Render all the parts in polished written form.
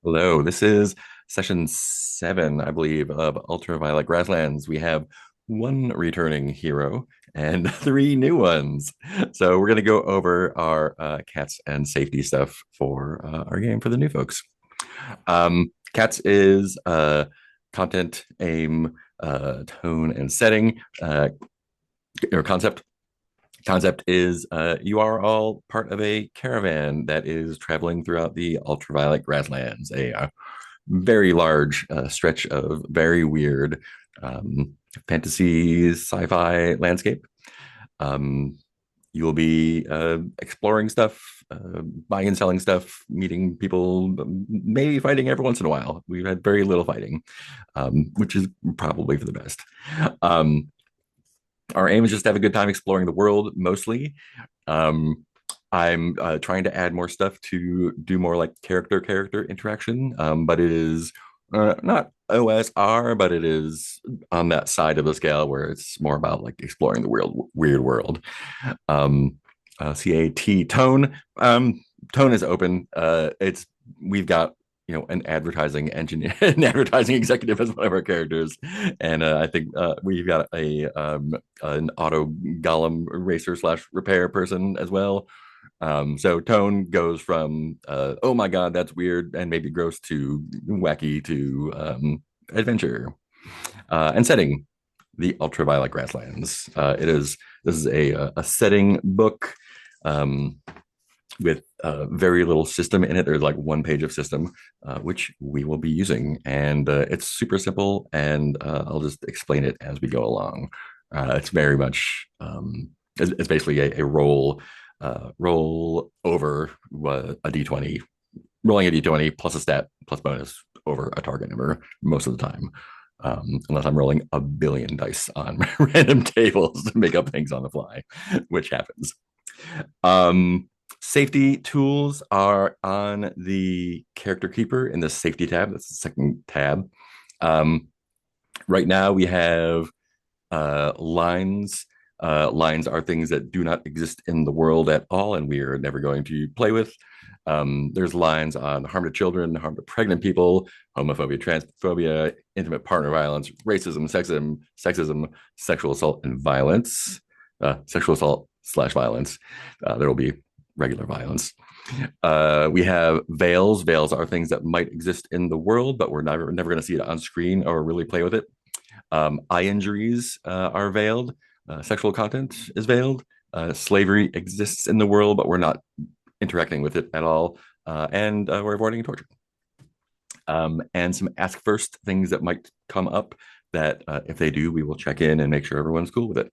Hello, this is session 7, I believe, of Ultraviolet Grasslands. We have one returning hero and three new ones. So we're going to go over our cats and safety stuff for our game for the new folks. Cats is content, aim, tone, and setting, or concept. Concept is you are all part of a caravan that is traveling throughout the ultraviolet grasslands, a very large stretch of very weird fantasy sci-fi landscape. Um, you will be exploring stuff, buying and selling stuff, meeting people, maybe fighting every once in a while. We've had very little fighting, which is probably for the best. Um, our aim is just to have a good time exploring the world mostly. Um, I'm trying to add more stuff to do more like character interaction, but it is not OSR, but it is on that side of the scale where it's more about like exploring the weird world. Um, CAT tone. Tone is open. It's we've got an advertising engineer, an advertising executive as one of our characters, and I think we've got an auto golem racer slash repair person as well. So tone goes from oh my god, that's weird and maybe gross to wacky to adventure. And setting the ultraviolet grasslands. This is a setting book um, with very little system in it. There's like one page of system, which we will be using, and it's super simple. And I'll just explain it as we go along. It's very much it's basically a roll over a d20, rolling a d20 plus a stat plus bonus over a target number most of the time. Unless I'm rolling a billion dice on random tables to make up things on the fly, which happens. Um, Safety tools are on the character keeper in the safety tab. That's the second tab. Um, right now we have lines. Lines are things that do not exist in the world at all, and we are never going to play with. There's lines on harm to children, harm to pregnant people, homophobia, transphobia, intimate partner violence, racism, sexism, sexual assault, and violence. Sexual assault slash violence. There will be regular violence. We have veils. Veils are things that might exist in the world, but we're never going to see it on screen or really play with it. Eye injuries are veiled. Sexual content is veiled. Slavery exists in the world, but we're not interacting with it at all. And we're avoiding torture. And some ask first things that might come up that if they do, we will check in and make sure everyone's cool with it.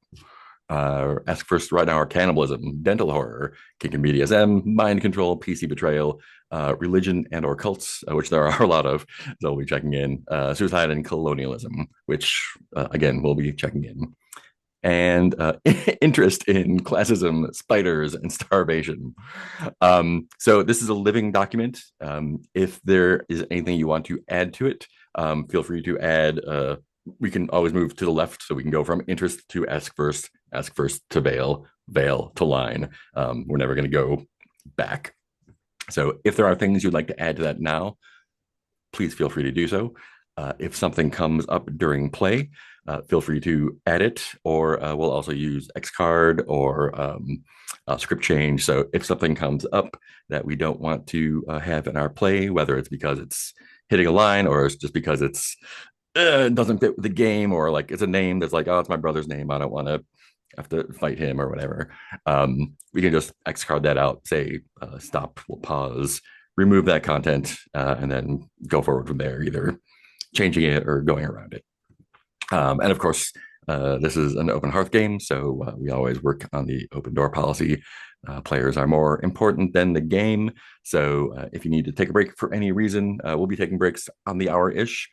Ask first right now are cannibalism, dental horror, kink and BDSM, mind control, PC betrayal, religion and or cults, which there are a lot of. So we'll be checking in. Suicide and colonialism, which again we'll be checking in. And interest in classism, spiders, and starvation. So this is a living document. If there is anything you want to add to it, feel free to add. We can always move to the left, so we can go from interest to ask first to veil, veil to line. We're never going to go back. So if there are things you'd like to add to that now, please feel free to do so. If something comes up during play, feel free to add it, or we'll also use X card or script change. So if something comes up that we don't want to have in our play, whether it's because it's hitting a line or it's just because it doesn't fit with the game, or like it's a name that's like, oh, it's my brother's name, I don't want to have to fight him or whatever, we can just X card that out, say stop, we'll pause, remove that content, and then go forward from there, either changing it or going around it. And of course, this is an open hearth game, so we always work on the open door policy. Players are more important than the game. So if you need to take a break for any reason, we'll be taking breaks on the hour-ish.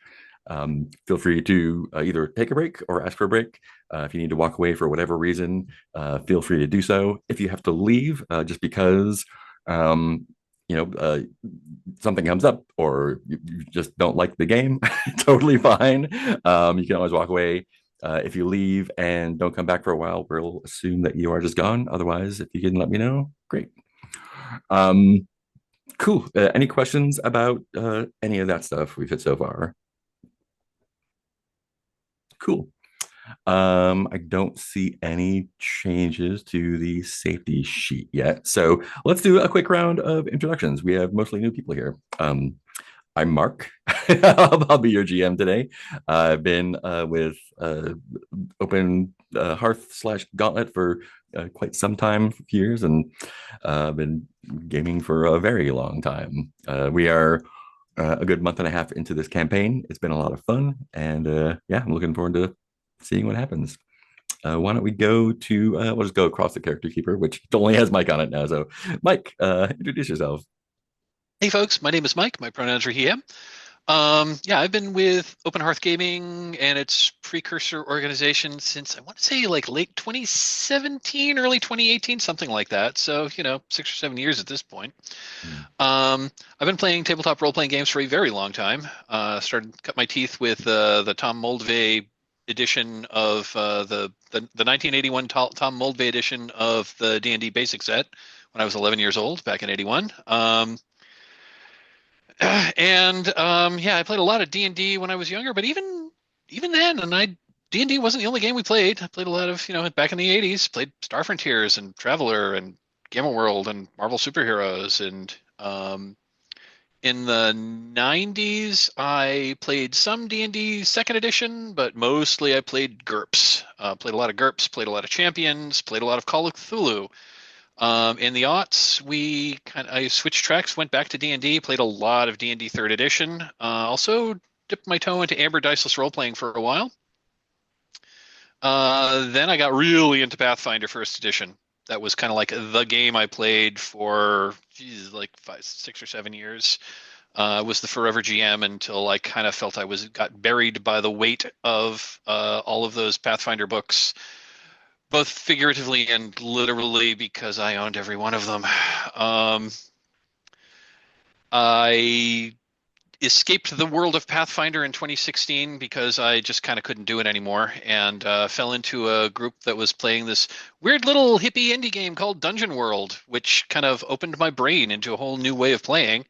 Feel free to either take a break or ask for a break. If you need to walk away for whatever reason, feel free to do so. If you have to leave just because you know, something comes up or you just don't like the game, totally fine. You can always walk away. If you leave and don't come back for a while, we'll assume that you are just gone. Otherwise, if you can let me know, great. Um, Cool. Any questions about any of that stuff we've hit so far? Cool. I don't see any changes to the safety sheet yet. So let's do a quick round of introductions. We have mostly new people here. I'm Mark. I'll be your GM today. I've been with Open Hearth slash Gauntlet for quite some time, years, and been gaming for a very long time. We are a good month and a half into this campaign. It's been a lot of fun, and yeah, I'm looking forward to seeing what happens. Why don't we go to we'll just go across the character keeper, which only has Mike on it now. So Mike, introduce yourself. Hey folks, my name is Mike. My pronouns are he, him. Yeah, I've been with Open Hearth Gaming and its precursor organization since I want to say like late 2017, early 2018, something like that. So, 6 or 7 years at this point. I've been playing tabletop role-playing games for a very long time. Cut my teeth with the Tom Moldvay edition of the 1981 Tom Moldvay edition of the D&D basic set when I was 11 years old back in 81. Yeah, I played a lot of D&D when I was younger, but even then, D&D wasn't the only game we played. I played a lot of, back in the 80s, played Star Frontiers and Traveler and Gamma World and Marvel Superheroes. And in the 90s, I played some D&D second edition, but mostly I played GURPS. Played a lot of GURPS, played a lot of Champions, played a lot of Call of Cthulhu. In the aughts, I switched tracks, went back to D&D, played a lot of D&D third edition. Also dipped my toe into Amber Diceless role playing for a while. Then I got really into Pathfinder first edition. That was kind of like the game I played for, like 5, 6 or 7 years. Was the forever GM until I kind of felt got buried by the weight of all of those Pathfinder books, both figuratively and literally, because I owned every one of them. I escaped the world of Pathfinder in 2016 because I just kind of couldn't do it anymore, and fell into a group that was playing this weird little hippie indie game called Dungeon World, which kind of opened my brain into a whole new way of playing.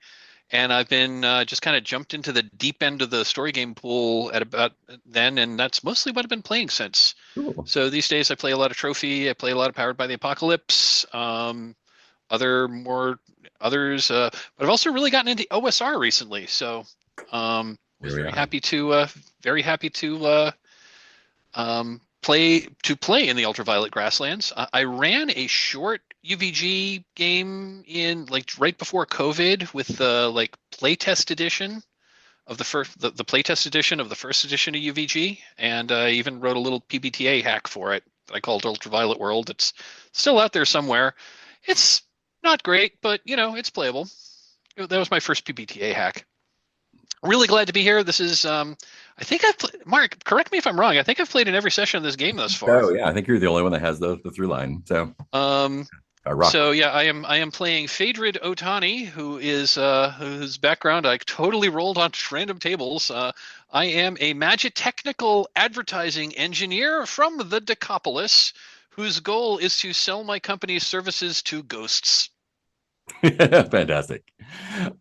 And I've been just kind of jumped into the deep end of the story game pool at about then, and that's mostly what I've been playing since. Cool. So these days I play a lot of Trophy, I play a lot of Powered by the Apocalypse, other more others, but I've also really gotten into OSR recently. So was Here we are. very happy to play in the Ultraviolet Grasslands. I ran a short UVG game in like right before COVID with the like playtest edition of the playtest edition of the first edition of UVG, and I even wrote a little PBTA hack for it that I called Ultraviolet World. It's still out there somewhere. It's not great, but it's playable. That was my first PBTA hack. Really glad to be here. This is I think Mark, correct me if I'm wrong. I think I've played in every session of this game thus far. Oh yeah, I think you're the only one that has the through line. So Um, rock. so yeah, I am playing Phaedred Otani, whose background I totally rolled on random tables. I am a magitechnical advertising engineer from the Decapolis, whose goal is to sell my company's services to ghosts. Fantastic.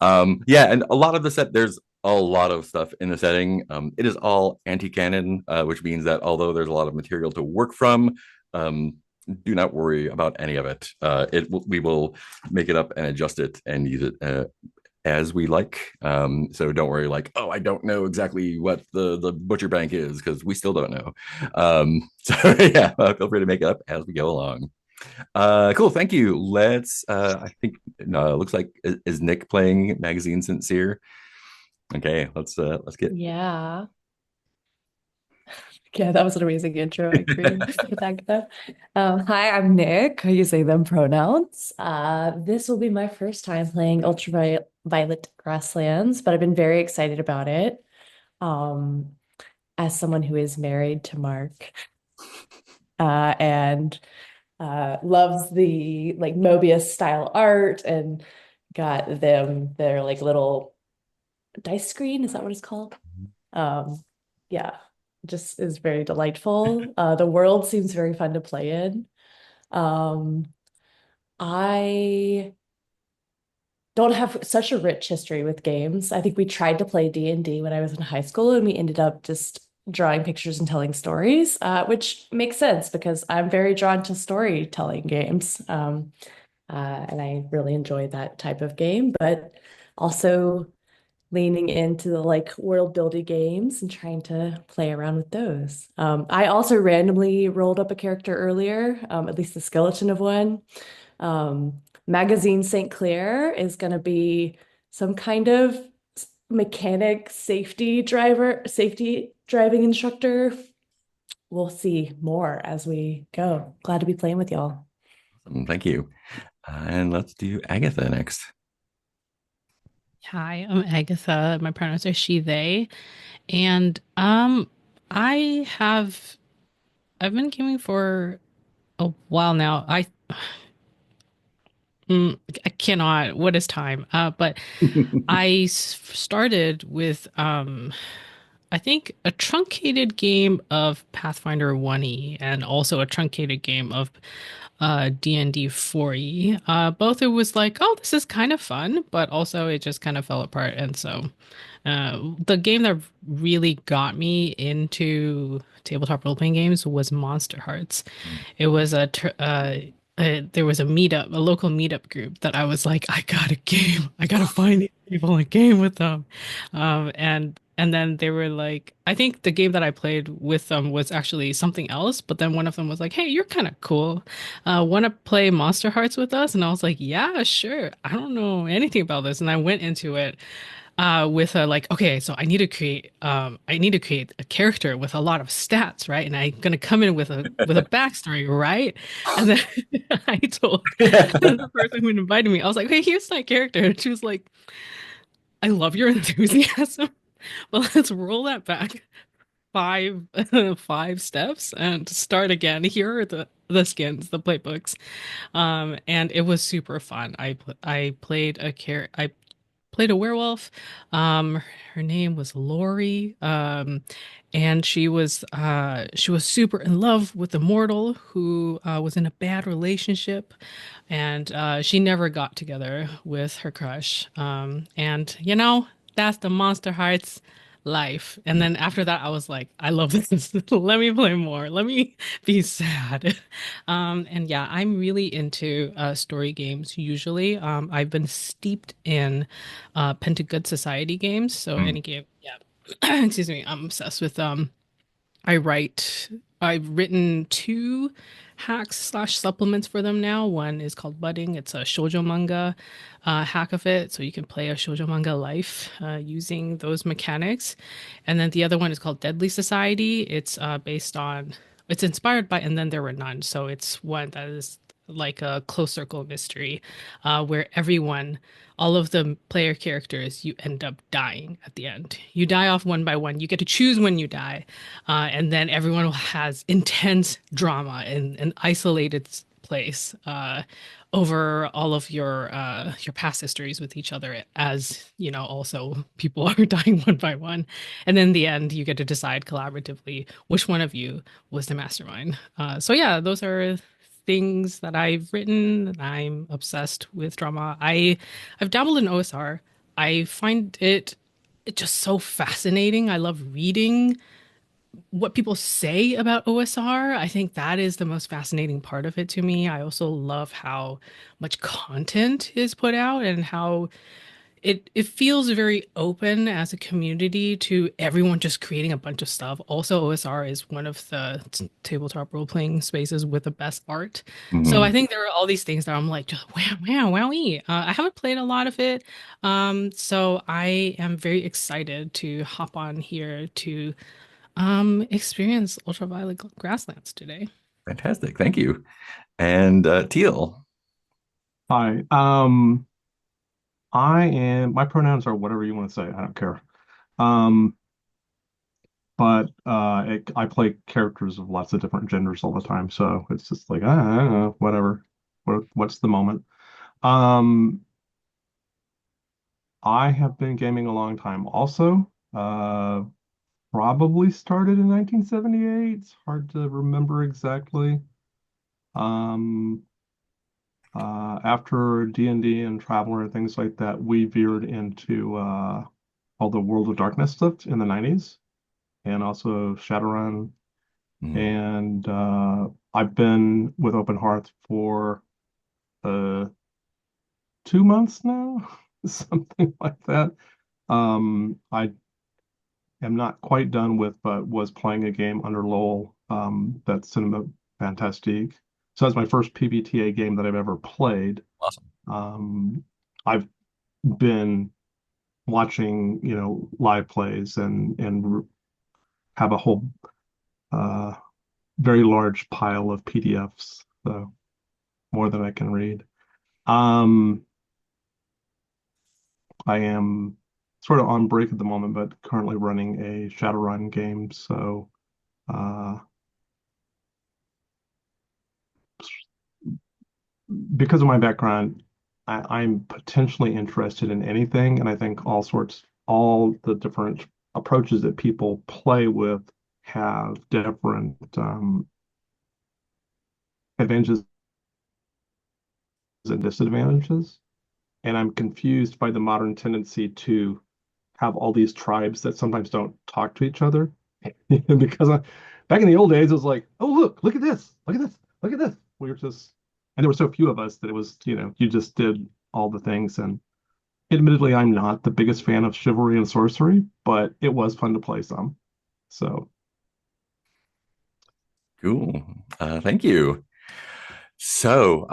Yeah, and a lot of the set, there's a lot of stuff in the setting. It is all anti-canon, which means that although there's a lot of material to work from, do not worry about any of it. We will make it up and adjust it and use it as we like. So don't worry, like, oh, I don't know exactly what the butcher bank is because we still don't know. So yeah, feel free to make it up as we go along. Cool. Thank you. I think, looks like, is Nick playing Magazine Sincere? Okay. Let's get, Yeah. Yeah, that was an amazing intro. I agree with that. Hi, I'm Nick. I use they, them pronouns. This will be my first time playing Ultraviolet Grasslands, but I've been very excited about it. Um, as someone who is married to Mark, and loves the like Mobius style art and got them their like little dice screen. Is that what it's called? Um, yeah, just is very delightful. The world seems very fun to play in. Um, I don't have such a rich history with games. I think we tried to play D&D when I was in high school, and we ended up just drawing pictures and telling stories, which makes sense because I'm very drawn to storytelling games. And I really enjoy that type of game, but also leaning into the like world building games and trying to play around with those. I also randomly rolled up a character earlier, at least the skeleton of one. Magazine St. Clair is going to be some kind of mechanic safety driving instructor. We'll see more as we go. Glad to be playing with y'all. Thank you. And let's do Agatha next. Hi, I'm Agatha. My pronouns are she, they. And I have I've been gaming for a while now. I cannot. What is time? But started with I think a truncated game of Pathfinder 1E and also a truncated game of D&D 4E. Both it was like, oh, this is kind of fun, but also it just kind of fell apart. And so the game that really got me into tabletop role-playing games was Monster Hearts. It was there was a meetup, a local meetup group that I was like, I got a game. I gotta find these people and game with them. And then they were like, I think the game that I played with them was actually something else, but then one of them was like, hey, you're kind of cool. Want to play Monster Hearts with us? And I was like, yeah, sure. I don't know anything about this. And I went into it with a like, okay, so I need to create a character with a lot of stats, right? And I'm gonna come in with a backstory, right? And then I told the person who invited me, I was like, hey, here's my character. And she was like, I love your enthusiasm, but let's roll that back five five steps and start again. Here are the skins, the playbooks. And it was super fun. I played a werewolf. Her name was Lori. And she was super in love with the mortal who was in a bad relationship, and she never got together with her crush. And that's the Monster Hearts life. And then after that, I was like, I love this. Let me play more. Let me be sad. And yeah, I'm really into story games usually. I've been steeped in Pentagood Society games. So Mm. any game, yeah. Excuse me, I'm obsessed with I write. I've written two hacks slash supplements for them now. One is called Budding. It's a shoujo manga hack of it, so you can play a shoujo manga life using those mechanics. And then the other one is called Deadly Society. It's inspired by And Then There Were None. So it's one that is like a close circle mystery, where all of the player characters, you end up dying at the end. You die off one by one. You get to choose when you die, and then everyone has intense drama in an isolated place over all of your past histories with each other. As you know, also people are dying one by one, and then in the end, you get to decide collaboratively which one of you was the mastermind. So yeah, those are things that I've written. I'm obsessed with drama. I've dabbled in OSR. I find it just so fascinating. I love reading what people say about OSR. I think that is the most fascinating part of it to me. I also love how much content is put out and how it feels very open as a community to everyone just creating a bunch of stuff. Also, OSR is one of the tabletop role-playing spaces with the best art. So I Mhm. think there are all these things that I'm like, just wow, wow, wowie. I haven't played a lot of it. So I am very excited to hop on here to experience Ultraviolet Grasslands today. Fantastic. Thank you. And Teal. Hi. My pronouns are whatever you want to say. I don't care. Um, but I play characters of lots of different genders all the time, so it's just like I don't know, whatever. What's the moment? Um, I have been gaming a long time also. Probably started in 1978. It's hard to remember exactly. Um, After D&D and Traveler and things like that, we veered into all the World of Darkness stuff in the 90s and also Shadowrun. Mm. And I've been with Open Hearth for 2 months now, something like that. I am not quite done with, but was playing a game under Lowell that's Cinema Fantastique. So that's my first PBTA game that I've ever played. Awesome. I've been watching, live plays and have a whole very large pile of PDFs, so more than I can read. Um, I am sort of on break at the moment, but currently running a Shadowrun game. So uh, because of my background, I'm potentially interested in anything, and I think all the different approaches that people play with have different advantages and disadvantages. And I'm confused by the modern tendency to have all these tribes that sometimes don't talk to each other. Because back in the old days, it was like, oh, look at this, look at this, look at this. We were just, and there were so few of us that it was, you just did all the things. And admittedly, I'm not the biggest fan of chivalry and sorcery, but it was fun to play some. So, Cool. Thank you. So,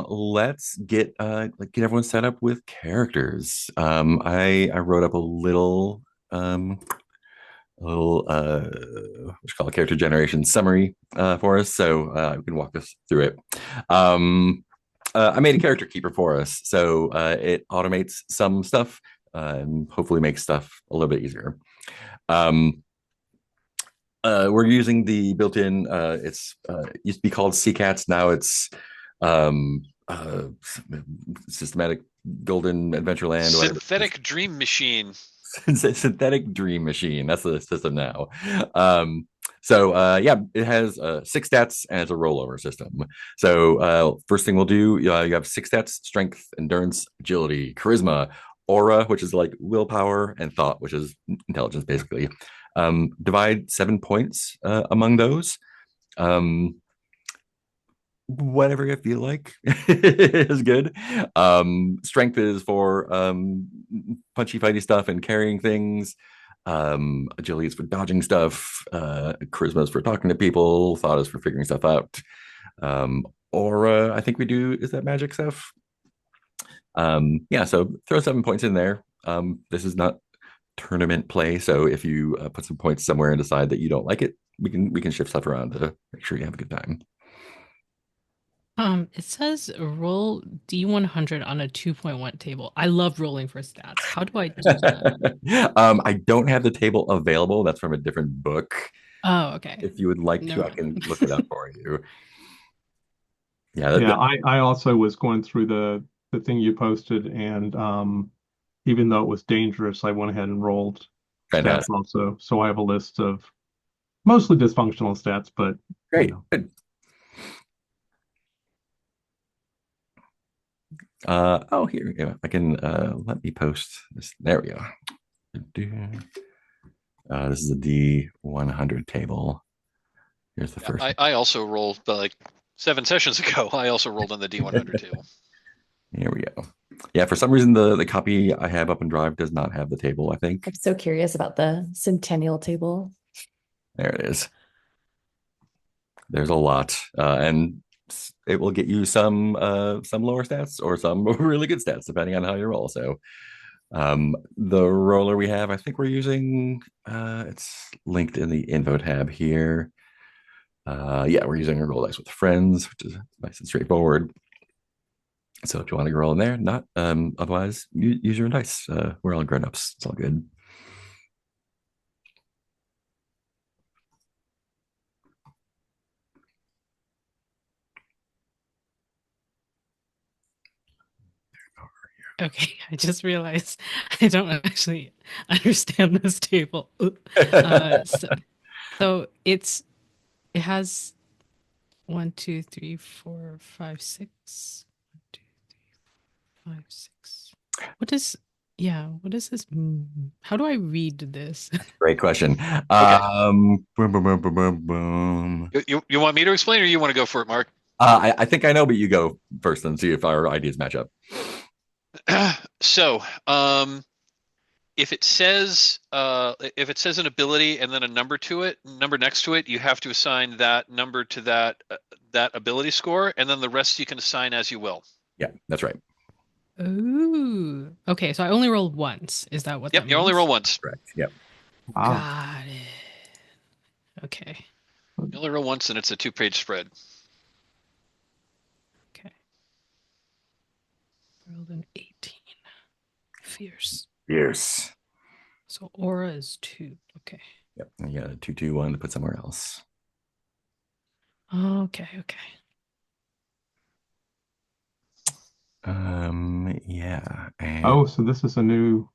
let's get everyone set up with characters. I wrote up what you call a character generation summary for us, so we can walk us through it. I made a character keeper for us, so it automates some stuff and hopefully makes stuff a little bit easier. We're using the built-in. It used to be called CCATS. Now it's um, uh, systematic golden adventureland. Synthetic Dream Machine. Synthetic dream machine. That's the system now. Yeah, it has 6 stats and it's a rollover system. So first thing we'll do, you have 6 stats: strength, endurance, agility, charisma, aura, which is like willpower, and thought, which is intelligence, basically. Divide 7 points among those. Um, whatever you feel like is good. Strength is for punchy fighty stuff and carrying things. Agility is for dodging stuff. Charisma is for talking to people. Thought is for figuring stuff out. Aura, I think we do, is that magic stuff? Yeah, so throw 7 points in there. This is not tournament play, so if you put some points somewhere and decide that you don't like it, we can shift stuff around to make sure you have a good time. It says roll D100 on a 2.1 table. I love rolling for stats. How do I do that? I don't have the table available. That's from a different book. Oh, okay. If you would like Never to, I can mind. look it up for you. Yeah, yeah, I also was going through the thing you posted, and even though it was dangerous, I went ahead and rolled stats fantastic. also. So I have a list of mostly dysfunctional stats, but Great. Good. Here, yeah, I can let me post this. There we go. This is a D100 table. Here's the first. I also rolled like 7 sessions ago. I also rolled on the D100 table. Here we go. Yeah, for some reason the copy I have up in Drive does not have the table, I think. I'm so curious about the Centennial table. There it is. There's a lot. And it will get you some lower stats or some really good stats, depending on how you roll. So the roller we have, I think we're using it's linked in the info tab here. Yeah, we're using a roll dice with friends, which is nice and straightforward. So if you want to roll in there, not otherwise, use your own dice. We're all grown-ups. It's all good. Okay, I just realized I don't actually understand this table. So it has 1, 2, 3, 4, 5, 6. 1, 2, 5, 6. What is, yeah, what is this? How do I read this? Great question. Boom, boom, boom, boom, boom, boom. You want me to explain, or you want to go for it, Mark? I think I know, but you go first and see if our ideas match up. So, if it says an ability and then a number next to it, you have to assign that number to that ability score, and then the rest you can assign as you will. Yeah, that's right. Ooh. Okay, so I only rolled once. Is that what Yep, that you only means? roll once. Correct. Yep. Got it. Okay. You only roll once, and it's a 2-page spread. Okay. Rolled an 18. Fierce. Fierce. So aura is 2. Okay. Yep. And you got a 2-2-1 to put somewhere else. Okay. Yeah. And Oh, so this is a new.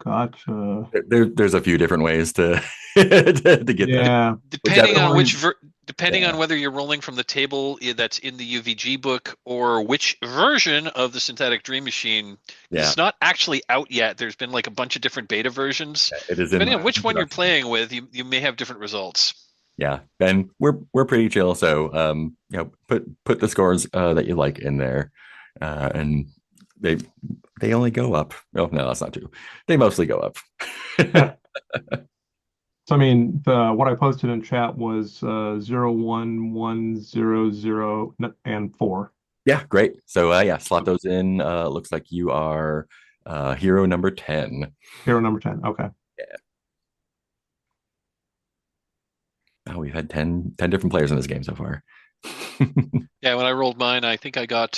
Gotcha. there's a few different ways to to get that. Yeah. Depending on Yeah. on whether you're rolling from the table that's in the UVG book or which version of the Synthetic Dream Machine. Yeah. It's not actually out yet. There's been like a bunch of different beta versions. It is Depending on which one you're playing with, you may have different results. Yeah, and we're pretty chill. So put the scores that you like in there, and they only go up. Oh no, that's not true. They mostly go up. So I mean, what I posted in chat was 0, 1, 1, 0, 0, and 4. Yeah, great. So slot those in. Looks like you are hero number 10. Hero number 10. Okay. Oh, we've had 10 different players in this game so far. Yeah, when I rolled mine, I think I got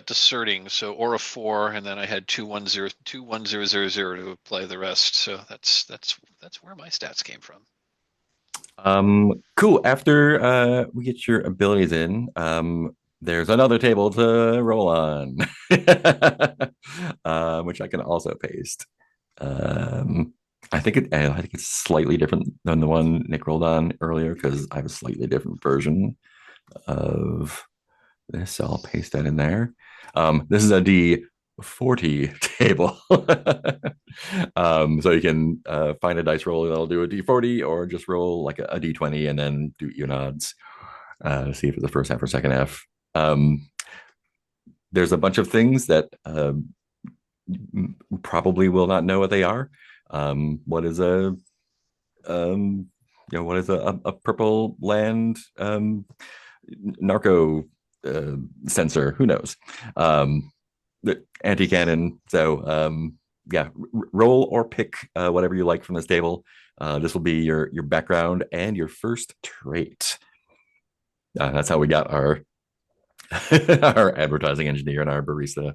discerning, so aura 4, and then I had 2, 1, 0, 2, 1, 0, 0, 0 to play the rest. So that's where my stats came from. Cool. After we get your abilities in, there's another table to roll on, which I can also paste. I think it's slightly different than the one Nick rolled on earlier because I have a slightly different version of this. So I'll paste that in there. This is a D40 table. So you can find a dice roll that'll do a D40 or just roll like a D20 and then do even odds. See if it's the first half or second half. There's a bunch of things that probably will not know what they are. What is a purple land narco sensor? Who knows? The anti-cannon. So roll or pick whatever you like from this table. This will be your background and your first trait. That's how we got our our advertising engineer and our barista.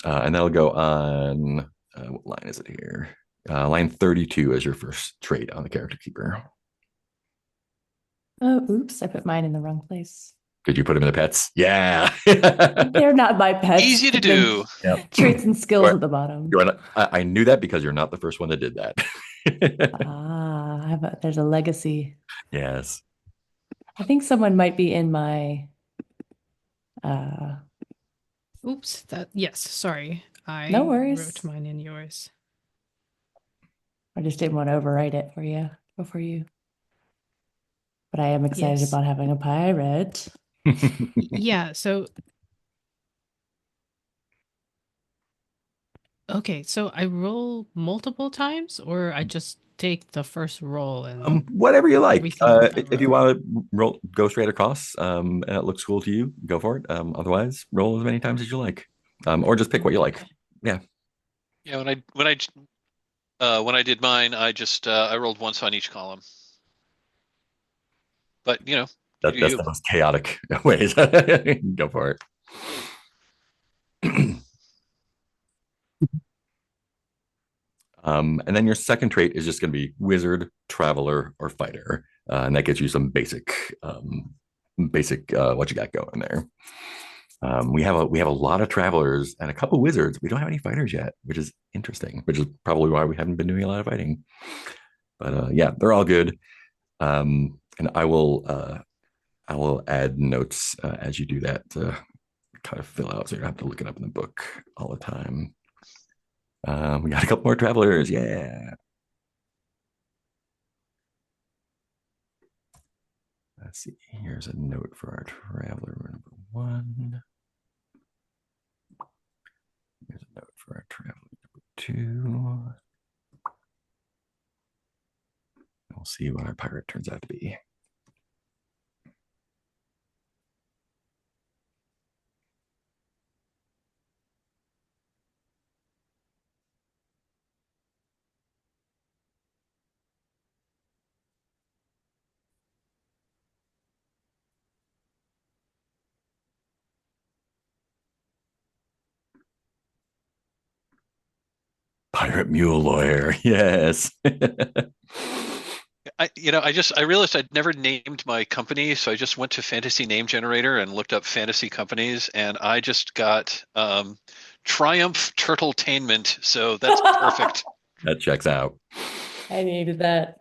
And that'll go on, what line is it here? Line 32 is your first trait on the character keeper. Oh, oops, I put mine in the wrong place. Did you put them in the pets? Yeah. They're not my pets. Easy to do. Yep. Traits and skills at the bottom. I knew that because you're not the first one that did that. There's a legacy. Yes. I think someone might be in my Oops, yes, sorry. No worries. Wrote mine in yours. I just didn't want to overwrite it for you before you. But I am excited Yes. about having a pirate. Yeah, so okay, so I roll multiple times or I just take the first roll and Whatever you like. everything with that If you roll? want to go straight across, and it looks cool to you, go for it. Otherwise, roll as many times as you like, or just pick what you like. Yeah. Yeah, when I did mine, I rolled once on each column. But That's the most chaotic ways. Go for it. And then your second trait is just going to be wizard, traveler, or fighter, and that gets you some basic what you got going there. We have a lot of travelers and a couple wizards. We don't have any fighters yet, which is interesting. Which is probably why we haven't been doing a lot of fighting. But yeah, they're all good. And I will add notes as you do that to kind of fill out, so you don't have to look it up in the book all the time. We got a couple more travelers, yeah. Let's see. Here's a note for our traveler number one. Here's a note for our traveler number two. We'll see what our pirate turns out to be. Pirate mule lawyer, yes. I realized I'd never named my company, so I just went to Fantasy Name Generator and looked up fantasy companies, and I just got Triumph Turtletainment. So that's perfect. That checks out. I needed that.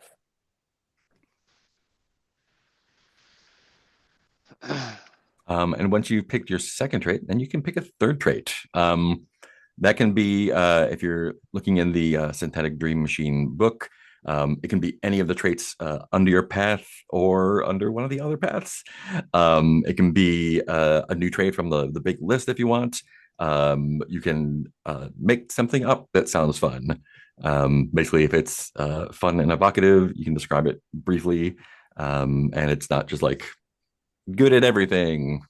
And once you've picked your second trait, then you can pick a third trait. That can be, if you're looking in the Synthetic Dream Machine book, it can be any of the traits under your path or under one of the other paths. It can be a new trait from the big list if you want. You can make something up that sounds fun. Basically, if it's fun and evocative, you can describe it briefly. And it's not just like good at everything.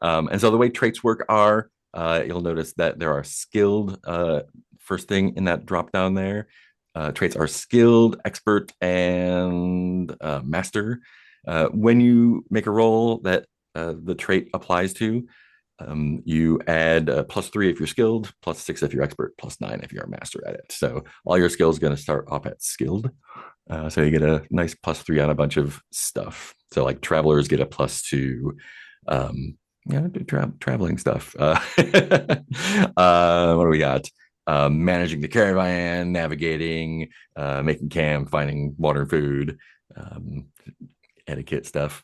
And so the way traits work are, you'll notice that there are skilled first thing in that drop down there. Traits are skilled, expert, and master. When you make a roll that the trait applies to, you add +3 if you're skilled, +6 if you're expert, +9 if you're a master at it. So all your skills are going to start off at skilled. So you get a nice +3 on a bunch of stuff. So like travelers get a +2. Traveling stuff. What do we got? Managing the caravan, navigating, making camp, finding water and food, etiquette stuff.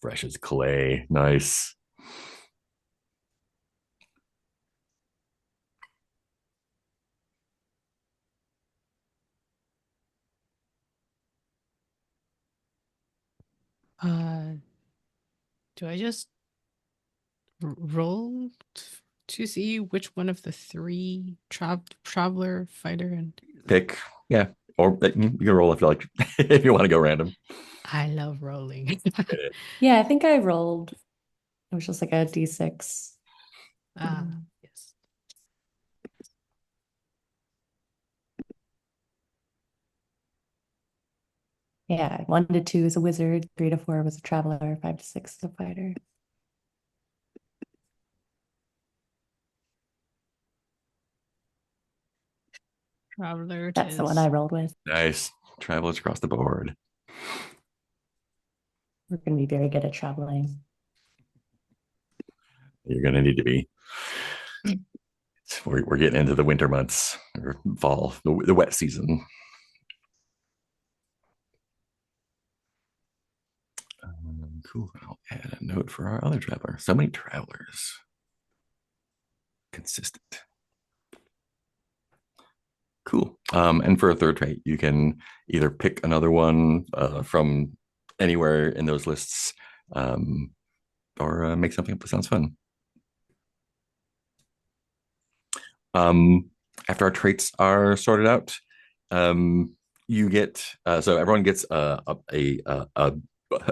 Fresh as clay. Nice. Do I just roll to see which one of the three traveler, fighter, and Pick. Yeah. Or you can roll if you like, if you want to go random. I love rolling. Yeah, I think I rolled. It was just like a D6. Yes. Yeah, 1 to 2 is a wizard, 3 to 4 was a traveler, 5 to 6 is a fighter. Traveler. That's the one I rolled with. Nice. Travelers across the board. We're going to be very good at traveling. You're going to need to be. We're getting into the winter months or fall, the wet season. Cool. I'll add a note for our other traveler. So many travelers. Consistent. Cool. And for a third trait, you can either pick another one from anywhere in those lists, or make something up that sounds fun. After our traits are sorted out, you get so everyone gets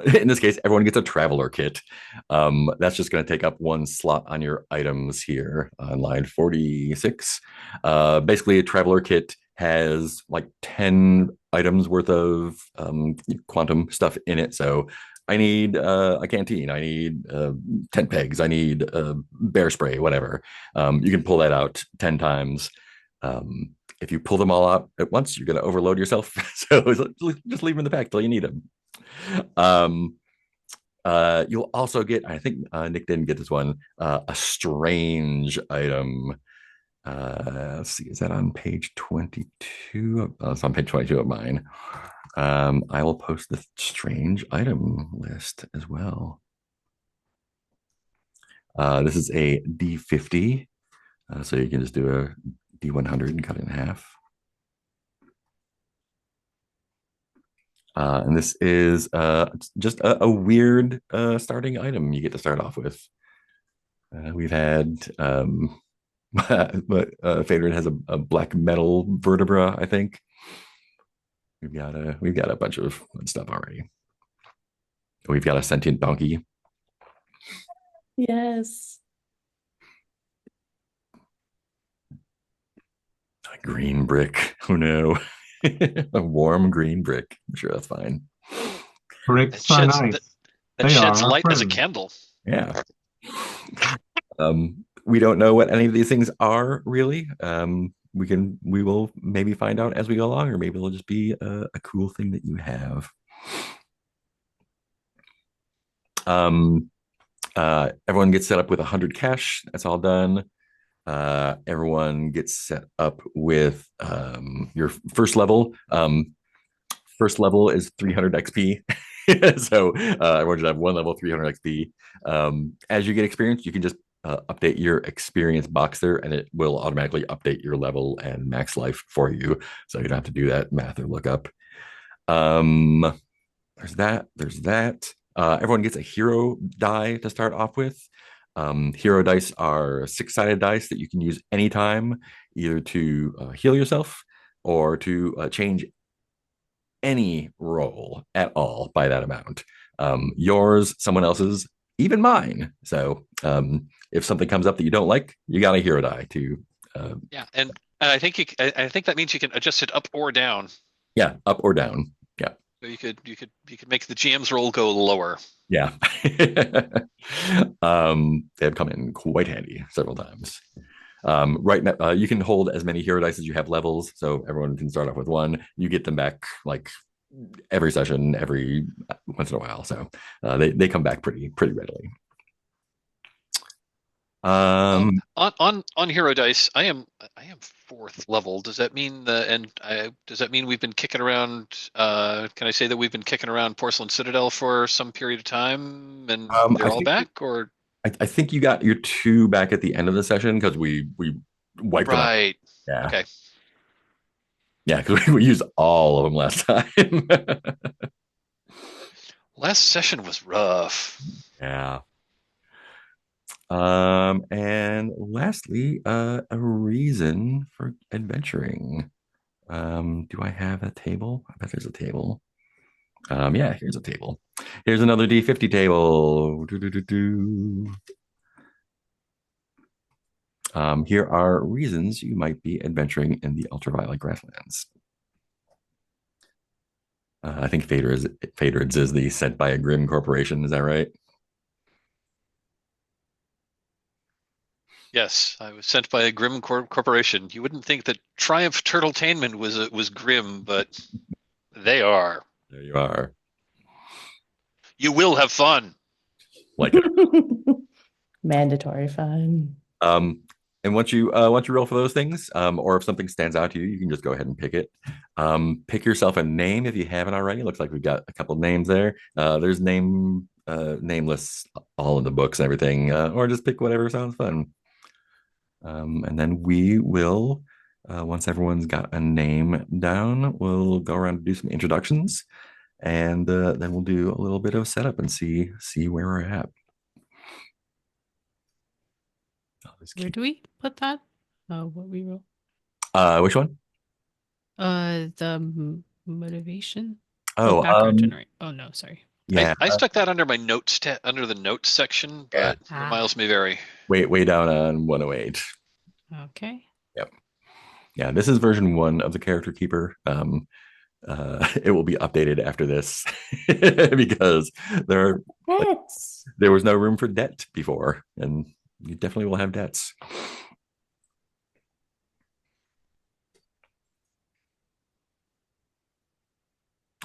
in this case, everyone gets a traveler kit. That's just going to take up one slot on your items here on line 46. Basically, a traveler kit has like 10 items worth of quantum stuff in it. So I need a canteen. I need tent pegs. I need bear spray, whatever. You can pull that out 10 times. If you pull them all out at once, you're going to overload yourself. So just leave them in the pack till you need them. You'll also get, I think Nick didn't get this one, a strange item. Let's see, is that on page 22? It's on page 22 of mine. I will post the strange item list as well. This is a D50, so you can just do a D100 and cut it in half. And this is just a weird starting item you get to start off with. We've had, but Phaedred has a black metal vertebra, I think. We've got a bunch of stuff already. We've got a sentient donkey. Yes. A green brick. Oh no. A warm green brick. I'm sure that's fine. Bricks That are sheds, nice. that They sheds are our light as a friends. candle. Yeah. We don't know what any of these things are really. We will maybe find out as we go along, or maybe it'll just be a cool thing that you have. Everyone gets set up with 100 cash. That's all done. Everyone gets set up with your first level. First level is 300 XP. So everyone should have one level, 300 XP. As you get experience, you can just update your experience box there, and it will automatically update your level and max life for you. So you don't have to do that math or lookup. There's that. There's that. Everyone gets a hero die to start off with. Hero dice are six-sided dice that you can use anytime, either to heal yourself or to change any roll at all by that amount. Yours, someone else's, even mine. So if something comes up that you don't like, you got a hero die to. Yeah, and I think I think that means you can adjust it up or down. Yeah, up or down. Yeah. So you could make the GM's roll go lower. Yeah. They have come in quite handy several times. Right now, you can hold as many hero dice as you have levels, so everyone can start off with one. You get them back like every session, every once in a while. So they come back pretty readily. On hero dice, I am fourth level. Does that mean does that mean we've been kicking around? Can I say that we've been kicking around Porcelain Citadel for some period of time, and they're all back? Or I think you got your two back at the end of the session because we wiped them out. right? Yeah. Okay. Yeah, because we used all of them last time. Last session was rough. Yeah. And lastly, a reason for adventuring. Do I have a table? I bet there's a table. Yeah, here's a table. Here's another D50 table. Here are reasons you might be adventuring in the Ultraviolet Grasslands. I think Phaedred's is the sent by a grim corporation. Is that right? Yes, I was sent by a grim corporation. You wouldn't think that Triumph Turtletainment was grim, but they are. There you are. You will have fun. Like it. Mandatory fun. And once you roll for those things, or if something stands out to you, you can just go ahead and pick it. Pick yourself a name if you haven't already. Looks like we've got a couple names there. There's nameless all in the books and everything, or just pick whatever sounds fun. And then we will, once everyone's got a name down, we'll go around and do some introductions, and then we'll do a little bit of setup and see where we're at. Where do we put that? What we wrote? Which one? The motivation. Oh, background generate. Oh no, sorry. Yeah, I stuck that under my notes under the notes section, but Yeah. miles may vary. way down on 108. Okay. Yep. Yeah, this is version 1 of the character keeper. It will be updated after this because there was no room for debt before, and you definitely will have debts.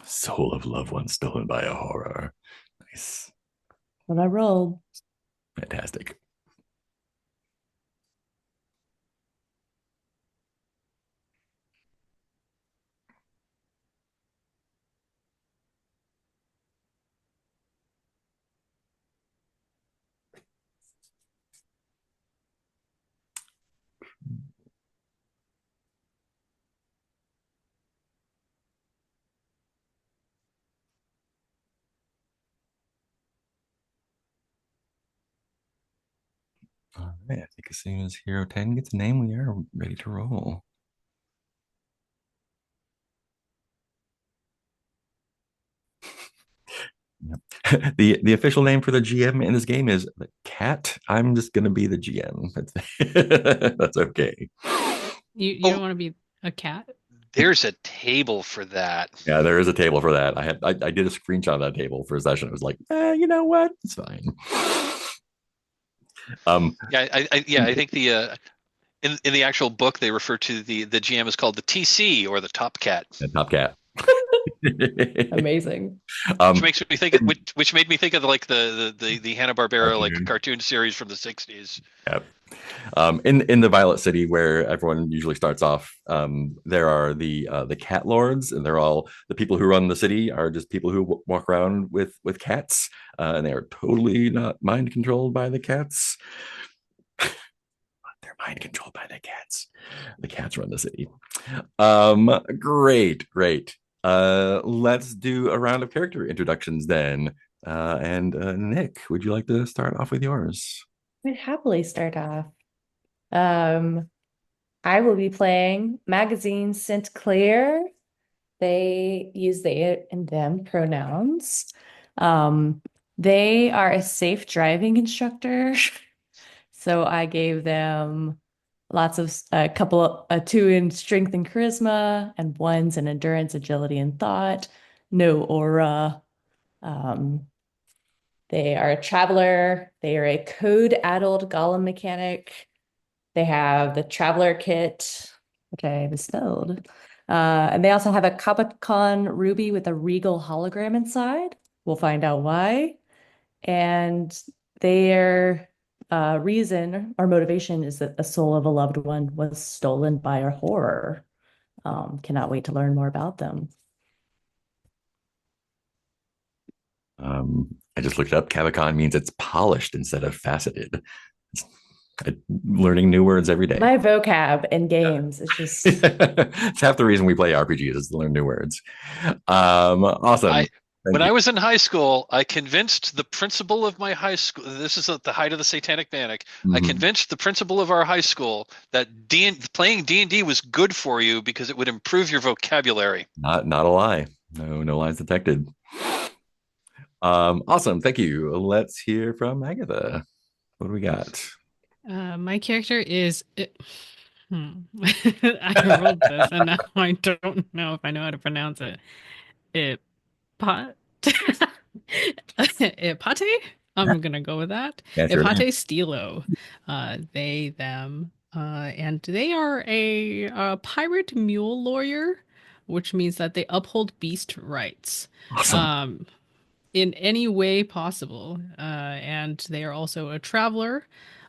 Soul of loved one stolen by a horror. Nice. What I rolled. Fantastic. All right, I think as soon as Hero 10 gets a name, we are ready to roll. Yep. The official name for the GM in this game is the Cat. I'm just gonna be the GM. That's okay. You don't Oh, want to be a cat? there's a table for that. Yeah, there is a table for that. I did a screenshot of that table for a session. It was like, you know what? It's fine. Yeah, I think in the actual book they refer to the GM as called the TC or the Top Cat, Top Cat. Amazing. which um, makes me think which made me think of like the Hanna-Barbera like cartoon. cartoon series from the 60s. Yep. In the Violet City, where everyone usually starts off, there are the cat lords, and they're all the people who run the city are just people who walk around with cats, and they are totally not mind controlled by the cats. They're mind controlled by the cats. The cats run the city. Great. Let's do a round of character introductions then. And Nick, would you like to start off with yours? I'd happily start off. Um, I will be playing Magazine St. Clair. They use they and them pronouns. Um, they are a safe driving instructor. So I gave them lots of a couple two in strength and charisma and ones in endurance, agility, and thought. No aura. Um, they are a traveler. They are a code-addled golem mechanic. They have the traveler kit, which I bestowed. And they also have a Comic-Con ruby with a regal hologram inside. We'll find out why. And their reason or motivation is that the soul of a loved one was stolen by a horror. Cannot wait to learn more about them. I just looked up. Cavicon means it's polished instead of faceted. Learning new words every day. My vocab in games is just It's half the reason we play RPGs is to learn new words. Awesome. When I was in high school, I convinced the principal of my high school. This is at the height of the Satanic Panic. I convinced the principal of our high school that playing D&D was good for you because it would improve your vocabulary. Not a lie. No lies detected. Awesome. Thank you. Let's hear from Agatha. What do we got? My character is I rolled this and now I don't know if I know how to pronounce it. It pot Ipate? I'm gonna go with that. Yeah, sure. Ipate Stilo. They, them, and they are a pirate mule lawyer, which means that they uphold beast rights. Awesome. In any way possible. And they are also a traveler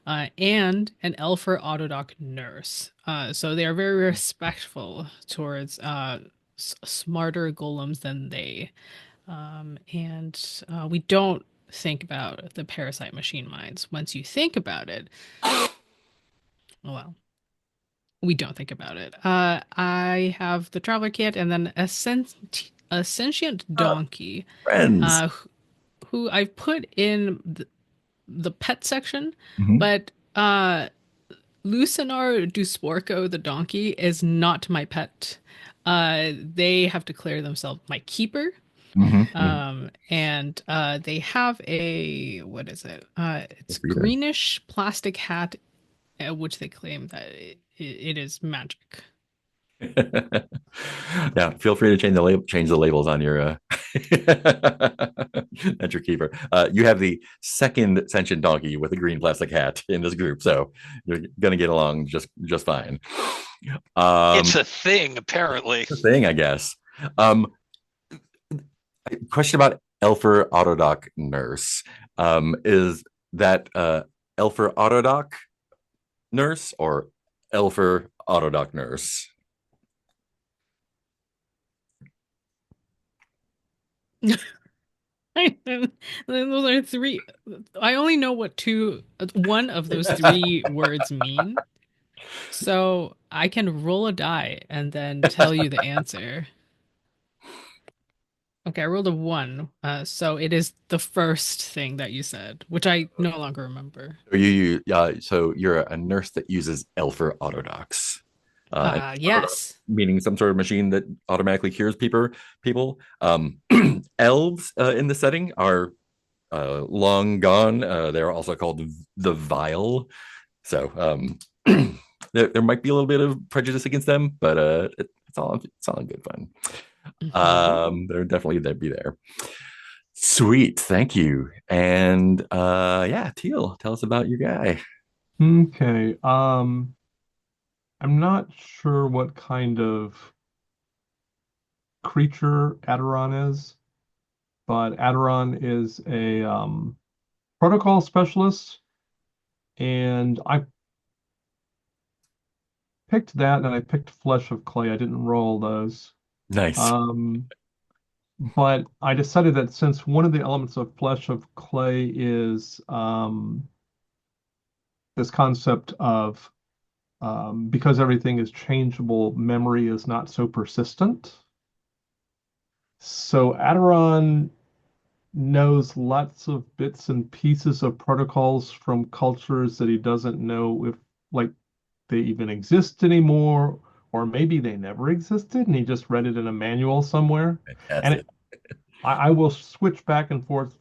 and an Elfer Autodoc nurse. So they are very respectful towards smarter golems than they. And we don't think about the parasite machine mines. Once you think about it, well, we don't think about it. I have the traveler kit and then a sentient donkey. Friends. Who I've put in the pet section, Mhm. but Lucinar Dusporco, the donkey, is not my pet. They have declared themselves my keeper. And they have a, what is it? It's greenish plastic hat, which they claim that it is magic. Yeah, feel free to change the labels on your at your keeper. You have the second sentient donkey with a green plastic hat in this group, so you're gonna get along just fine. It's a thing, apparently. It's a thing, I guess. Question about Elfer Autodoc nurse. Is that Elfer Autodoc nurse or Elfer Autodoc nurse? Those are three. I only know what one of those three words mean. So I can roll a die and then tell you the answer. Okay, I rolled a 1. So it is the first thing that you said, which I no longer remember. So you're a nurse that uses Elfer autodocs. And autodoc Yes. meaning some sort of machine that automatically cures people. Elves in the setting are long gone. They're also called the Vile. So there might be a little bit of prejudice against them, but it's all in good fun. They're definitely they'd be there. Sweet, thank you. And yeah, Teal, tell us about your guy. Okay. I'm not sure what kind of creature Aderon is, but Aderon is a protocol specialist, and I picked that, and I picked Flesh of Clay. I didn't roll those. Nice. Um, but I decided that since one of the elements of Flesh of Clay is this concept of because everything is changeable, memory is not so persistent. So Aderon knows lots of bits and pieces of protocols from cultures that he doesn't know if like they even exist anymore, or maybe they never existed and he just read it in a manual somewhere. And Fantastic. I will switch back and forth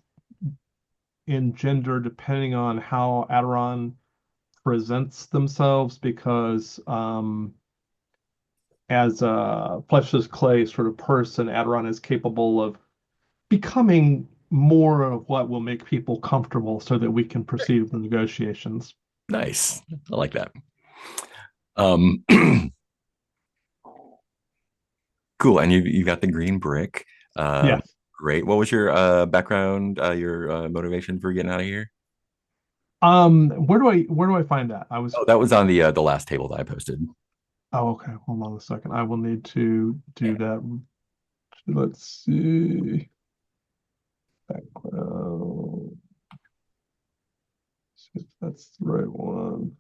in gender depending on how Aderon presents themselves because as a fleshless clay sort of person, Aderon is capable of becoming more of what will make people comfortable so that we can proceed with the negotiations. Nice. I like that. Um, cool. And you got the green brick. Yes. Great. What was your background, your motivation for getting out of here? Where do I find that? I was Oh, that was on the last table that I posted. Oh, okay. Hold on a second. I will need to Yeah. do that. Let's see. Background. See if that's the right one.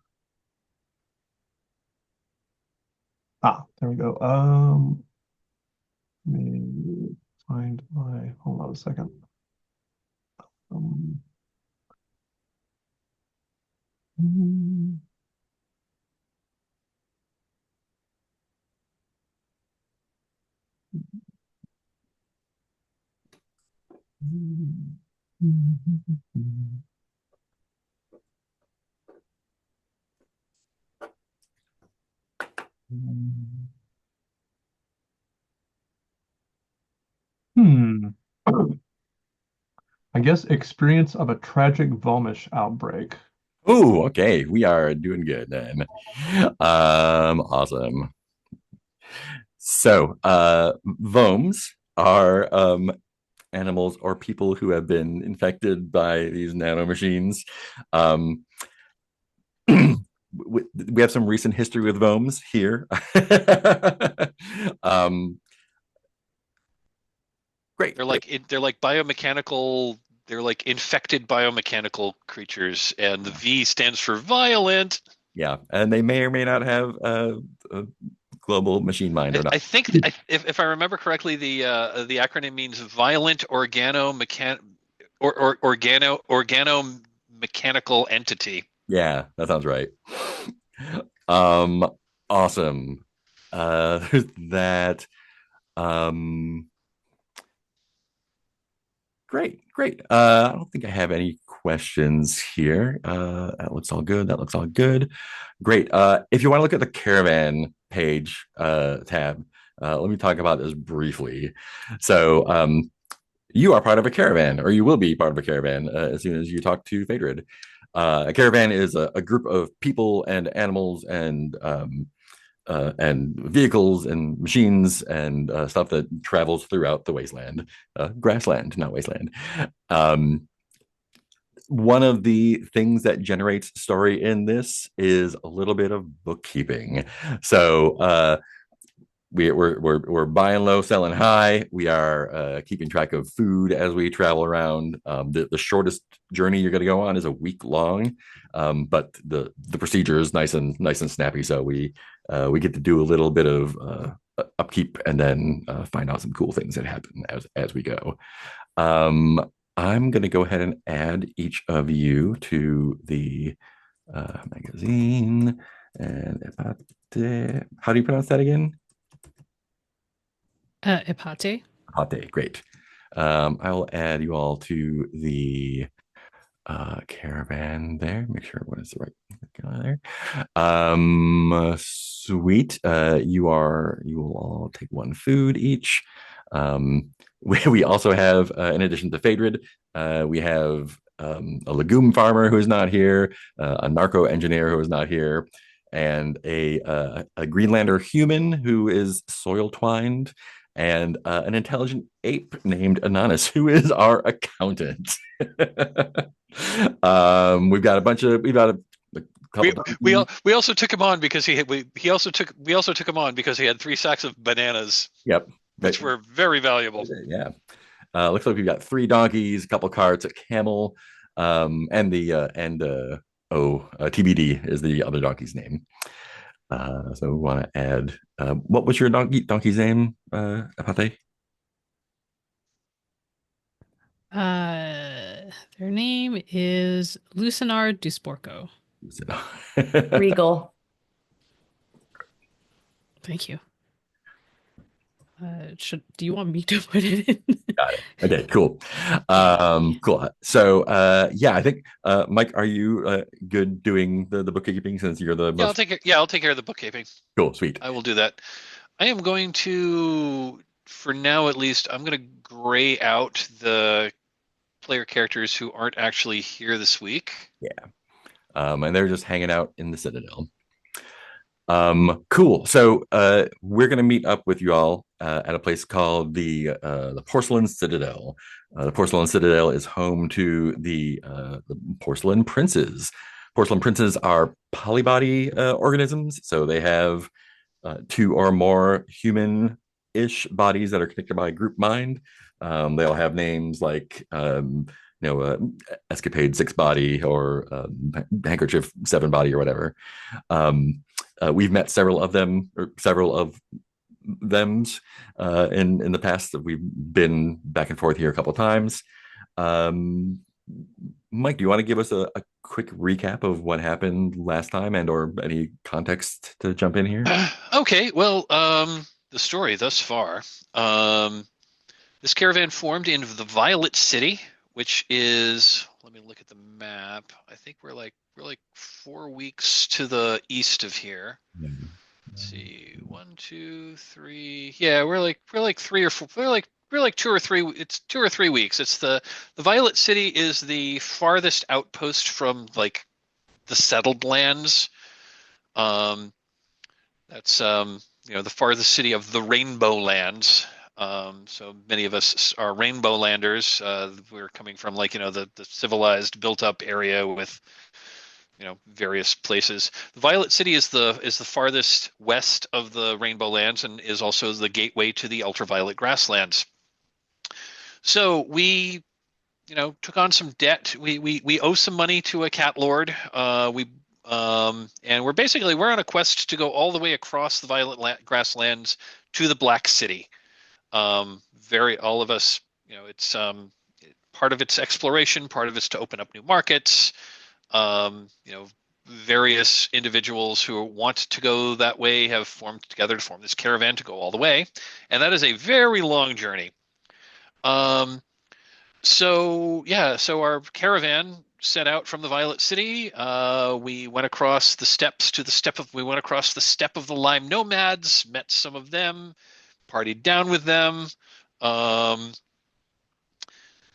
There we go. Let me find my, hold on a second. Um, mm, mm, mm, mm. Hmm. I guess experience of a tragic Vomish outbreak. Oh, okay. We are doing good then. Awesome. So, vomes are animals or people who have been infected by these nanomachines. Um, we have some recent history with vomes here. um, great, great. They're like biomechanical. They're like infected biomechanical creatures, and the V stands for violent. Yeah, and they may or may not have a global machine mind or not. I think if I remember correctly, the acronym means violent organo mechanical entity. Yeah, that sounds right. Um, awesome. There's that. Um, great, great. I don't think I have any questions here. That looks all good. That looks all good. Great. If you want to look at the caravan page tab, let me talk about this briefly. So, you are part of a caravan, or you will be part of a caravan as soon as you talk to Phaedred. A caravan is a group of people and animals and vehicles and machines and stuff that travels throughout the wasteland, grassland, not wasteland. Um, One of the things that generates story in this is a little bit of bookkeeping. So we're buying low, selling high. We are keeping track of food as we travel around. The shortest journey you're going to go on is a week long, but the procedure is nice and snappy. So we get to do a little bit upkeep, and then find out some cool things that happen as we go. Um, I'm going to go ahead and add each of you to the magazine. And how do you pronounce that again? Epate. Epate, great. I will add you all to the caravan there. Make sure everyone is the right guy there. Sweet. You will all take one food each. We also have, in addition to Phaedred, we have a legume farmer who is not here, a narco engineer who is not here, and a Greenlander human who is soil twined, and an intelligent ape named Ananis, who is our accountant. We've got a couple. We also took him on because we also took him on because he had 3 sacks of bananas. Yep, which were very valuable. Yeah, looks like we've got 3 donkeys, a couple carts, a camel, and TBD is the other donkey's name. So we want to add. What was your donkey's name, Apate? Their name is Lucinar Dusporco. Regal. Thank you. Do you want me to put it in? Got it. Okay, cool. Cool. So yeah, I think Mike, are you good doing the bookkeeping since you're the most... I'll take care of the bookkeeping. Cool, sweet. I will do that. I am going to, for now at least, I'm going to gray out the player characters who aren't actually here this week. Yeah. And they're just hanging out in the Citadel. Cool. So we're going to meet up with you all at a place called the Porcelain Citadel. The Porcelain Citadel is home to the Porcelain Princes. Porcelain Princes are polybody organisms, so they have 2 or more human-ish bodies that are connected by a group mind. They all have names like Escapade 6 body or Handkerchief 7 body or whatever. We've met several of them in the past. We've been back and forth here a couple of times. Mike, do you want to give us a quick recap of what happened last time and or any context to jump in here? Okay, well, the story thus far. This caravan formed in the Violet City, which is, let me look at the map. I think we're like 4 weeks to the east of here. Let's see, 1, 2, 3. Yeah, we're like 3 or 4. We're like 2 or 3. It's 2 or 3 weeks. It's the Violet City is the farthest outpost from like the settled lands. That's the farthest city of the Rainbow Lands. So many of us are Rainbow Landers. We're coming from the civilized, built-up area with various places. The Violet City is the farthest west of the Rainbow Lands and is also the gateway to the Ultraviolet Grasslands. So we, took on some debt. We owe some money to a cat lord. And we're on a quest to go all the way across the Violet Grasslands to the Black City. All of us, it's part of its exploration, part of it's to open up new markets. Various individuals who want to go that way have formed together to form this caravan to go all the way, and that is a very long journey. So our caravan set out from the Violet City. We went across the steppes we went across the steppe of the Lime Nomads, met some of them, partied down with them.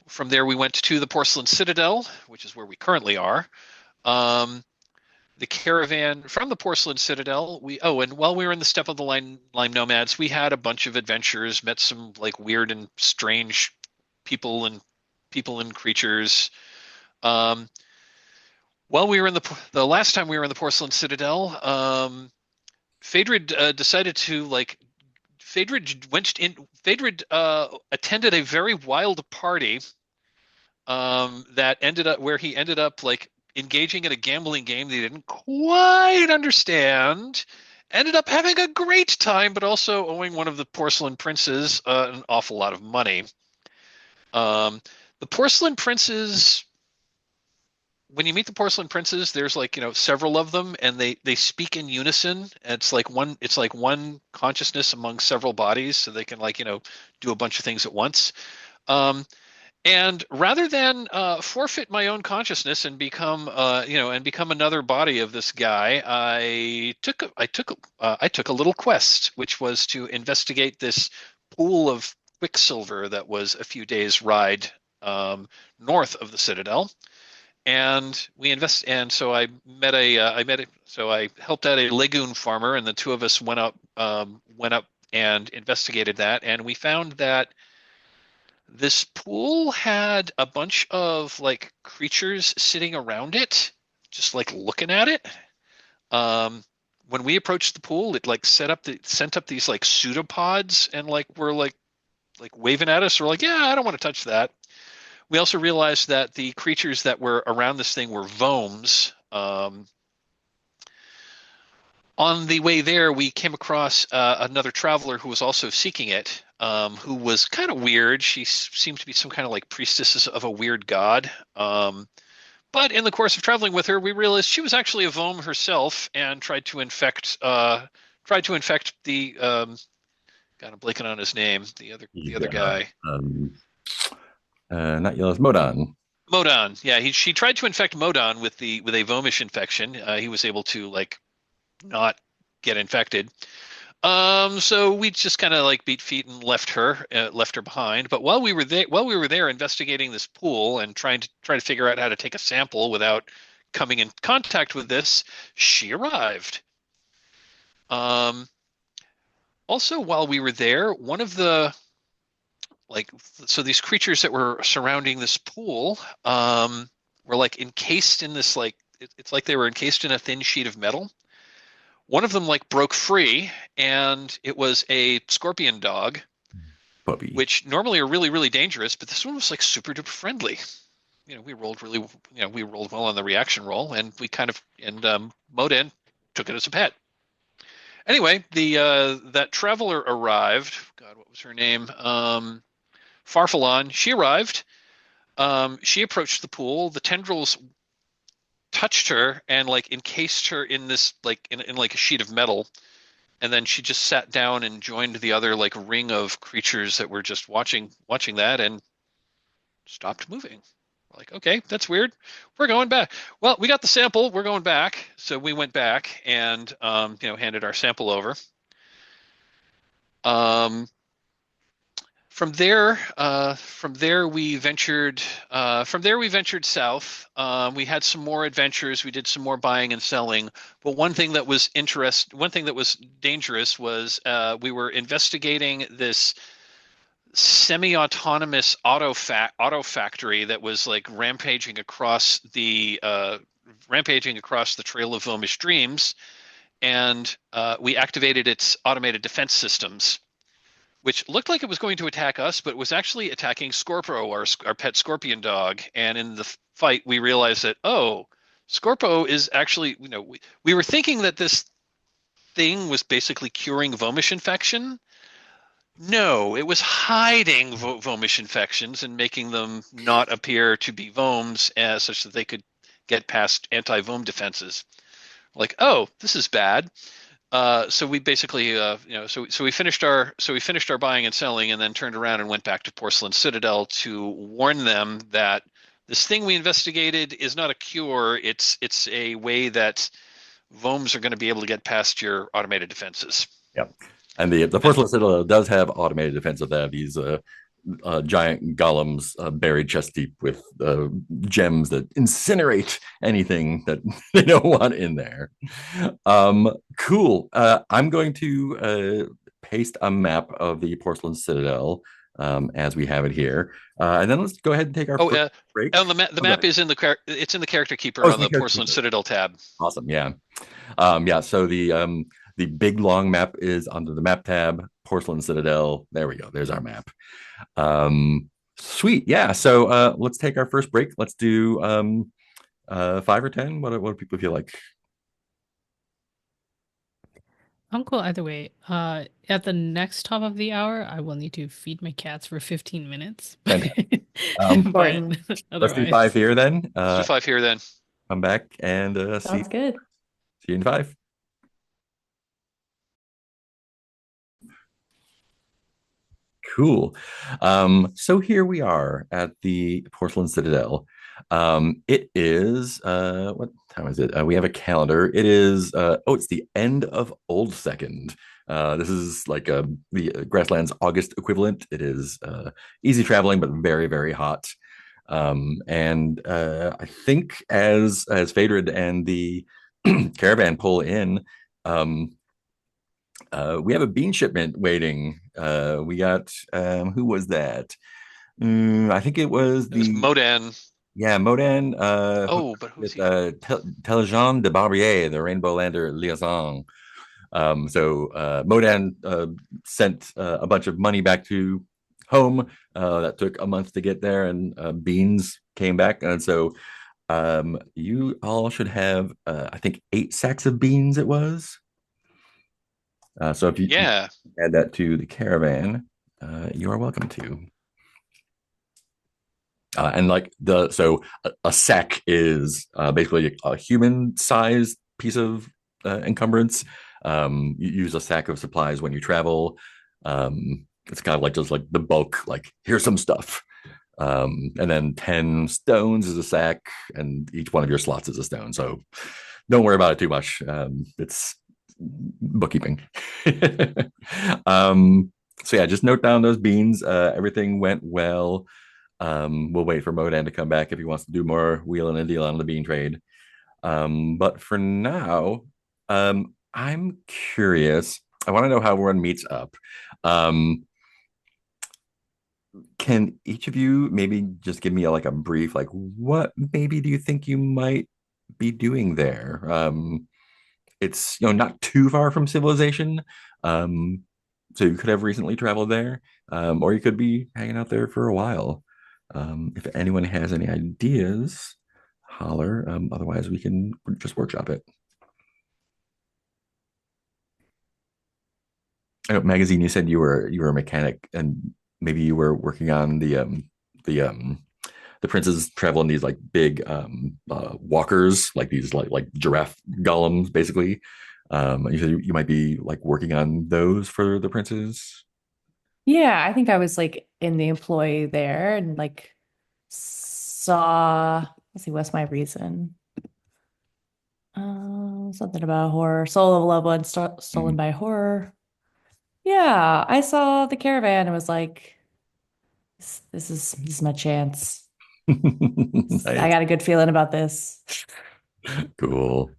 From there, we went to the Porcelain Citadel, which is where we currently are. The caravan from the Porcelain Citadel, and while we were in the steppe of the Lime Nomads, we had a bunch of adventures, met some weird and strange people and creatures. While we were in the last time we were in the Porcelain Citadel, Phaedred decided to Phaedred attended a very wild party that ended up engaging in a gambling game they didn't quite understand, ended up having a great time, but also owing one of the porcelain princes an awful lot of money. The porcelain princes, when you meet the porcelain princes, there's like, several of them, and they speak in unison. It's like one consciousness among several bodies, so they can like, do a bunch of things at once. And rather than forfeit my own consciousness and become another body of this guy, I took a little quest, which was to investigate this pool of quicksilver that was a few days' ride north of the Citadel. And so I helped out a lagoon farmer, and the two of us went up and investigated that, and we found that this pool had a bunch of like creatures sitting around it, just like looking at it. When we approached the pool, it like sent up these like pseudopods, and like were like waving at us. We're like, yeah, I don't want to touch that. We also realized that the creatures that were around this thing were vomes. On the way there, we came across another traveler who was also seeking it, who was kind of weird. She seemed to be some kind of like priestess of a weird god. But in the course of traveling with her, we realized she was actually a Vome herself and tried to infect the God, I'm blanking on his name. The other guy. Not Yellow, Modon. Modon, yeah. She tried to infect Modon with a Vomish infection. He was able to like not get infected. So we just kind of like beat feet and left her behind. But while we were there investigating this pool and trying to figure out how to take a sample without coming in contact with this, she arrived. Also, while we were there, one of the these creatures that were surrounding this pool were like encased in this it's like they were encased in a thin sheet of metal. One of them like broke free, and it was a scorpion dog, Puppy. Which normally are really, really dangerous, but this one was like super duper friendly. We rolled well on the reaction roll, and Modan took it as a pet. Anyway, that traveler arrived. God, what was her name? Farfallon. She arrived. She approached the pool. The tendrils touched her and like encased her in this in like a sheet of metal, and then she just sat down and joined the other like ring of creatures that were just watching that and stopped moving. Like, okay, that's weird. We're going back. Well, we got the sample. We're going back. So we went back and handed our sample over. From there we ventured south. We had some more adventures. We did some more buying and selling. But one thing that was dangerous was we were investigating this semi-autonomous auto factory that was like rampaging across the trail of Vomish Dreams, and we activated its automated defense systems, which looked like it was going to attack us, but was actually attacking Scorpo, our pet scorpion dog. And in the fight, we realized that, Scorpo is actually, we were thinking that this thing was basically curing Vomish infection. No, it was hiding Vomish infections and making them not appear to be Vomes, such that they could get past anti-Vome defenses. Like, oh, this is bad. So we basically, so we finished our buying and selling, and then turned around and went back to Porcelain Citadel to warn them that this thing we investigated is not a cure. It's a way that Vomes are going to be able to get past your automated defenses. Yep. And the Porcelain Citadel does have automated defenses. They have these giant golems buried chest deep with gems that incinerate anything that they don't want in there. Cool. I'm going to paste a map of the Porcelain Citadel as we have it here, and then let's go ahead and take our break. And the map is in the character keeper on the Porcelain Citadel tab. Awesome. Yeah. So the big long map is under the map tab, Porcelain Citadel. There we go. There's our map. Sweet. Yeah. So let's take our first break. Let's do 5 or 10. What do people feel like? I'm cool either way. At the next top of the hour, I will need to feed my cats for 15 minutes. Fantastic. But Important. Let's do 5 otherwise, here then. Let's do 5 here then. Come back and Sounds good. see you in 5. Cool. So here we are at the Porcelain Citadel. It is what time is it? We have a calendar. It is it's the end of Old Second. This is like the Grasslands August equivalent. It is easy traveling, but very, very hot. And I think as Phaedred and the caravan pull in, we have a bean shipment waiting. We got who was that? I think it was It was Modan. yeah, Modan But who's with he? Telejean de Barbier, the Rainbow Lander liaison. So Modan sent a bunch of money back to home. That took a month to get there, and beans came back, and so you all should have I think 8 sacks of beans. It was. So if you Yeah. add that to the caravan, you are welcome to. And like a sack is basically a human-sized piece of encumbrance. You use a sack of supplies when you travel. It's kind of like just like the bulk, like here's some stuff. And then 10 stones is a sack, and each one of your slots is a stone. So don't worry about it too much. It's bookkeeping. So yeah, just note down those beans. Everything went well. We'll wait for Modan to come back if he wants to do more wheeling and dealing on the bean trade. But for now, I'm curious. I want to know how everyone meets up. Can each of you maybe just give me like a brief, like what maybe do you think you might be doing there? It's not too far from civilization, so you could have recently traveled there, or you could be hanging out there for a while. If anyone has any ideas, holler. Otherwise, we can just workshop it. I know, Magazine, you said you were a mechanic, and maybe you were working on the the princes travel in these like big walkers, like these like giraffe golems, basically. You said you might be like working on those for the princes. Yeah, I think I was like in the employee there and like saw, let's see, what's my reason? Something about horror. Soul of a loved one stolen Mm. by horror. Yeah, I saw the caravan and was like, this is my chance. I Nice. got a good feeling about this. Cool.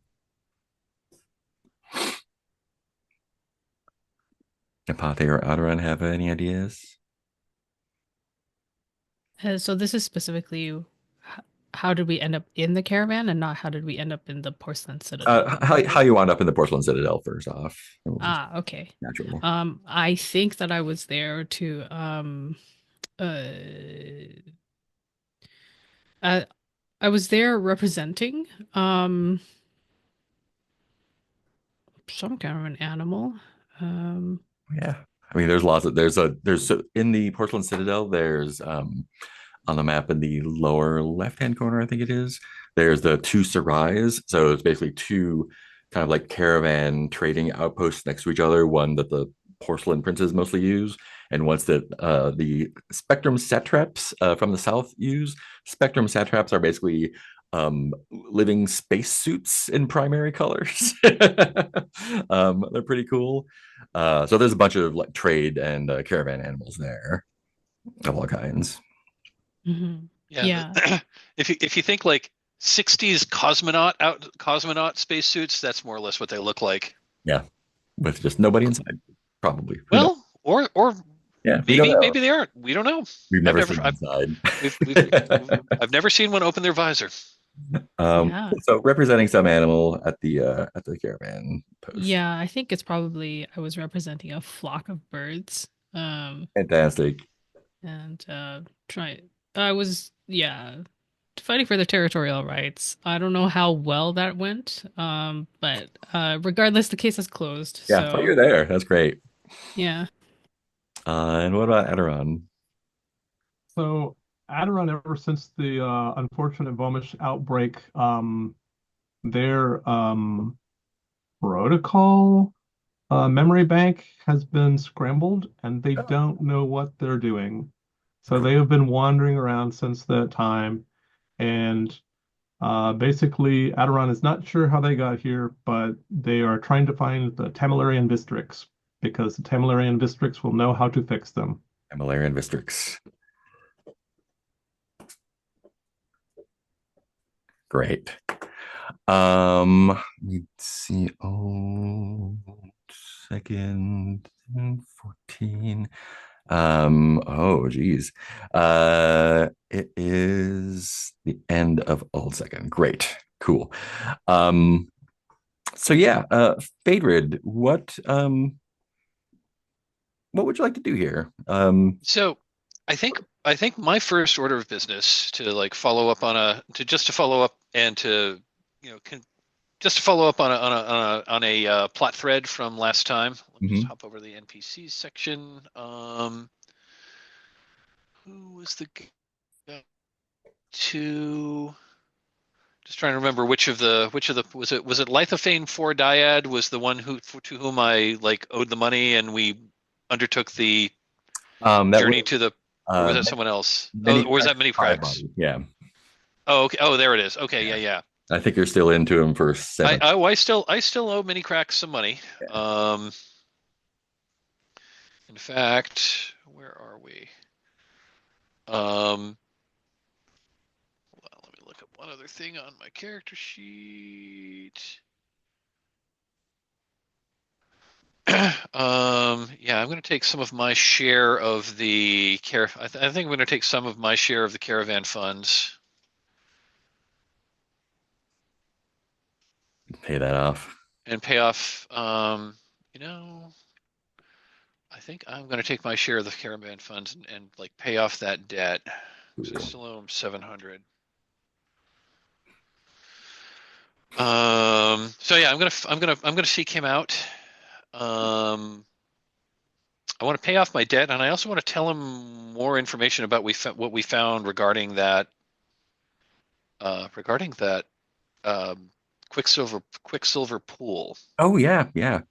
Apathe or Adoran have any ideas? so this is specifically how did we end up in the caravan and not how did we end up in the porcelain citadel? How you wound up in the porcelain citadel first off? Okay. Natural. I think that I was there to uh, I was there representing some kind of an animal. Yeah. I mean, there's lots of there's so in the porcelain citadel, there's on the map in the lower left-hand corner, I think it is, there's the 2 Serais. So it's basically 2 kind of like caravan trading outposts next to each other, one that the porcelain princes mostly use, and one's that the spectrum satraps from the south use. Spectrum satraps are basically living spacesuits in primary colors. They're pretty cool. So there's a bunch of like trade and caravan animals there of all kinds. Mhm. Yeah. Yeah. If you think like 60s cosmonaut spacesuits, that's more or less what they look like. Yeah, with just nobody inside, probably. Who knows? Well, or Yeah, we don't know. maybe they aren't. We don't know. We've never never- seen I've- inside. I've never seen one open their visor. Yeah. So representing some animal at the caravan post. Yeah, I think it's probably I was representing a flock of birds. Fantastic. And try I was yeah fighting for their territorial rights. I don't know how well that went, but regardless, the case is closed. Yeah, so you're So there. That's great. yeah. And what about Aderon? So Aderon, ever since the unfortunate Vomish outbreak, their protocol memory bank has been scrambled, and they Oh, don't know what they're doing. So they have been wandering around since that time, and basically, Aderon is not sure how they got here, but they are trying to find the Tamalarian Vistrix because the Tamalarian Vistrix will know how to fix them. Malarian Vistrix. Great. Let's see. Oh, second 14. Oh geez. It is the end of old second. Great. Cool. Um, so yeah, Phaedred, what would you like to do here? So I think my first order of business to like follow up on to follow up and to just to follow up on a plot thread from last time. Let me just Mhm. hop over to the NPCs section. Who was the guy to? Just trying to remember which of the was it Lithophane 4 Dyad was the one to whom I like owed the money and we undertook the That journey was to the, or was that many, someone else? Oh, many or was that cracks, Many five Cracks? body. Yeah, Oh, okay. Oh, there it is. Okay, yeah, yeah. yeah. I think you're still into him for seven. I still owe Many Cracks some money. Yeah. In fact, where are we? Hold on, let me look up one other thing on my character sheet. Yeah, I'm going to take some of my share of the I think I'm going to take some of my share of the caravan funds Pay that off. and pay off. You know, I think I'm going to take my share of the caravan funds and like pay off that debt. So I Cool. still owe him 700. So yeah, I'm gonna seek him out. Um, I want to pay off my debt, and I also want to tell him more information about what we found regarding that um, Quicksilver pool. Oh yeah, yeah.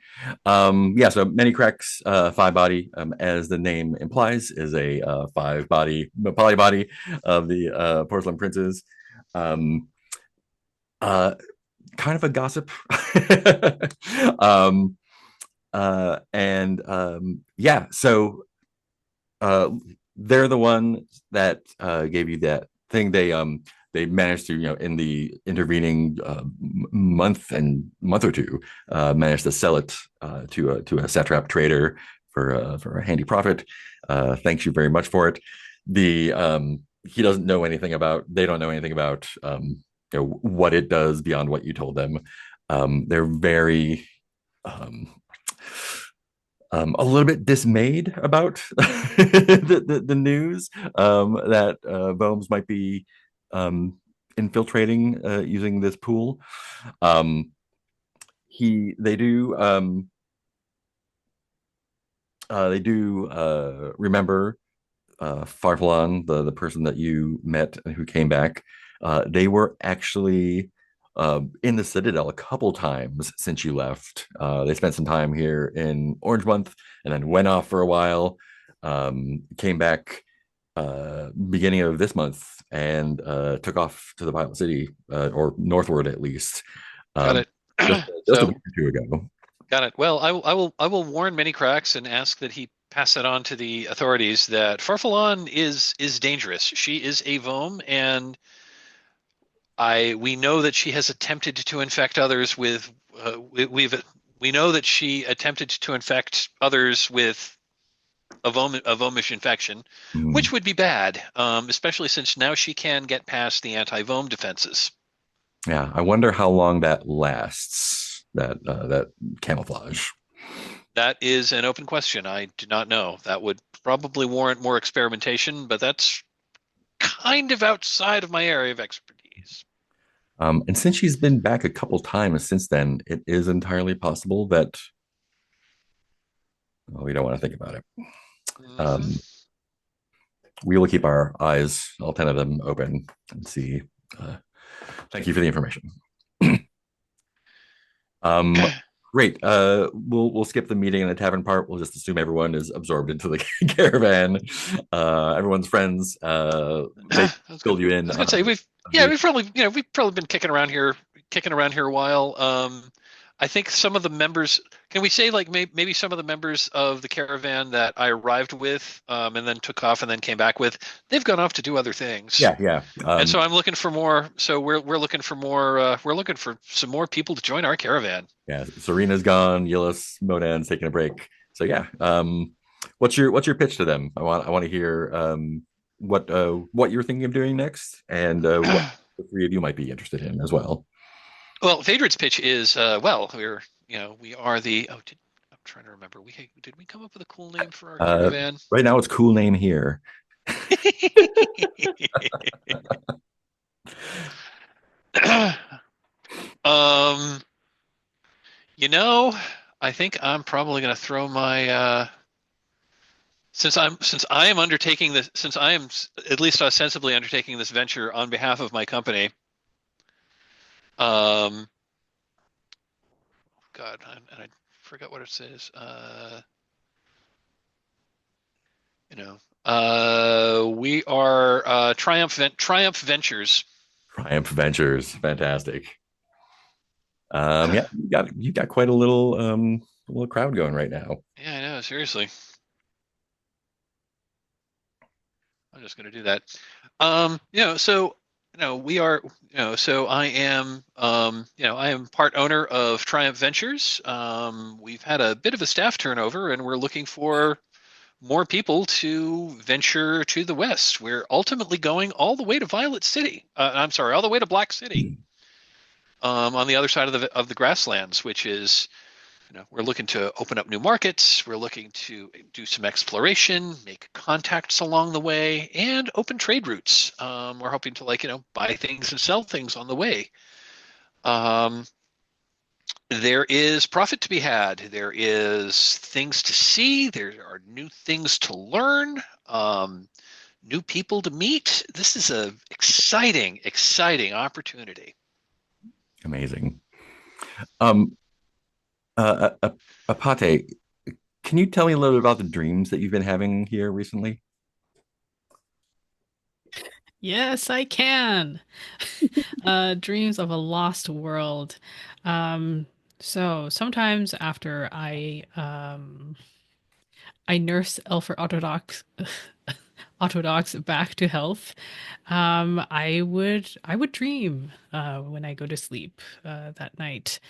Yeah, so many cracks five body, as the name implies, is a five body polybody of the porcelain princes. Um, uh, kind of a gossip. um, and yeah, so uh, they're the ones that gave you that thing. They managed to, in the intervening month or two, managed to sell it to a satrap trader for a handy profit. Thanks you very much for it. The He doesn't know anything about. They don't know anything about what it does beyond what you told them. They're very um, a little bit dismayed about the news that Bohms might be infiltrating using this pool. Um, they do remember Farfallon, the person that you met and who came back. They were actually in the Citadel a couple times since you left. They spent some time here in Orange Month and then went off for a while. Came back beginning of this month and took off to the Violet City, or northward at least, Got um, it. just a So week or two ago. got it. Well, I will warn Many Cracks and ask that he pass that on to the authorities that Farfallon is dangerous. She is a Vome, and we know that she has attempted to infect others with we know that she attempted to infect others with a vomish infection, Mm. which would be bad, especially since now she can get past the anti-Vom defenses. Yeah, I wonder how long that lasts. That camouflage. That is an open question. I do not know. That would probably warrant more experimentation, but that's kind of outside of my area of expertise. And since she's been back a couple times since then, it is entirely possible that we don't want to think about it. Mhm. Um, we will keep our eyes, all 10 of them, open and see. Uh, thank you for the information. um, great. We'll skip the meeting and the tavern part. We'll just assume everyone is absorbed into the caravan. Everyone's friends. They That's good. filled you I in was on gonna say the we've probably been kicking around here a while. I think some of the members, can we say like maybe some of the members of the caravan that I arrived with, and then took off and then came back with, they've gone off to do other things. yeah. And so I'm looking for more. So we're looking for more. We're looking for some more people to join our caravan. Yeah. Serena's gone. Yillis, Monan's taking a break. So yeah. What's your pitch to them? I want to hear what you're thinking of doing next, and what the three of you might be interested in as well. Well, Phaedred's pitch is we are the I'm trying to remember. Did we come up with a cool name for our Uh, caravan? right now, it's cool name here. um, you know, I think I'm probably going to throw my since I am undertaking this since I am at least ostensibly undertaking this venture on behalf of my company. Um, God, and I forgot what it says. We are Triumph Ventures. Triumph Ventures, fantastic. Yeah, you got quite a little crowd going right now. Yeah, I know. Seriously, I'm just going to do that. So we are. So I am part owner of Triumph Ventures. We've had a bit of a staff turnover, and we're looking for more people to venture to the west. We're ultimately going all the way to Violet City. I'm sorry, all the way to Black City, on the other side of the grasslands, which is, we're looking to open up new markets. We're looking to do some exploration, make contacts along the way, and open trade routes. We're hoping to buy things and sell things on the way. There is profit to be had. There is things to see. There are new things to learn, new people to meet. This is a exciting, exciting opportunity. Amazing. Um, Apate, can you tell me a little bit about the dreams that you've been having here recently? Yes, I can. Dreams of a lost world. So sometimes after I nurse Elfer Autodox back to health, I would dream when I go to sleep that night.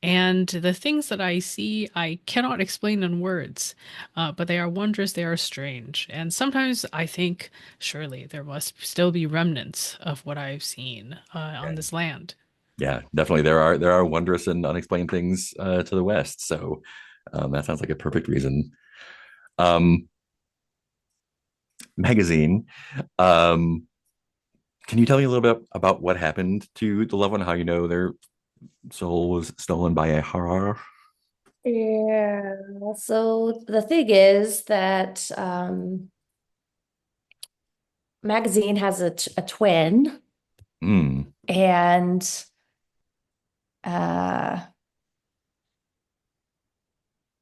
And the things that I see, I cannot explain in words, but they are wondrous, they are strange. And sometimes I think, surely there must still be remnants of what I've seen on Yeah, this land. yeah, definitely. There are wondrous and unexplained things to the west. So that sounds like a perfect reason. Um, Magazine. Um, can you tell me a little bit about what happened to the loved one? How you know their soul was stolen by a horror? Yeah. So the thing is that Magazine has a twin, Mm, and uh,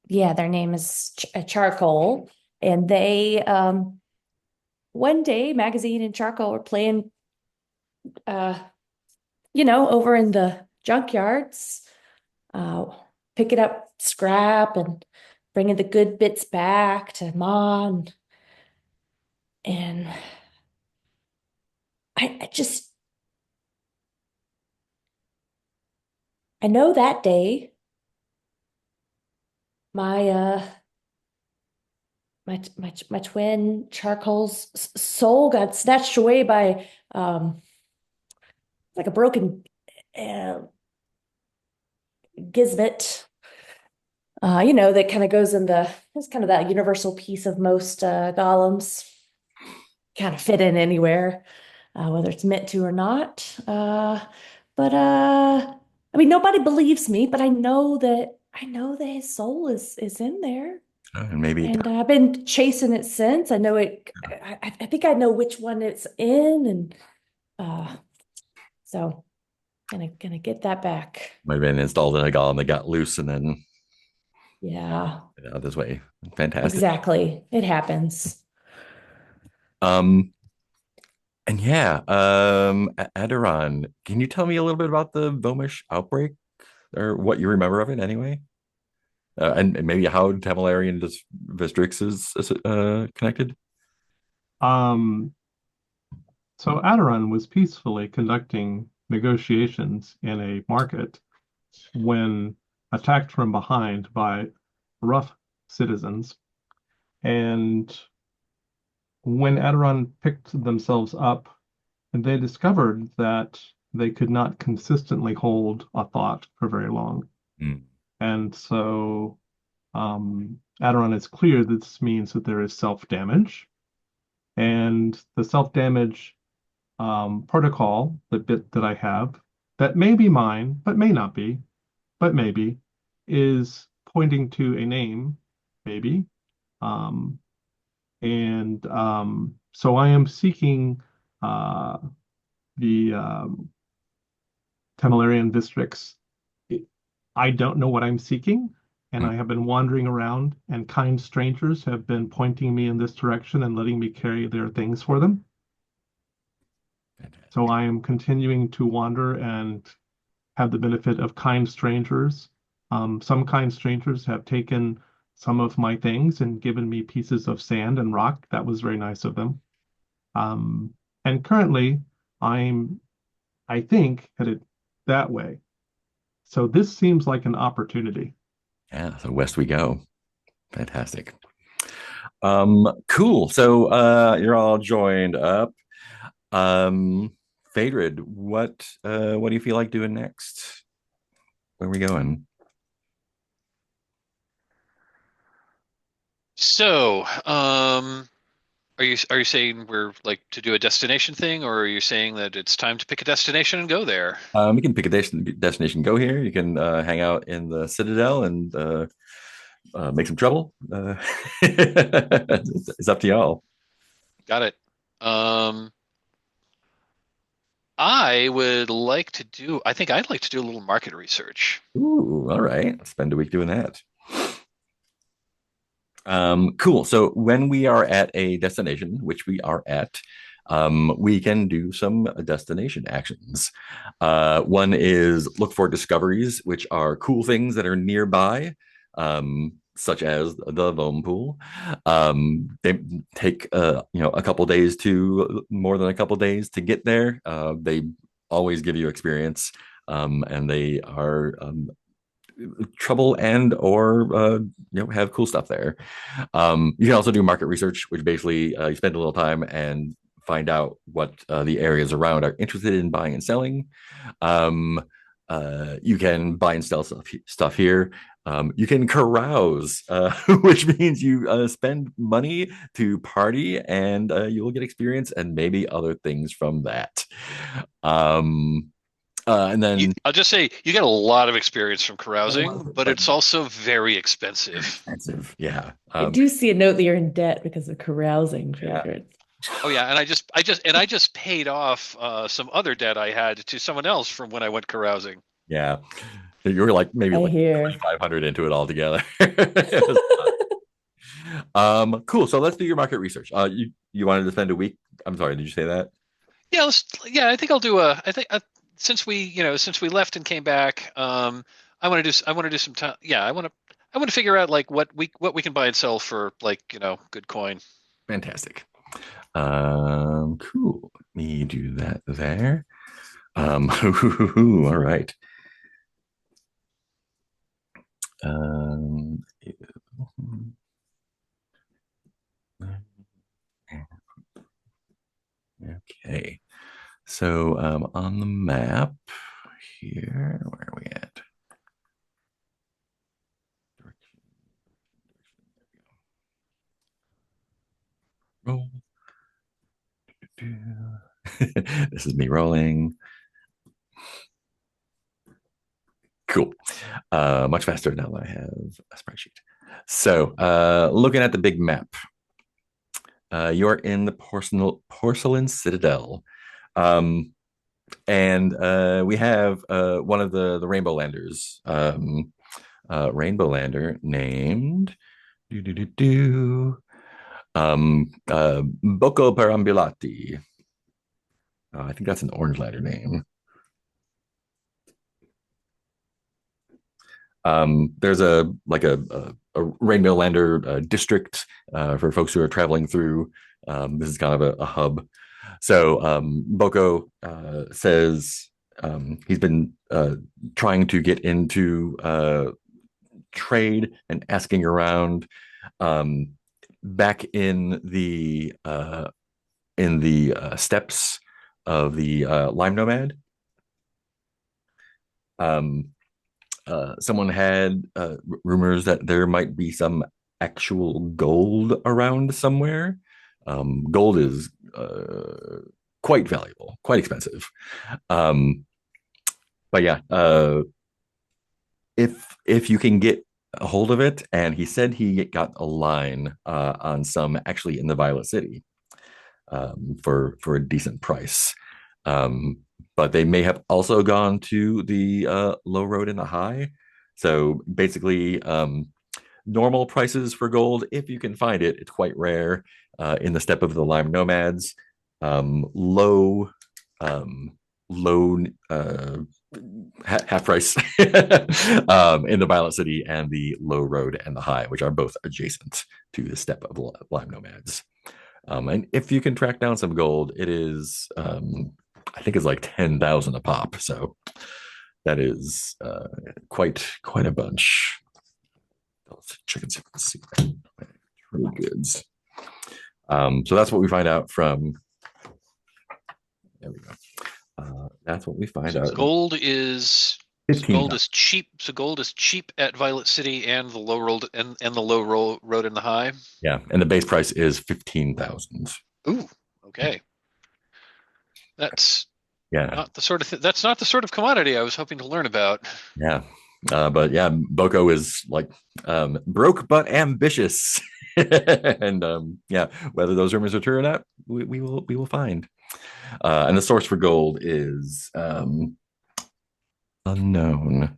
yeah, their name is Charcoal, and they one day Magazine and Charcoal were playing uh, over in the junkyards, uh, picking up scrap and bringing the good bits back to mom. And I just, I know that day my my twin Charcoal's soul got snatched away by like a broken uh, gizmet. That kind of goes in it's kind of that universal piece of most golems. kind of fit in anywhere, whether it's meant to or not. But I mean, nobody believes me, but I know that his soul is in there. And maybe And I've been chasing it since. I know it. I think I know which one it's in, and uh, so gonna get that back. might have been installed in a golem that got loose and then Yeah, this way. Fantastic. exactly. It happens. Um, and yeah, Aderon, can you tell me a little bit about the Vomish outbreak or what you remember of it anyway? And maybe how Tamalarian Vistrix is connected? Um, so Aderon was peacefully conducting negotiations in a market when attacked from behind by rough citizens. And when Aderon picked themselves up, they discovered that they could not consistently hold a thought for very long. Mm. And so Aderon is clear that this means that there is self-damage. And the self-damage protocol, the bit that I have, that may be mine, but may not be, but maybe, is pointing to a name, maybe. Um, and so I am seeking the Temelarian districts. I don't know what I'm seeking, and Mm. I have been wandering around, and kind strangers have been pointing me in this direction and letting me carry their things for them. So Fantastic. I am continuing to wander and have the benefit of kind strangers. Some kind strangers have taken some of my things and given me pieces of sand and rock. That was very nice of them. Um, and currently, I think, headed that way. So this seems like an opportunity. Yeah, so west we go. Fantastic. Cool. So you're all joined up. Phaedred, what do you feel like doing next? Where are we going? So, are you saying we're like to do a destination thing, or are you saying that it's time to pick a destination and go there? We can pick a destination, go here. You can hang out in the Citadel and make some trouble. It's up to y'all. Got it. Um, I think I'd like to do a little market research. Ooh, all right. Spend a week doing that. Cool. So when we are at a destination, which we are at, we can do some destination actions. One is look for discoveries, which are cool things that are nearby, such as the Loam Pool. They take a couple days to more than a couple days to get there. They always give you experience, and they are trouble and or have cool stuff there. You can also do market research, which basically you spend a little time and find out what the areas around are interested in buying and selling. Um, you can buy and sell stuff here. You can carouse, which means you spend money to party and you will get experience and maybe other things from that. And then I'll just say you get a lot of experience from a lot of carousing, it, but but it's also very very expensive. expensive. Yeah. I do see a note that you're in debt because of carousing, Yeah. Phaedred. Oh yeah, and I just paid off some other debt I had to someone else from when I went carousing. Yeah. You were like maybe I like hear. 500 into it altogether. Cool. So let's do your market research. You wanted to spend a week. I'm sorry, did you say that? Yeah, I think I'll do a. I think since we left and came back, I want to do some time. Yeah, I want to figure out like what we can buy and sell for like good coin. Fantastic. Cool. Let me do that there. All right. Um, okay. So on the map here, where are we at? Roll. This is me rolling. Cool. Much faster now that I have a spreadsheet. So, looking at the big map, you're in the porcelain citadel. And we have one of the Rainbow Landers, Rainbow Lander named Bocco Perambulati. I think that's an Orange Lander name. There's a Rainbow Lander district for folks who are traveling through. This is kind of a hub. So Boko says he's been trying to get into trade and asking around back in the steppes of the Lime Nomad. Someone had rumors that there might be some actual gold around somewhere. Gold is quite valuable, quite expensive. But yeah, if you can get a hold of it, and he said he got a line on some actually in the Violet City for a decent price. But they may have also gone to the low road and the high. So basically, normal prices for gold, if you can find it, it's quite rare in the steppe of the Lime Nomads. Low half price in the Violet City, and the low road and the high, which are both adjacent to the steppe of Lime Nomads. And if you can track down some gold, it is I think it's like 10,000 a pop. So that is quite a bunch. Let's check and see if we can see trade goods. So that's what we find out from. There we go. That's what we find out. Gold is 15. Gold is cheap. So gold is cheap at Violet City and the low road and the low road and the high. Yeah, and the base price is 15,000. Ooh, okay. That's Yeah, not the sort of that's not the sort of commodity I was hoping to learn about. yeah. But yeah, Boko is like broke but ambitious. And yeah, whether those rumors are true or not, we will find. And the source for gold is unknown.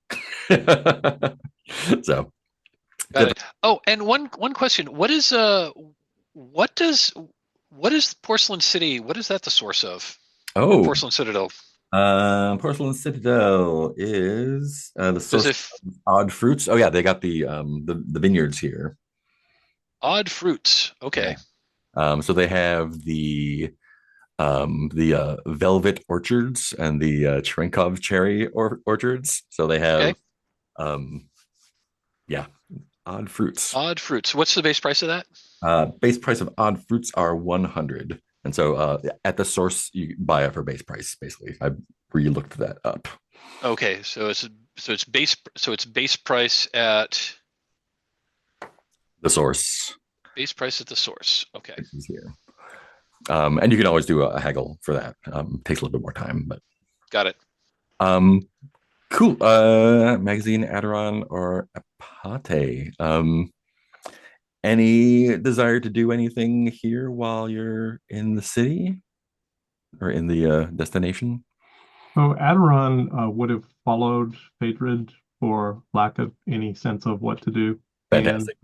So Got it. Oh, and one question. What does Porcelain City, what is that the source of? Or Porcelain Citadel? Porcelain Citadel is the source If of odd fruits. Oh yeah, they got the vineyards here. odd fruits. Okay. So they have the velvet orchards and the Cherenkov cherry orchards. So they have yeah, odd fruits. Odd fruits. What's the base price of that? Base price of odd fruits are 100. And so at the source, you buy it for base price, basically. I re-looked that up. Okay, so it's base price at The source. Base price at the source. Okay. This is here. And you can always do a haggle for that. Takes a little bit more time, but Got it. cool. Magazine, Aderon, or Apate. Any desire to do anything here while you're in the city or in the destination? So Aderon would have followed Phaedred for lack of any sense of what to do. Fantastic.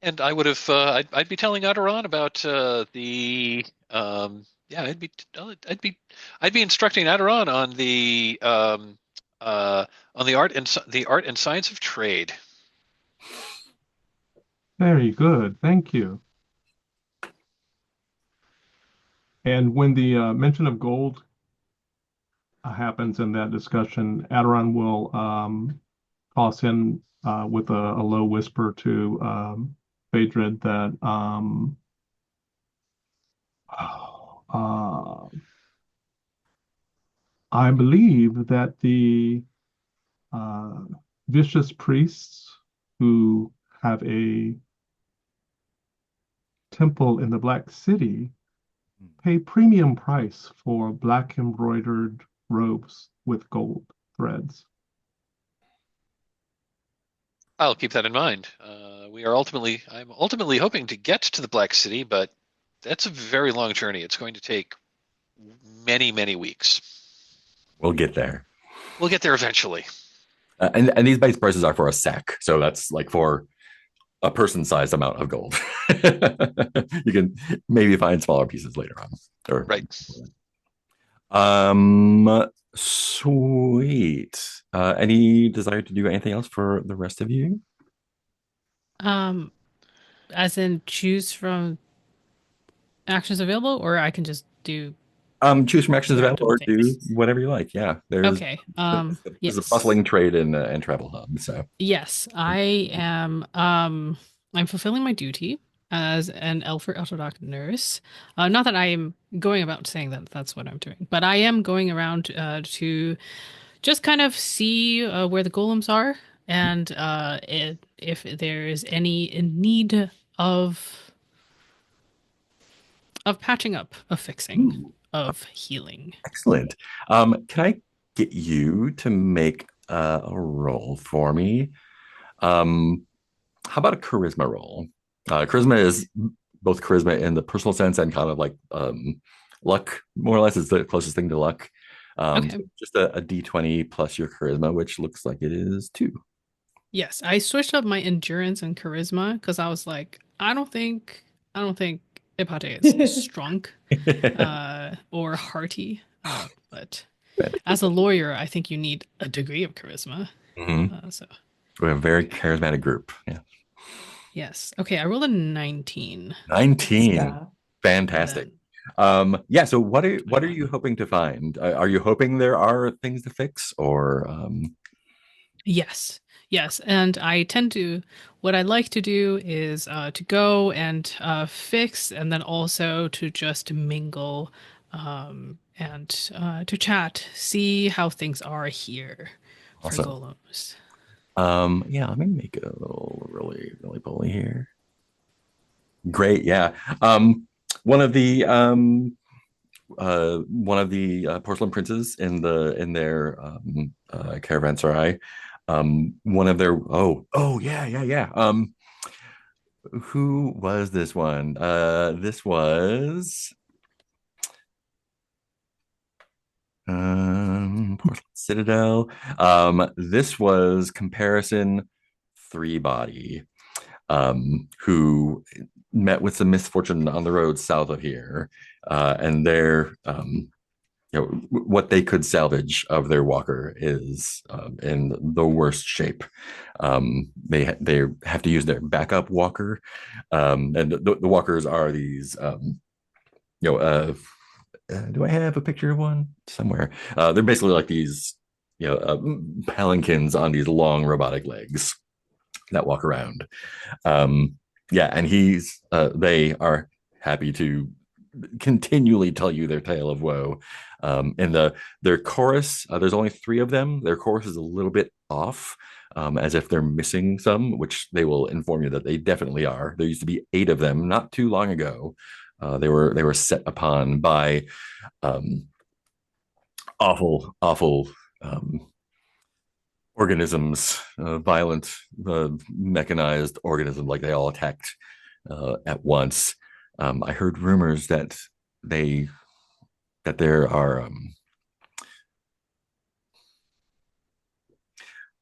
And I would have I'd be telling Aderon about the I'd be instructing Aderon on the art and science of trade. Very good, thank you. And when the mention of gold happens in that discussion, Aderon will toss in with a low whisper to Phaedred that I believe that the vicious priests who have a temple in the Black City Pay premium price for black embroidered robes with gold threads. I'll keep that in mind. I'm ultimately hoping to get to the Black City, but that's a very long journey. It's going to take many, many weeks. We'll get there. We'll get there eventually. And these base prices are for a sack, so that's like for a person-sized amount of gold. You can maybe find smaller pieces later on. Or Right. Sweet. Any desire to do anything else for the rest of you? Um, as in choose from actions available, or I can just do Choose from actions available random or do things. whatever you like. Yeah, Okay. there's a Yes. bustling trade and travel hub. So Yes, I am. I'm fulfilling my duty as an elf or Elderdoc nurse. Not that I am going about saying that that's what I'm doing, but I am going around to just kind of see where the golems are and if there is any need of patching up, of fixing, ooh, of healing. excellent. Can I get you to make a roll for me? Um, how about a charisma roll? Charisma is both charisma in the personal sense and kind of like luck, more or less, is the closest thing to luck. Okay. So just a d20 plus your charisma, which looks like it is two. Yes, I switched up my endurance and charisma because I was like, I don't think Ipate is strong or hearty. But as a lawyer, I think you need a degree of charisma. Mhm. So We're a very charismatic group. Yeah. yes. Okay, I rolled a 19. 19. Yeah. And Fantastic. then Yeah, so what are 21. you hoping to find? Are you hoping there are things to fix or Yes. Yes. And what I like to do is to go and fix and then also to just mingle and to chat, see how things are here for awesome. golems. Yeah, let me make it a little really bully here. Great, yeah. Um, one of the porcelain princes in their caravanserai, one of their yeah. Who was this one? This was Porcelain Citadel. This was comparison three body, who met with some misfortune on the road south of here, and their what they could salvage of their walker is in the worst shape. They have to use their backup walker, and the walkers are these you know do I have a picture of one somewhere? They're basically like these palanquins on these long robotic legs that walk around. Um, yeah, and they are happy to continually tell you their tale of woe. And their chorus, there's only three of them. Their chorus is a little bit off, as if they're missing some, which they will inform you that they definitely are. There used to be eight of them not too long ago. They were set upon by um, awful um, organisms, violent, mechanized organisms, like they all attacked at once. I heard rumors they that there are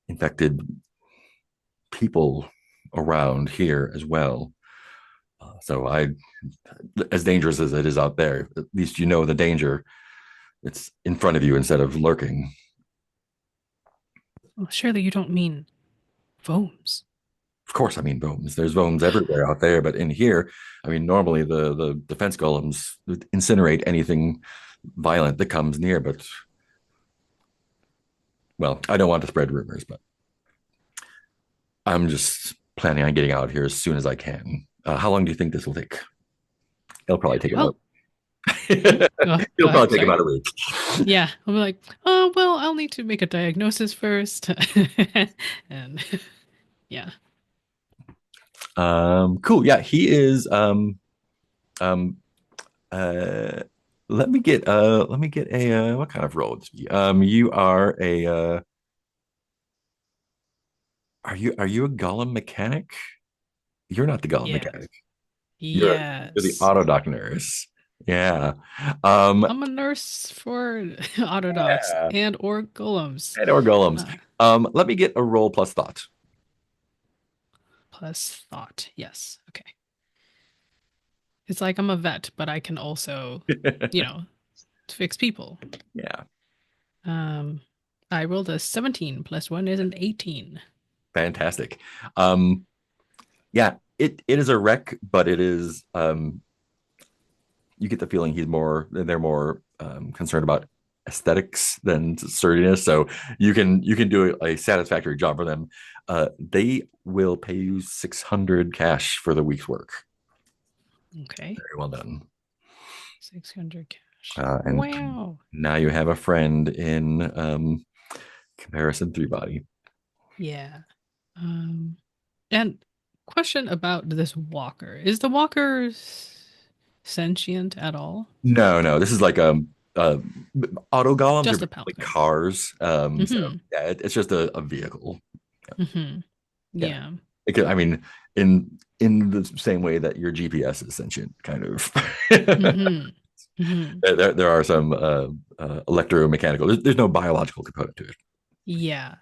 infected people around here as well. As dangerous as it is out there, at least you know the danger. It's in front of you instead of lurking. Well, surely you don't mean foams. Of course, I mean bones. There's bones everywhere out there, but in here, I mean, normally the defense golems incinerate anything violent that comes near. But well, I don't want to spread rumors, but I'm just planning on getting out here as soon as I can. How long do you think this will take? It'll probably take about. Well, go It'll ahead. probably take Sorry. about a week. Yeah, I'll be like, oh, well, I'll need to make a diagnosis first. And yeah. Cool. Yeah, he is. Um, Uh, let me get a what kind of role? You are a are you a golem mechanic? You're not the golem Yeah. mechanic. You're the Yes. auto doc nurse. Yeah. Um, I'm a nurse for autodocs yeah. and or golems. And or golems. Uh, Let me get a roll plus thought. plus thought. Yes. Okay. It's like I'm a vet, but I can also, you know, fix people. Yeah. Um, I rolled a 17 plus one is an 18. Fantastic. Um, yeah, it is a wreck, but it is you get the feeling they're more concerned about aesthetics than sturdiness. So you can do a satisfactory job for them. They will pay you 600 cash for the week's work. Okay. Very well done. 600 cash. And Wow. now you have a friend in comparison three body. Yeah. And question about this walker. Is the walker sentient at all? No, no, this is like uh auto golems are Just a basically paladin. cars. So Mm-hmm. yeah, it's just a vehicle. Mm-hmm. Yeah. Yeah. I mean, in the same way that your GPS is sentient, kind of. Mm-hmm. Mm-hmm. There are some electromechanical. There's no biological component to it. Yeah.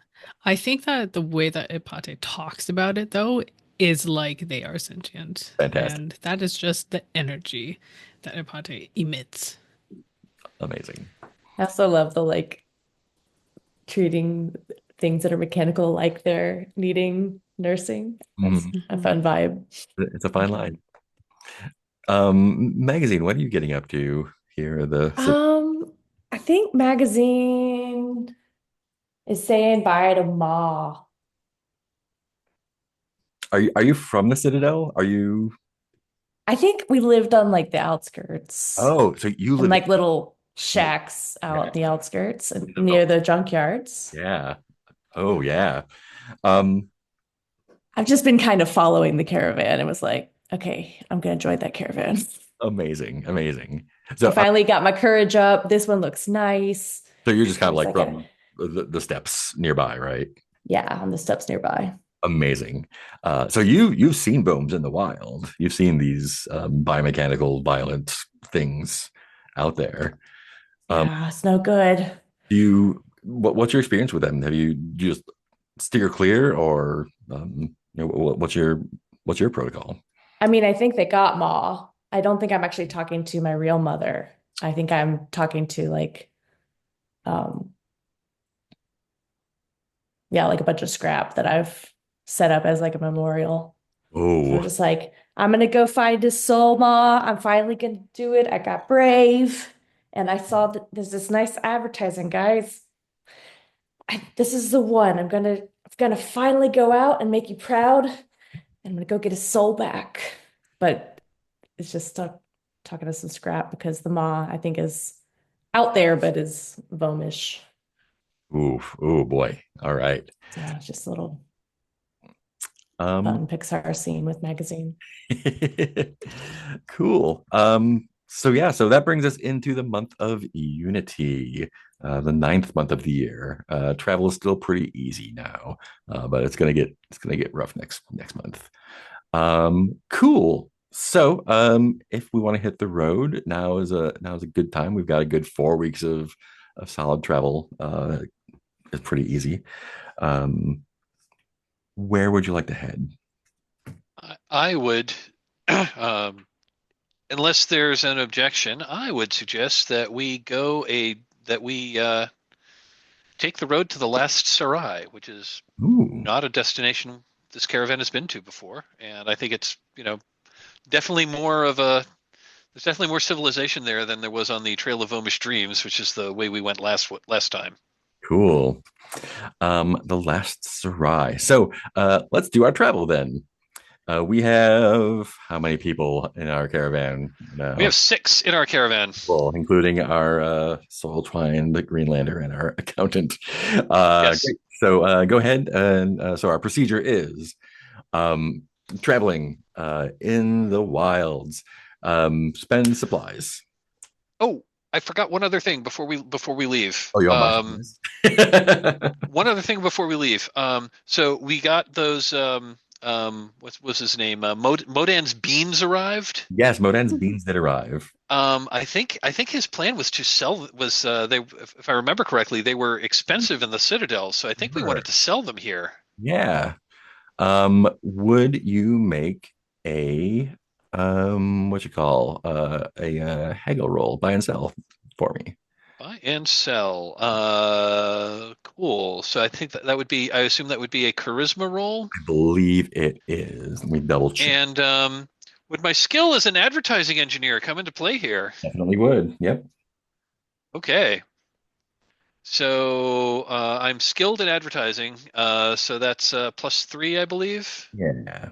I think that the way that Ipate talks about it, though, is like they are sentient. Fantastic, And that is just the energy that Ipate emits. amazing. I also love the like treating things that are mechanical like they're needing nursing. That's Mhm. a fun vibe. It's a fine Mhm. line. Magazine, what are you getting up to here? Um, I think magazine is saying bye to Ma. Are you from the Citadel? Are you? I think we lived on like the outskirts Oh, so you and live like little in shacks yeah, out the outskirts and in the near Velvet. the junkyards. Yeah. Oh yeah. Um, I've just been kind of following the caravan and was like, okay, I'm gonna join that caravan. amazing, amazing. I So finally got my courage up. This one looks nice. so you're just kind I of was like like, from the steps nearby, right? yeah, on the steps nearby. Amazing. So you've seen bones in the wild. You've seen these biomechanical violent things out there. Um, Yeah, it's no good. what's your experience with them? Have you just steer clear, or what's your protocol? I mean, I think they got Ma. I don't think I'm actually talking to my real mother. I think I'm talking to like, um, yeah, like a bunch of scrap that I've set up as like a memorial. So I'm Oh, just like, I'm gonna go find his soul, Ma. I'm finally gonna do it. I got brave, and I saw that there's this nice advertising, guys. This is the one. I'm gonna finally go out and make you proud. And I'm gonna go get his soul back. But it's just stuck talking to some scrap because the Ma, I think, is out there, but is Vomish. oof, oh boy. All right. So it's just a little Um, fun Pixar scene with magazine. cool. So yeah, so that brings us into the month of Unity, the ninth month of the year. Travel is still pretty easy now, but it's gonna get rough next month. Cool. So if we want to hit the road, now is a good time. We've got a good 4 weeks of solid travel. It's pretty easy. Um, where would you like to head? I would, um, unless there's an objection, I would suggest that we take the road to the Last Serai, which is Ooh, not a destination this caravan has been to before, and I think it's definitely more of a there's definitely more civilization there than there was on the Trail of Omish Dreams, which is the way we went last time. cool. The Last Serai. So let's do our travel then. We have how many people in our caravan We now? have 6 in our caravan. Well, including our soul twine, the Greenlander, and our accountant. Yes. Great. So go ahead and so our procedure is um, traveling in the wilds. Spend supplies. Oh, I forgot one other thing before we leave. Oh, you're on my supplies. One other thing before we leave. So we got those. What was his name? Modan's beans arrived. Yes, Modan's beans did arrive. I think his plan was to sell. They, if I remember correctly, they were expensive in the Citadel. So I think we Sure. wanted to sell them here. Yeah. Would you make a what you call a haggle roll, buy and sell for me? Buy and sell. Cool. So I think that would be. I assume that would be a charisma roll. I believe it is. Let me double check. And would my skill as an advertising engineer come into play here? Definitely would. Yep. Okay. So I'm skilled in advertising. So that's +3, I believe. Yeah.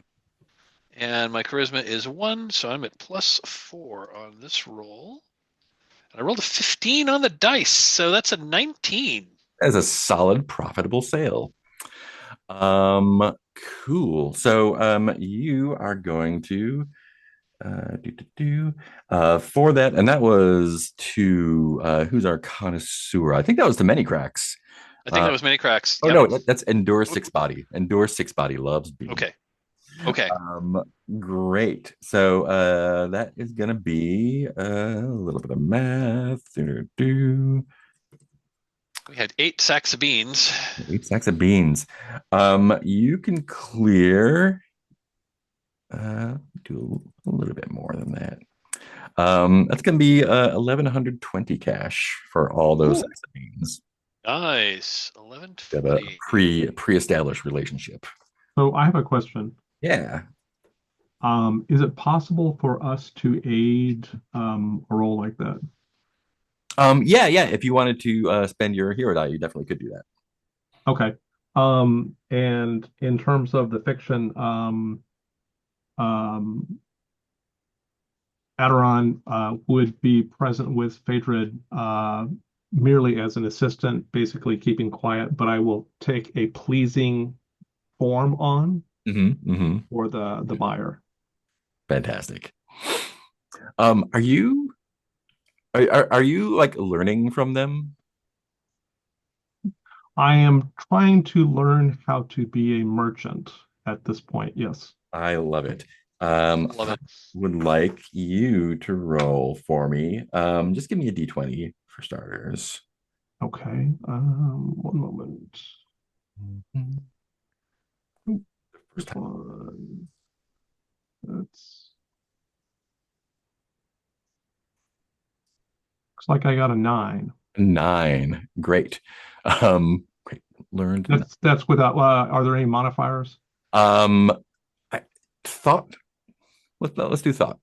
And my charisma is 1, so I'm at +4 on this roll. And I rolled a 15 on the dice, so that's a 19. That's a solid, profitable sale. Cool. So you are going to for that, and that was to who's our connoisseur? I think that was to many cracks. I think that was many cracks. Oh Yep. no, that's Endure Six Body. Endure Six Body loves beans. Okay. Okay. Great. So that is gonna be a little bit of math. Do. We had 8 sacks of beans. 8 sacks of beans. You can clear do a little bit more than that. That's gonna be 1120 cash for all those sacks of beans. Nice. We have a 1120. pre-established relationship. So I have a question. Yeah. Is it possible for us to aid a role like that? Yeah. If you wanted to spend your hero die, you definitely could do that. Okay. And in terms of the fiction, Aderon would be present with Phaedred merely as an assistant, basically keeping quiet, but I will take a pleasing form on for the buyer. Fantastic. Are you like learning from them? I am trying to learn how to be a merchant at this point. Yes. I love it. Love it. Would like you to roll for me. Just give me a d20 for starters. Okay. One moment. First time. That's looks like I got a 9. 9. Great. Great. Learned. That's without. Are there any modifiers? I thought. Let's do thought.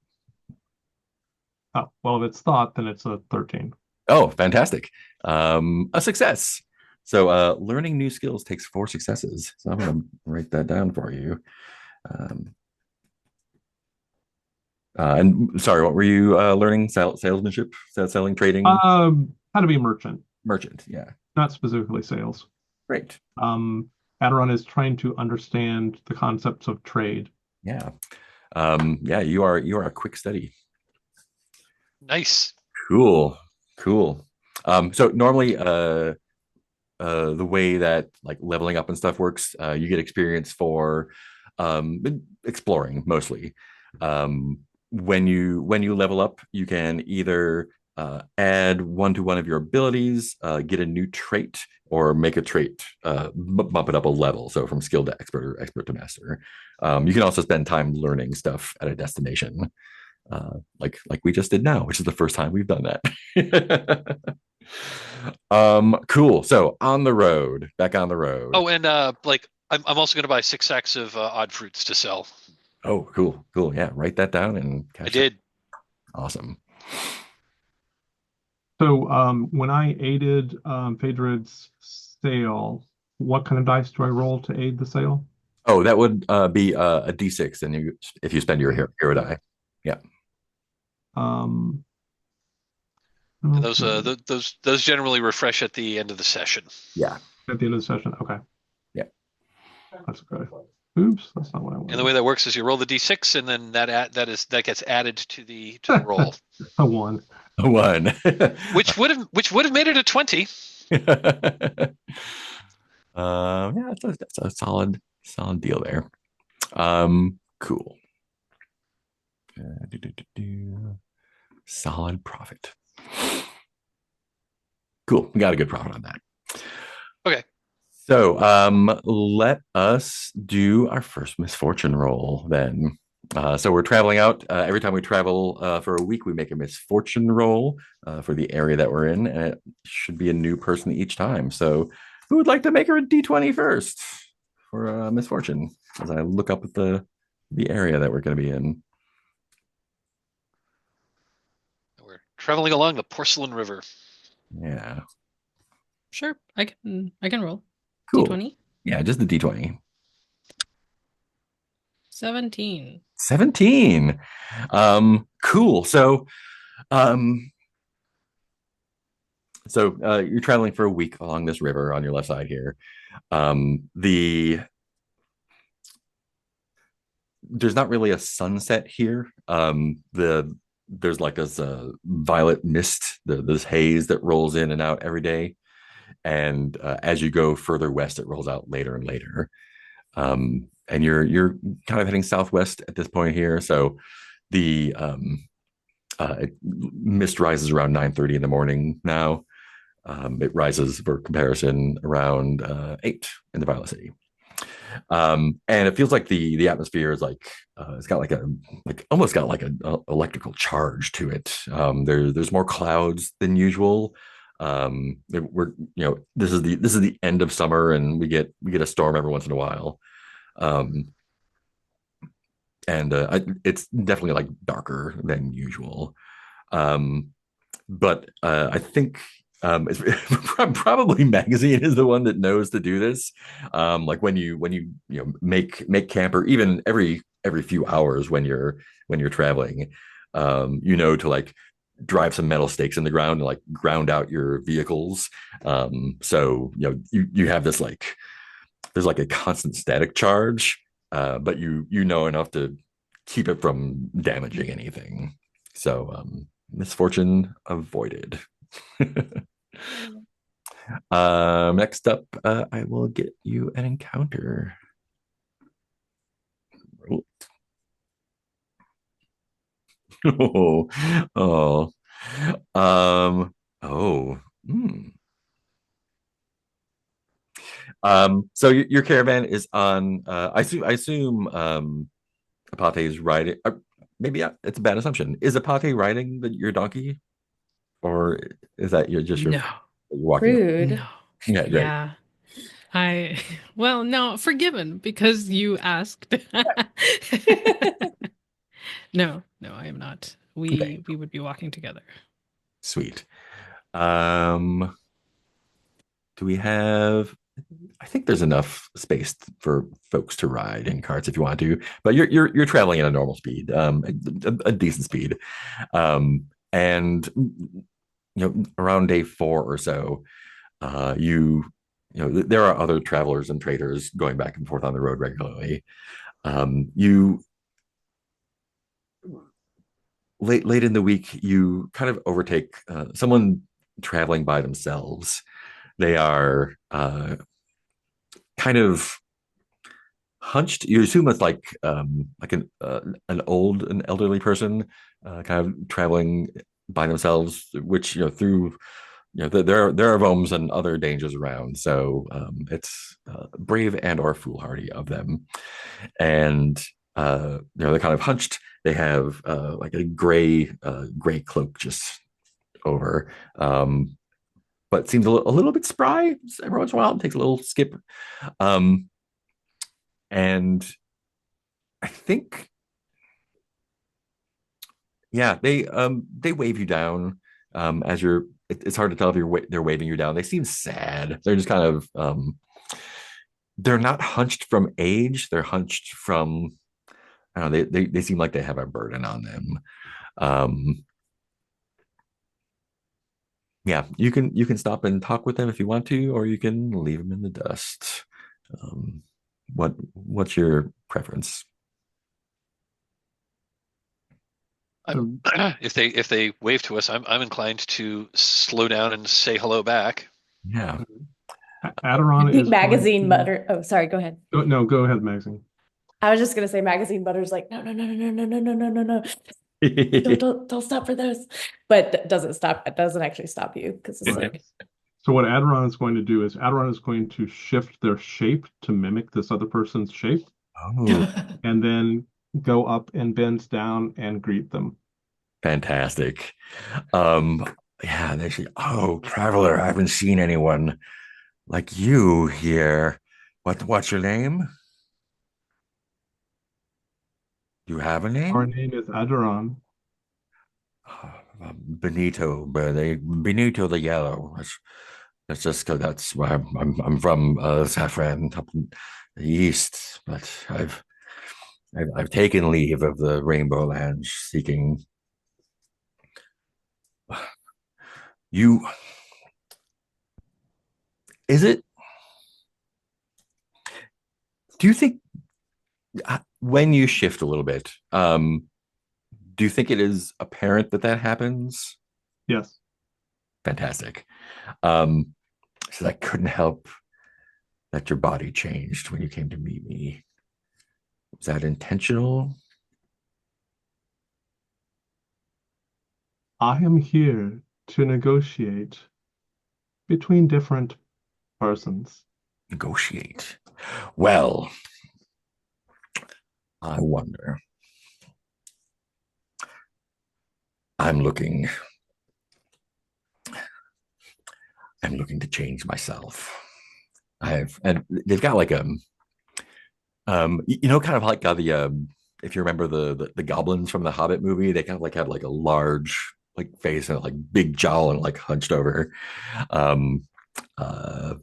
Oh, well, if it's thought, then it's a 13. Oh, fantastic. A success. So learning new skills takes 4 successes. So I'm going to write that down for you. And sorry, what were you learning? Salesmanship, selling, trading, How to be a merchant, merchant. Yeah, not specifically sales. great. Aderon is trying to understand the concepts of trade. Yeah, yeah. You are a quick study. Nice. Cool. So normally, the way that like leveling up and stuff works, you get experience for exploring mostly. When you level up, you can either add 1 to 1 of your abilities, get a new trait, or make a trait bump it up a level. So from skill to expert or expert to master. You can also spend time learning stuff at a destination, like we just did now, which is the first time we've done that. Cool. So back on the road. Oh, and like I'm also going to buy 6 sacks of odd fruits to sell. Oh, cool. Yeah, write that down and I did. Awesome. So when I aided Phaedred's sale, what kind of dice do I roll to aid the sale? Oh, that would be a D6, and if you spend your hero die. Yeah. And Okay. those generally refresh at the end of the session. Yeah. At the end of the session. Okay. Yeah. That's good. Oops, that's not what I And the wanted. way that works is you roll the d6, and then that gets added to the roll, A 1. A 1. which would have made it a 20. Yeah, that's a solid deal there. Cool. Solid profit. Cool. We got a good profit on that. Okay. So let us do our first misfortune roll then. So we're traveling out. Every time we travel for a week, we make a misfortune roll for the area that we're in, and it should be a new person each time. So who would like to make her a D20 first for misfortune as I look up at the area that we're going to be in? We're traveling along the Porcelain River. Yeah. Sure, I can roll. Cool. D20. Yeah, just the D20. 17. 17. Cool. Um, you're traveling for a week along this river on your left side here. There's not really a sunset here. There's like this violet mist, this haze that rolls in and out every day, and as you go further west, it rolls out later and later. And you're kind of heading southwest at this point here, so the mist rises around 9:30 in the morning now. It rises for comparison around 8 in the Violet City. And it feels like the atmosphere is like it's got almost got like an electrical charge to it. There's more clouds than usual. This is the end of summer, and we get a storm every once in a while. Um, and it's definitely like darker than usual. Um, but I think it's probably magazine is the one that knows to do this. Like when you make camp, or even every few hours when you're traveling, to like drive some metal stakes in the ground and like ground out your vehicles. So you have this like there's like a constant static charge, but you know enough to keep it from damaging anything. So misfortune avoided. Next up, I will get you an encounter. Oh, oh, oh. Hmm. So your caravan is on. I assume Apate is riding. Maybe it's a bad assumption. Is Apate riding your donkey, or is that you're No. walking? Rude. No. Yeah, great. Yeah. Well, no, forgiven because you asked. No, I am not. Okay, We would be walking together. sweet. Do we have? I think there's enough space for folks to ride in carts if you want to, but you're traveling at a normal speed, a decent speed, and around day 4 or so, there are other travelers and traders going back and forth on the road regularly. You late in the week, you kind of overtake someone traveling by themselves. They are kind of hunched. You assume it's like an elderly person, kind of traveling by themselves, which through there are vomes and other dangers around. So it's brave and or foolhardy of them, and they're kind of hunched. They have like a gray cloak just over. But seems a little bit spry every once in a while. It takes a little skip. Um, and I think, yeah, they wave you down as it's hard to tell if they're waving you down. They seem sad. They're just kind of they're not hunched from age. They're hunched from I don't know. They seem like they have a burden on them. Um, yeah, you can stop and talk with them if you want to, or you can leave them in the dust. What's your preference? I'm, if they wave to us, I'm inclined to slow down and say hello back. Yeah. Aderon is going Magazine to butter. Oh, sorry, go ahead. no, go ahead, Maxine. I was just gonna say magazine butter's like, no, no, no, no, no, no, no, no, no, no. Don't stop for those. But doesn't stop. It doesn't actually stop you because it's Right. like So what Aderon is going to do is Aderon is going to shift their shape to mimic this other person's shape, Oh, and then go up and bend down and greet them. fantastic. Um, yeah, they say, oh, traveler, I haven't seen anyone like you here. What's your name? You have a Our name? name is Aderon. Benito, but Benito the Yellow. That's just because that's where I'm from Saffron up in the east, but I've taken leave of the Rainbow Lands, seeking you. Is it? Do you think when you shift a little bit, do you think it is apparent that that happens? Yes. Fantastic. So I couldn't help that your body changed when you came to meet me. Was that intentional? I am here to negotiate between different persons. Negotiate. Well, I wonder. I'm looking. I'm looking to change myself. And they've got like kind of like the if you remember the goblins from the Hobbit movie, they kind of like have like a large like face and like big jaw and like hunched over, um, uh,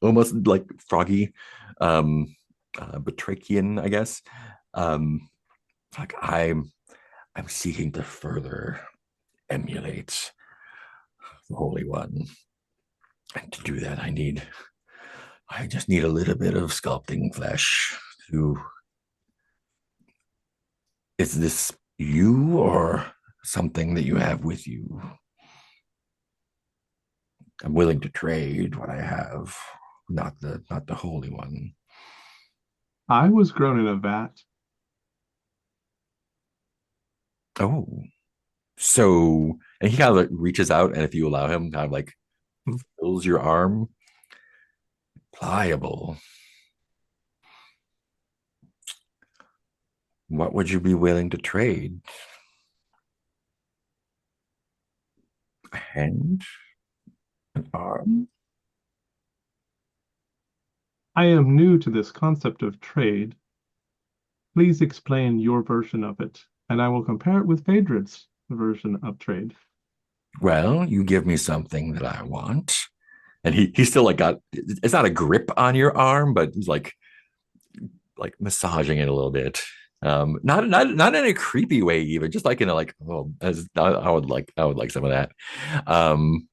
almost like froggy, um, batrachian, I guess. Um, like I'm seeking to further emulate the Holy One, and to do that, I just need a little bit of sculpting flesh to. Is this you or something that you have with you? I'm willing to trade what I have, not the Holy One. I was grown in a vat. Oh, so and he kind of like reaches out, and if you allow him, kind of like fills your arm. Pliable. What would you be willing to trade? A hand? An arm? I am new to this concept of trade. Please explain your version of it, and I will compare it with Phaedred's version of trade. Well, you give me something that I want. And he's still like got it's not a grip on your arm, but he's like massaging it a little bit. Not in a creepy way, even just like in a like, oh, I would like some of that. Um,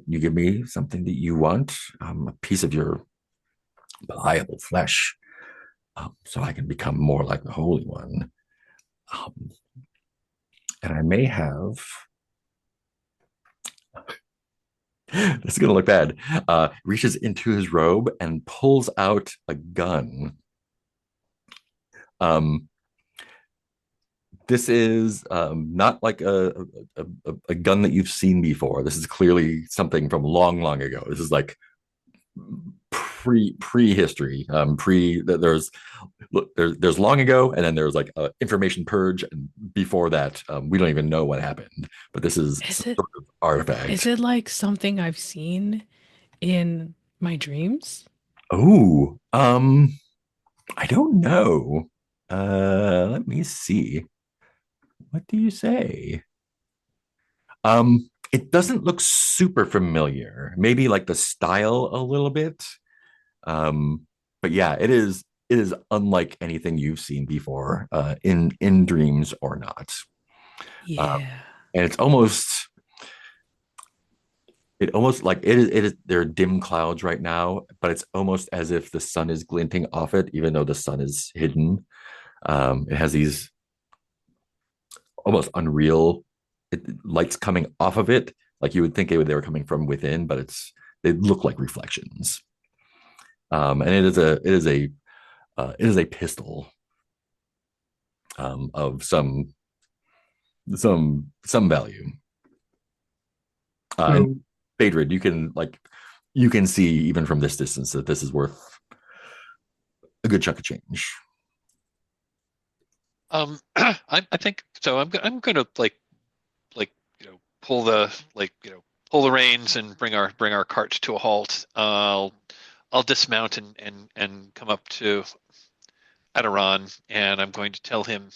you give me something that you want, a piece of your pliable flesh, so I can become more like the Holy One. Um, and I may have. This is gonna look bad. Reaches into his robe and pulls out a gun. Um, this is not like a gun that you've seen before. This is clearly something from long ago. This is like prehistory. There's long ago, and then there's like information purge, and before that, we don't even know what happened. But this is Is some it sort of artifact. is it like something I've seen in my dreams? Oh, I don't know. Let me see. What do you say? It doesn't look super familiar. Maybe like the style a little bit. But yeah, it is unlike anything you've seen before, in dreams or not. Um, Yeah. and it's almost it almost like it is there are dim clouds right now, but it's almost as if the sun is glinting off it, even though the sun is hidden. It has these almost unreal lights coming off of it. Like you would think they were coming from within, but they look like reflections. And it is a pistol of some value. And So Phaedred, you can see even from this distance that this is worth a good chunk of change. I think so. I'm gonna pull the pull the reins and bring our cart to a halt. I'll dismount and come up to Aderon, and I'm going to tell him.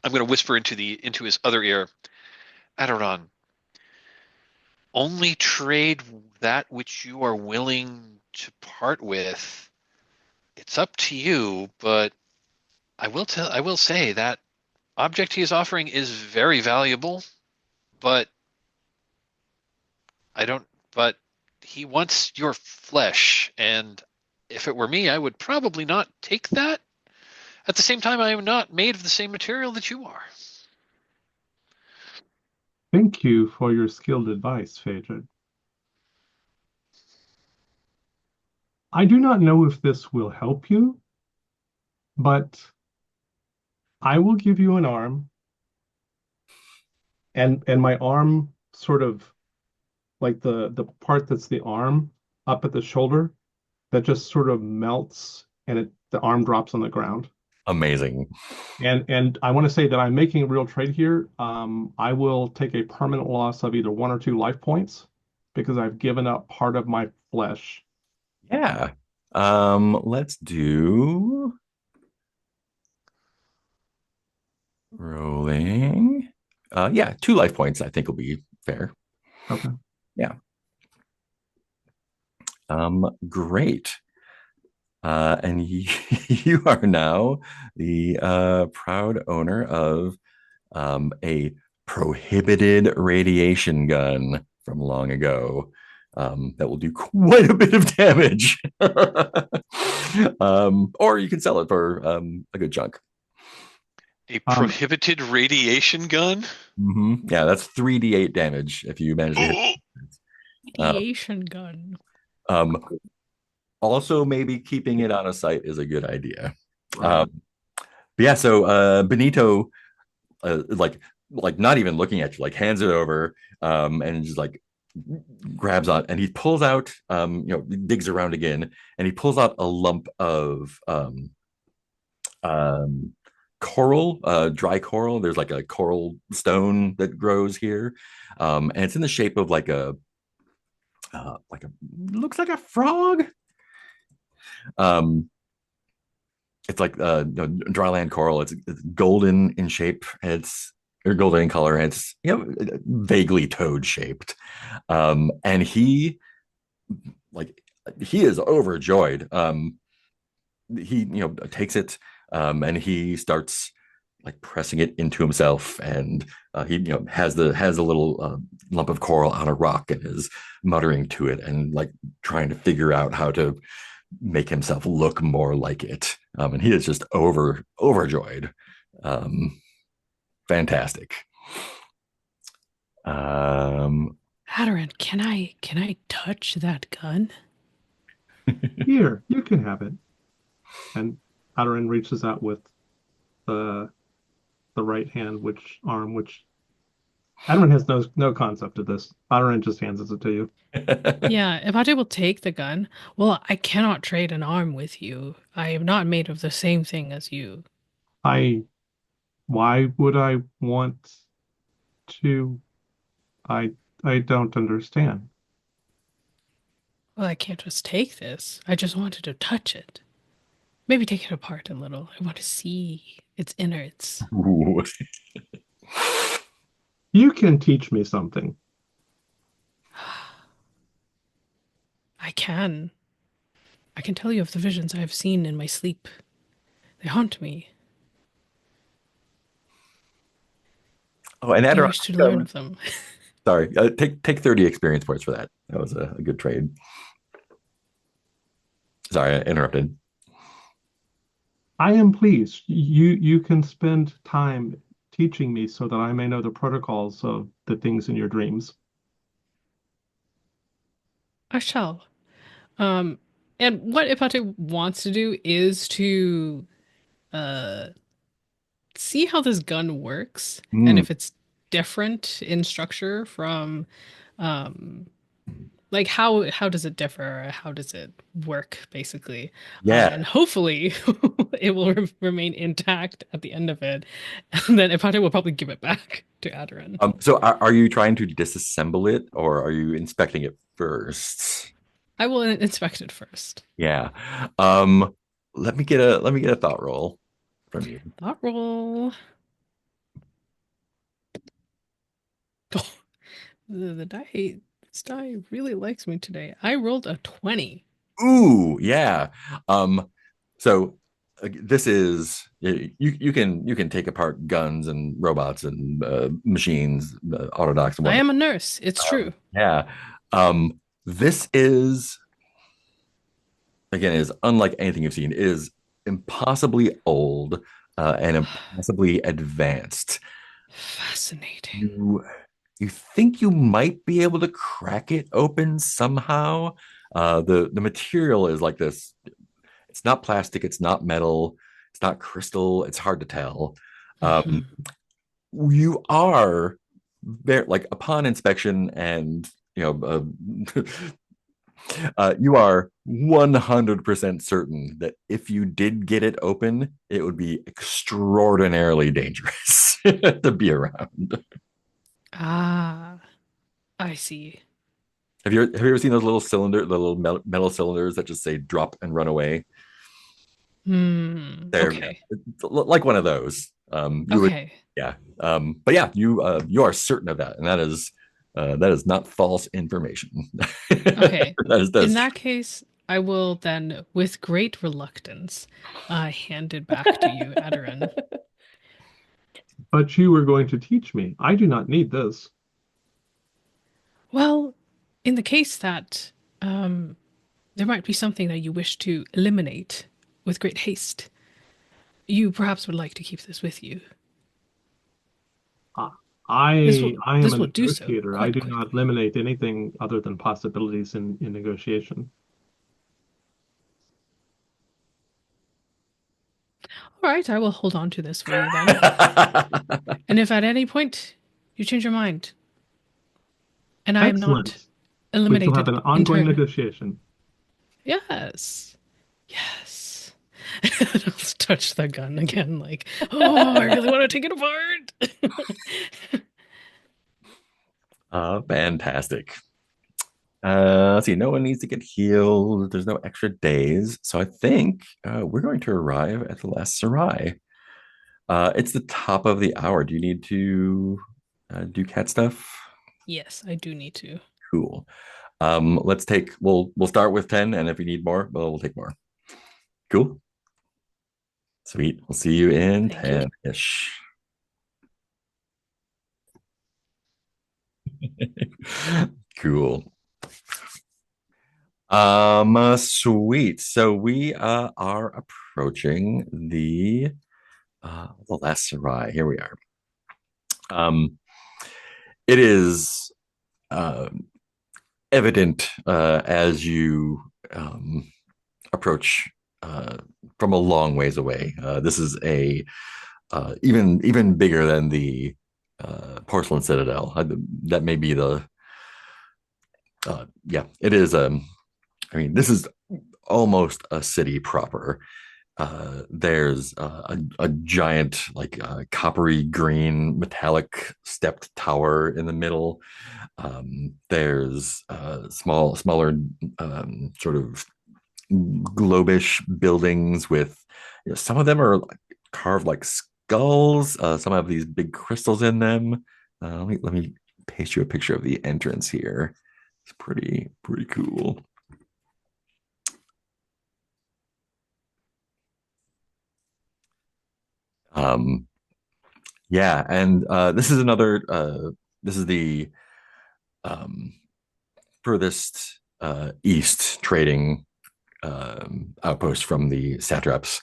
I'm going to whisper into his other ear, Aderon, only trade that which you are willing to part with. It's up to you, but I will say that object he is offering is very valuable, but I don't but he wants your flesh, and if it were me, I would probably not take that. At the same time, I am not made of the same material that you are. thank you for your skilled advice, Phaedred. I do not know if this will help you, but I will give you an arm, and my arm sort of like the part that's the arm up at the shoulder that just sort of melts and the arm drops on the ground. Amazing. And I want to say that I'm making a real trade here. I will take a permanent loss of either 1 or 2 life points because I've given up part of my flesh. Yeah. Let's do rolling. Yeah, 2 life points I think will be fair. Okay. Yeah. Great. And you are now the proud owner of a prohibited radiation gun from long ago that will do quite a bit of damage. Or you can sell it for a good chunk. A prohibited radiation gun? Yeah, that's 3d8 damage if you manage to hit. Radiation gun. Also, maybe keeping it on a site is a good idea. Right. But yeah, so Benito, like not even looking at you, like hands it over, and just like grabs on, and he pulls out, digs around again, and he pulls out a lump of coral, dry coral. There's like a coral stone that grows here, and it's in the shape of like a looks like a frog. It's like dryland coral. It's golden in shape. And it's or golden in color. And it's vaguely toad shaped. And he is overjoyed. He takes it and he starts like pressing it into himself, and he has a little lump of coral on a rock and is muttering to it and like trying to figure out how to make himself look more like it. And he is just overjoyed. Fantastic. Adoran, can I touch that gun? Here, you can have it. And Adoran reaches out with the right hand, which Adoran has no concept of this. Adoran just hands it to you. Yeah, Ipate will take the gun. Well, I cannot trade an arm with you. I am not made of the same thing as you. Why would I want to? I I don't understand. Well, I can't just take this. I just wanted to touch it. Maybe take it apart a little. I want to see its innards. Ooh. You can teach me something. I can. I can tell you of the visions I have seen in my sleep. They haunt me. Oh, and I Adder, wish to learn of them. Sorry, take 30 experience points for that. That was a good trade. Sorry, I interrupted. I am pleased. You can spend time teaching me so that I may know the protocols of the things in your dreams. I shall. Um, and what Ipate wants to do is to uh see how this gun works and Mm, if it's different in structure from um like how does it differ? How does it work basically? yeah. And hopefully it will remain intact at the end of it. And then Ipate will probably give it back to Adoran. So are you trying to disassemble it or are you inspecting it first? I will inspect it first. Yeah. Um, let me get a thought roll from you. Thought roll. Oh, the die, this die really likes me today. I rolled a 20. Ooh, yeah. So this is you can take apart guns and robots and machines, autodocs and I whatnot. am a nurse. It's true. Yeah. This is again is unlike anything you've seen. It is impossibly old and impossibly advanced. Fascinating. You you think you might be able to crack it open somehow. The material is like this. It's not plastic. It's not metal. It's not crystal. It's hard to tell. Um, Mhm. you are there, like upon inspection, and you know, you are 100% certain that if you did get it open, it would be extraordinarily dangerous to be around. Ah, I see. Have you ever seen those little cylinder, the little metal cylinders that just say "drop and run away"? They're Okay. like one of those. You would, Okay. yeah. But yeah, you are certain of that, and that is not false information. Okay. That is In true. that case, I will then, with great reluctance, hand it back to you, Adoran. But you were going to teach me. I do not need this. Well, in the case that there might be something that you wish to eliminate with great haste, you perhaps would like to keep this with you. I This will I am this a will do so negotiator. I quite do not quickly. eliminate anything other than possibilities in negotiation. All right, I will hold on to this for you then. And if at any point you change your mind and I am not Excellent. We shall have eliminated an ongoing entirely. negotiation. Yes. Yes. And I'll touch the gun again, like, oh, I really want to take it apart. Fantastic. Let's see. No one needs to get healed. There's no extra days, so I think we're going to arrive at the Last Serai. It's the top of the hour. Do you need to do cat stuff? Yes, I do need to. Cool. Let's take. We'll start with 10, and if you need more, well, we'll take more. Cool. Sweet. We'll see you in Thank you. 10-ish. Cool. Sweet. So we are approaching the Last Serai. Here we are. It is uh evident as you approach from a long ways away. This is a even bigger than the porcelain citadel. That may be the yeah. It is. I mean, this is almost a city proper. There's a giant, like coppery green metallic stepped tower in the middle. There's smaller, sort of globish buildings with, some of them are like carved like skulls. Some have these big crystals in them. Let me paste you a picture of the entrance here. It's pretty cool. Um, yeah, and this is another. This is the um, furthest east trading outpost from the satraps.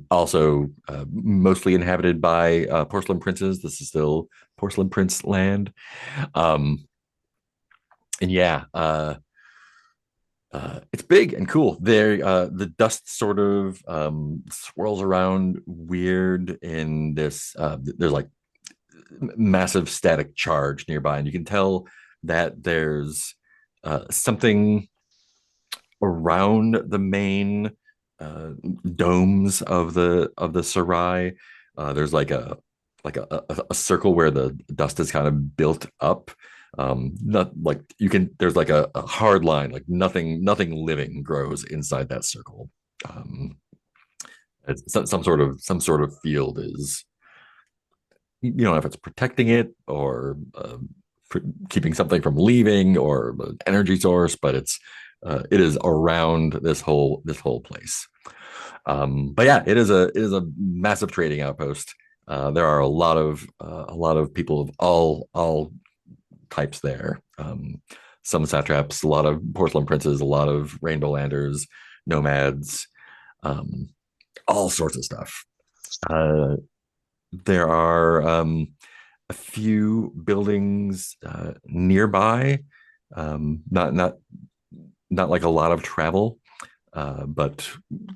Also, mostly inhabited by porcelain princes. This is still porcelain prince land. Um, and yeah, it's big and cool. There, the dust sort of swirls around weird in this. There's like massive static charge nearby, and you can tell that there's something around the main uh, domes of the Serai. There's like a circle where the dust is kind of built up. Not like you can. There's like a hard line, like nothing living grows inside that circle. Um, it's some sort of field is, you know, if it's protecting it or keeping something from leaving or an energy source, but it is around this whole place. But yeah, it is a massive trading outpost. There are a lot of people of all types there. Some satraps, a lot of porcelain princes, a lot of rainbow landers, nomads, um, all sorts of stuff. Uh, there are a few buildings nearby. Not not like a lot of travel, but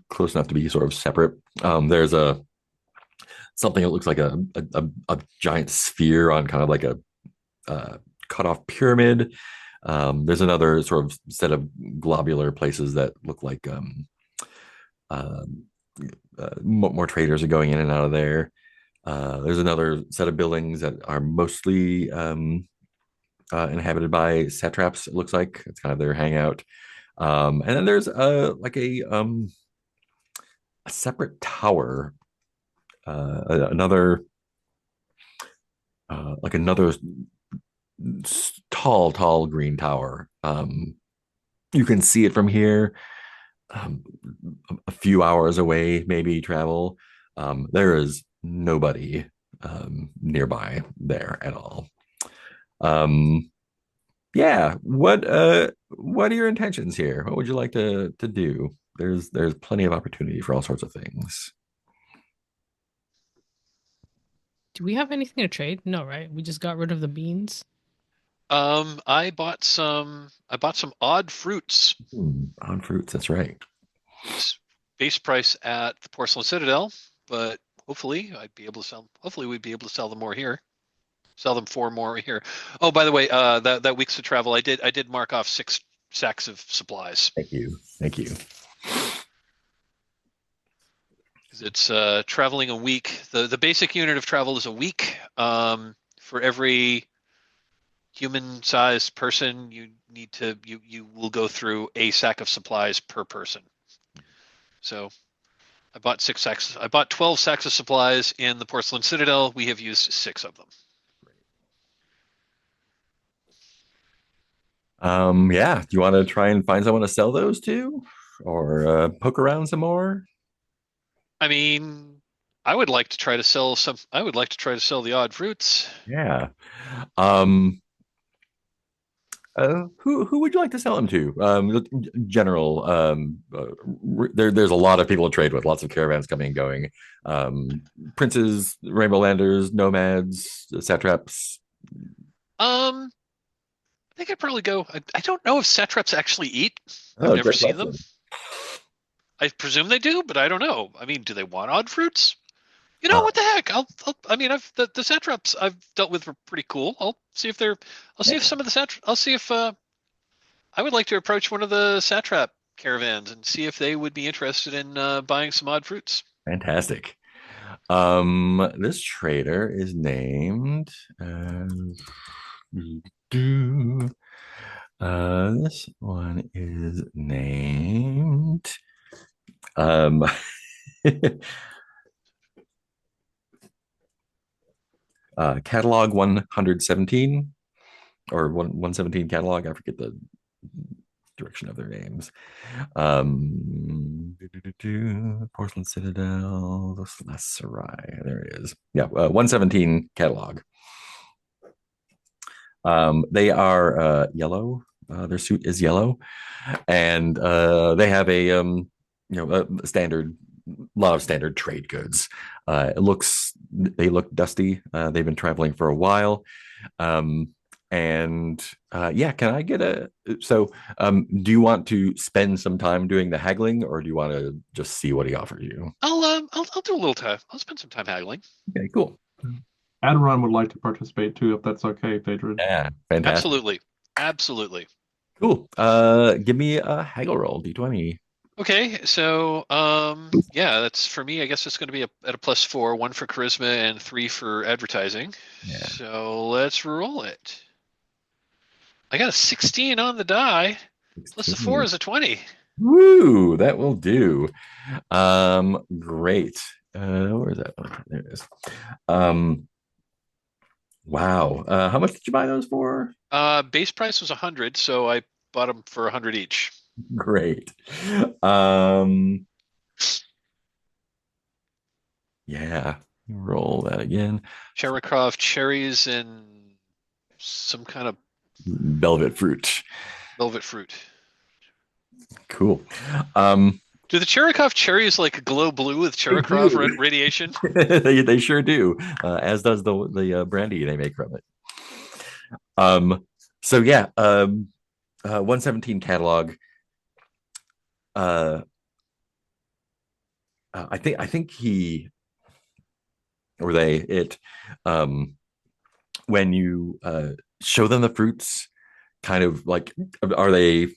close enough to be sort of separate. There's a something that looks like a giant sphere on kind of like a cut off pyramid. There's another sort of set of globular places that look like uh, more traders are going in and out of there. There's another set of buildings that are mostly inhabited by satraps. It looks like it's kind of their hangout. And then there's a separate tower, another like another tall green tower. You can see it from here, um, a few hours away, maybe travel. There is nobody nearby there at all. Um, yeah, what are your intentions here? What would you like to do? There's plenty of opportunity for all sorts of things. Do we have anything to trade? No, right? We just got rid of the beans. I bought some odd fruits. On fruits, that's right. It's base price at the Porcelain Citadel, but hopefully I'd be able to sell. Hopefully we'd be able to sell them more here. Sell them for more here. Oh, by the way, that weeks of travel, I did mark off 6 sacks of supplies Thank you. Thank you. because it's traveling a week. The basic unit of travel is a week. For every human-sized person, you will go through a sack of supplies per person. So I bought 6 sacks. I bought 12 sacks of supplies in the Porcelain Citadel. We have used 6 of them. Yeah. Do you want to try and find someone to sell those to, or poke around some more? I mean, I would like to try to sell some. I would like to try to sell the odd fruits. Yeah. Um, who would you like to sell them to? General. There's a lot of people to trade with. Lots of caravans coming and going. Princes, rainbow landers, nomads, satraps. I think I'd probably go. I don't know if satraps actually eat. I've Oh, never great seen them. question. I presume they do, but I don't know. I mean, do they want odd fruits? You know Uh, what the heck? I mean, the satraps I've dealt with were pretty cool. I'll see if they're. I'll see if yeah, some of the satraps. I'll see if I would like to approach one of the satrap caravans and see if they would be interested in buying some odd fruits. fantastic. This trader is named. Do this one is named. Um, catalog 117 or 117 catalog. I forget the direction of their names. Porcelain Citadel, the Last Serai. There it is. Yeah, 117 catalog. They are yellow. Their suit is yellow, and they have a standard, lot of standard trade goods. They look dusty. They've been traveling for a while. Um, and yeah, can I get a so do you want to spend some time doing the haggling, or do you want to just see what he offers you? I'll do a little time. I'll spend some time haggling. Okay, cool. Aderon would like to participate too, if that's okay, Phaedred. Yeah, fantastic. Absolutely. Absolutely. Cool. Give me a haggle roll, D20. Okay, so yeah, that's for me. I guess it's going to be at a +4, 1 for charisma and 3 for advertising. Yeah. So let's roll it. I got a 16 on the die, plus the 4 is a 20. Woo, that will do. Great. Where is that? Oh, there it is. Wow. How much did you buy those for? Base price was 100, so I bought them for 100 each. Great. Yeah. Roll that again. Cherikov cherries and some kind of Velvet fruit. velvet fruit. Cool. Um, Do the Cherikov cherries like glow blue with Cherikov do. radiation? they sure do. As does the brandy they make from it. So yeah, 117 catalog. I think he or they it when you show them the fruits, kind of like, are they,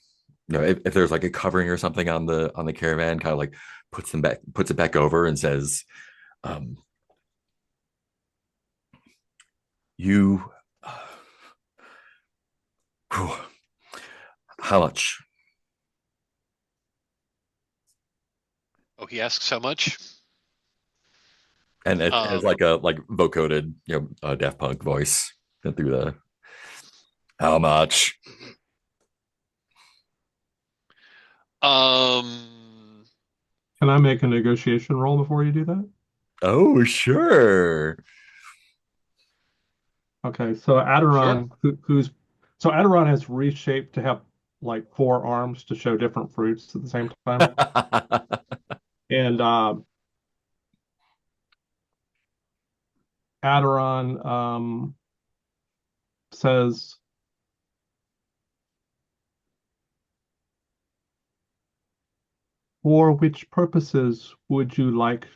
if there's like a covering or something on the caravan, kind of like puts it back over and says, um, you how much? Oh, he asks how much? And it has Um, like a vocoded, Daft Punk voice through the how much. um, Can I make a negotiation roll before you do that? Oh, sure. Okay, so sure. Aderon, so Aderon has reshaped to have like 4 arms to show different fruits at the same time, and Aderon says, "For which purposes would you like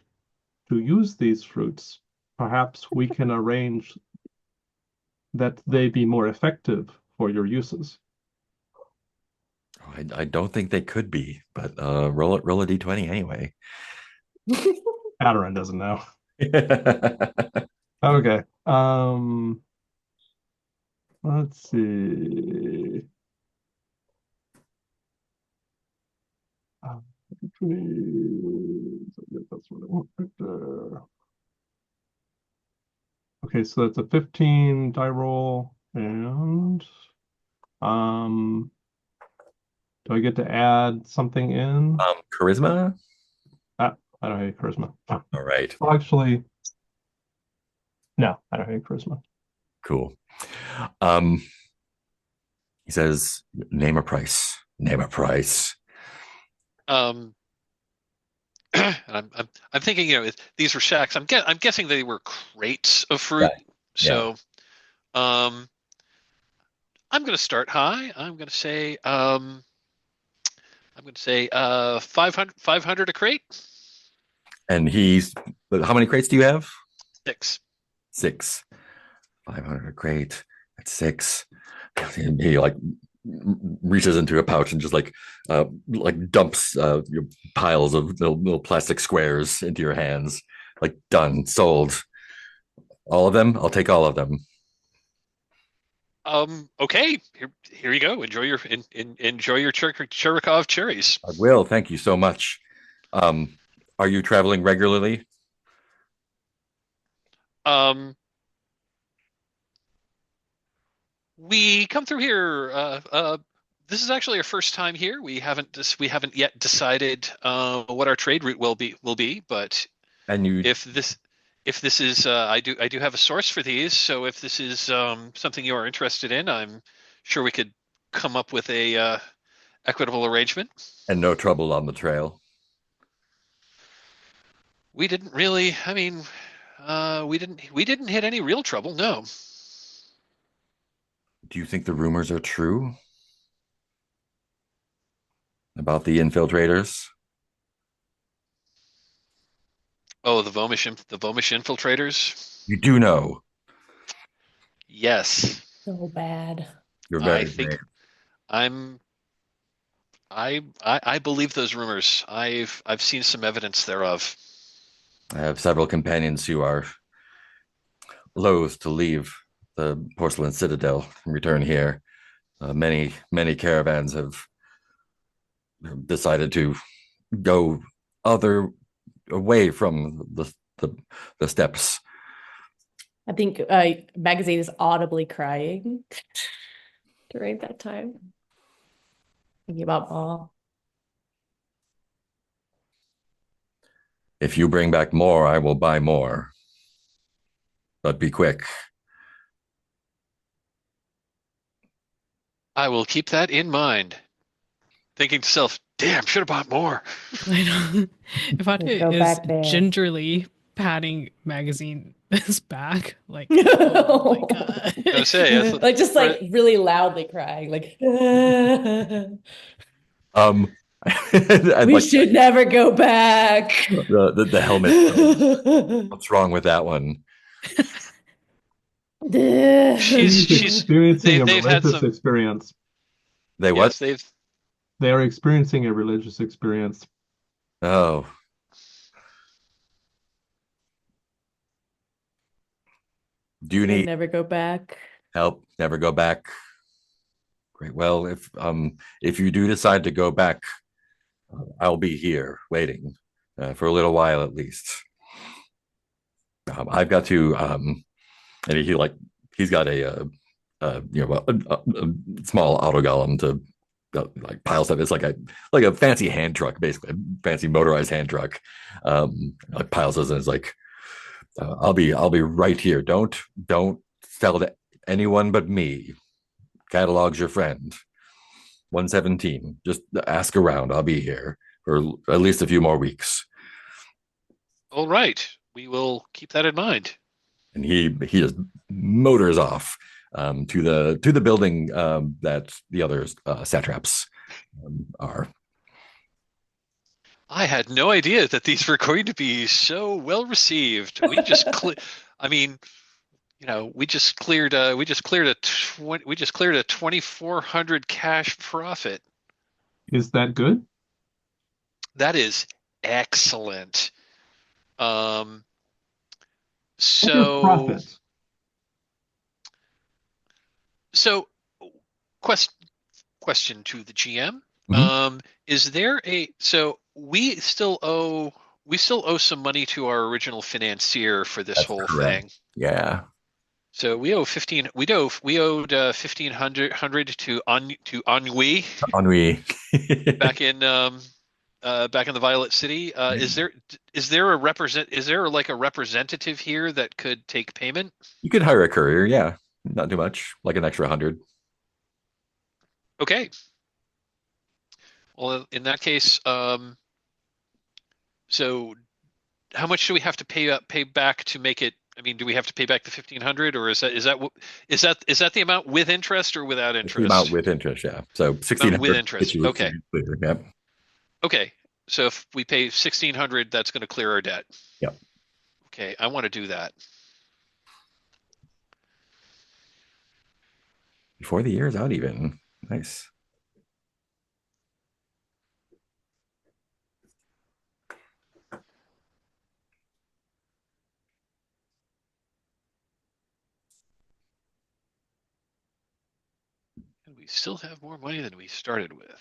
to use these fruits? Perhaps we can arrange that they be more effective for your uses." I don't think they could be, but roll a d20 anyway. Aderon doesn't know. Okay. Let's see. Uh, That's what I want right there. Okay, so that's a 15 die roll, and um, do I get to add something in? Charisma. I don't have charisma. All right. Well, actually, no, I don't have charisma. Cool. Um, he says, "Name a price. Name a price." Um, and I'm thinking, these were shacks. I'm guessing they were crates of fruit. Yeah. So, um, I'm going to start high. I'm going to say 500 a crate. And how many crates do you have? 6. 6. 500 a crate. That's 6. He like reaches into a pouch and just dumps piles of little plastic squares into your hands. Like, done, sold. All of them? I'll take all of them. Okay, here you go. Enjoy your Cherikov cherries. I will. Thank you so much. Are you traveling regularly? Um, we come through here. This is actually our first time here. We haven't yet decided what our trade route will be. But And you if this if this is, I do have a source for these. So if this is something you are interested in, I'm sure we could come up with a equitable arrangement. And no trouble on the trail. We didn't really. I mean, we didn't hit any real trouble. No. Do you think the rumors are true about the infiltrators? Oh, the Vomish infiltrators. You do know. Yes, So bad. You're I very think brave. I'm. I believe those rumors. I've seen some evidence thereof. I have several companions who are loath to leave the porcelain citadel and return here. Many caravans have decided to go other away from the steppes. I think Magazine is audibly crying during that time. Thinking about Maul. If you bring back more, I will buy more. But be quick. I will keep that in mind. Thinking to self, damn, should have bought more. I know. Ivana Go is back there. gingerly patting Magazine's back, like, oh my God. I was gonna say, like just like really loudly crying, like I'd we like should never go back. the helmet. What's wrong with that one? She's experiencing a they've had religious some. experience. They what? Yes, they've. They are experiencing a religious experience. Oh. Do you We'll need never go back. help? Never go back. Great. Well, if you do decide to go back, I'll be here waiting for a little while at least. I've got to and he's got a small auto golem to like pile stuff. It's like a fancy hand truck, basically a fancy motorized hand truck. Like piles us and it's like I'll be right here. Don't sell to anyone but me. Catalog's your friend. 117. Just ask around. I'll be here for at least a few more weeks. All right, we will keep that in mind. And he just motors off to the building that the other satraps are. I had no idea that these were going to be so well received. We just, I mean, we just cleared a 2,400 cash profit. Is that good? That is excellent. What is So profit? so question to the GM. Mhm. Is there so we still owe some money to our original financier for this That's whole correct. thing. Yeah. So we owed 1,500 to Ennui Ennui. back in the Violet City. Is there like a representative here that could take payment? You could hire a courier. Yeah. Not too much, like an extra 100. Okay. Well, in that case, so how much do we have to pay back to make it? I mean, do we have to pay back the 1,500, or is that the amount with interest or without It's the amount interest? with interest, yeah. So Amount 1,600 with interest. gets you Okay. clear. Yep. Okay. So if we pay 1,600, that's going to clear our debt. Yep. Okay, I want to do that. Before the year's out, even. Nice. And we still have more money than we started with.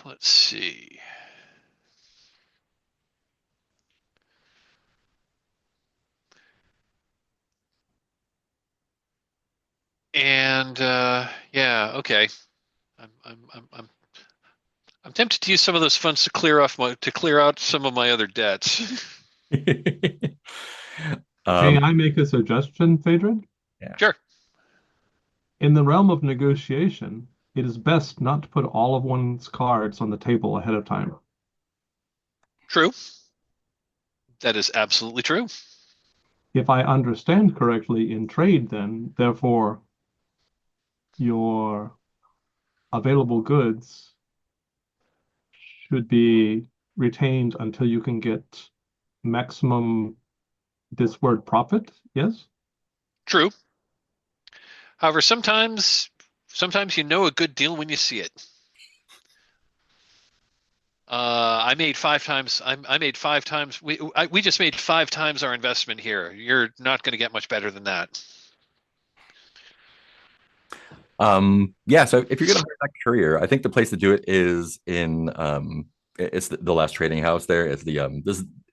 Let's see. And yeah, okay. I'm I'm I'm I'm I'm tempted to use some of those funds to clear out some of my other debts. May Um, I make a suggestion, Phaedred? yeah. Sure. In the realm of negotiation, it is best not to put all of one's cards on the table ahead of time. True. That is absolutely true. If I understand correctly, in trade, then, therefore, your available goods should be retained until you can get maximum this word profit. Yes? True. However, sometimes you know a good deal when you see it. I made 5 times. I made 5 times. We just made 5 times our investment here. You're not going to get much better than that. Yeah, so if you're gonna hire that courier, I think the place to do it is in it's the last trading house there. It's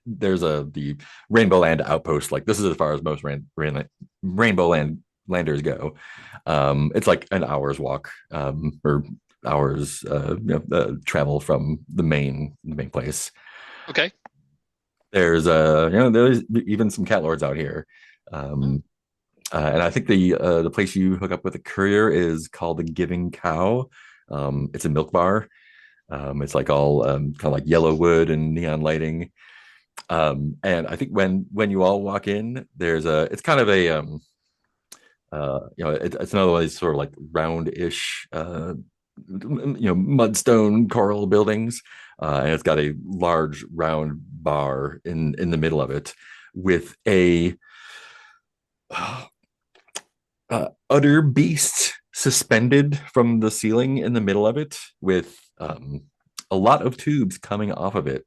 there's the Rainbow Land outpost. Like this is as far as most Rainbow Landers go. It's like an hour's walk, or hours travel from the main place. Okay. There's there's even some cat lords out here. Hmm. Um, and I think the place you hook up with a courier is called the Giving Cow. It's a milk bar. It's like all kind of like yellow wood and neon lighting. And I think when you all walk in, it's kind of a it's another one of these sort of like round-ish mudstone coral buildings, and it's got a large round bar in the middle of it with a utter beast suspended from the ceiling in the middle of it with a lot of tubes coming off of it.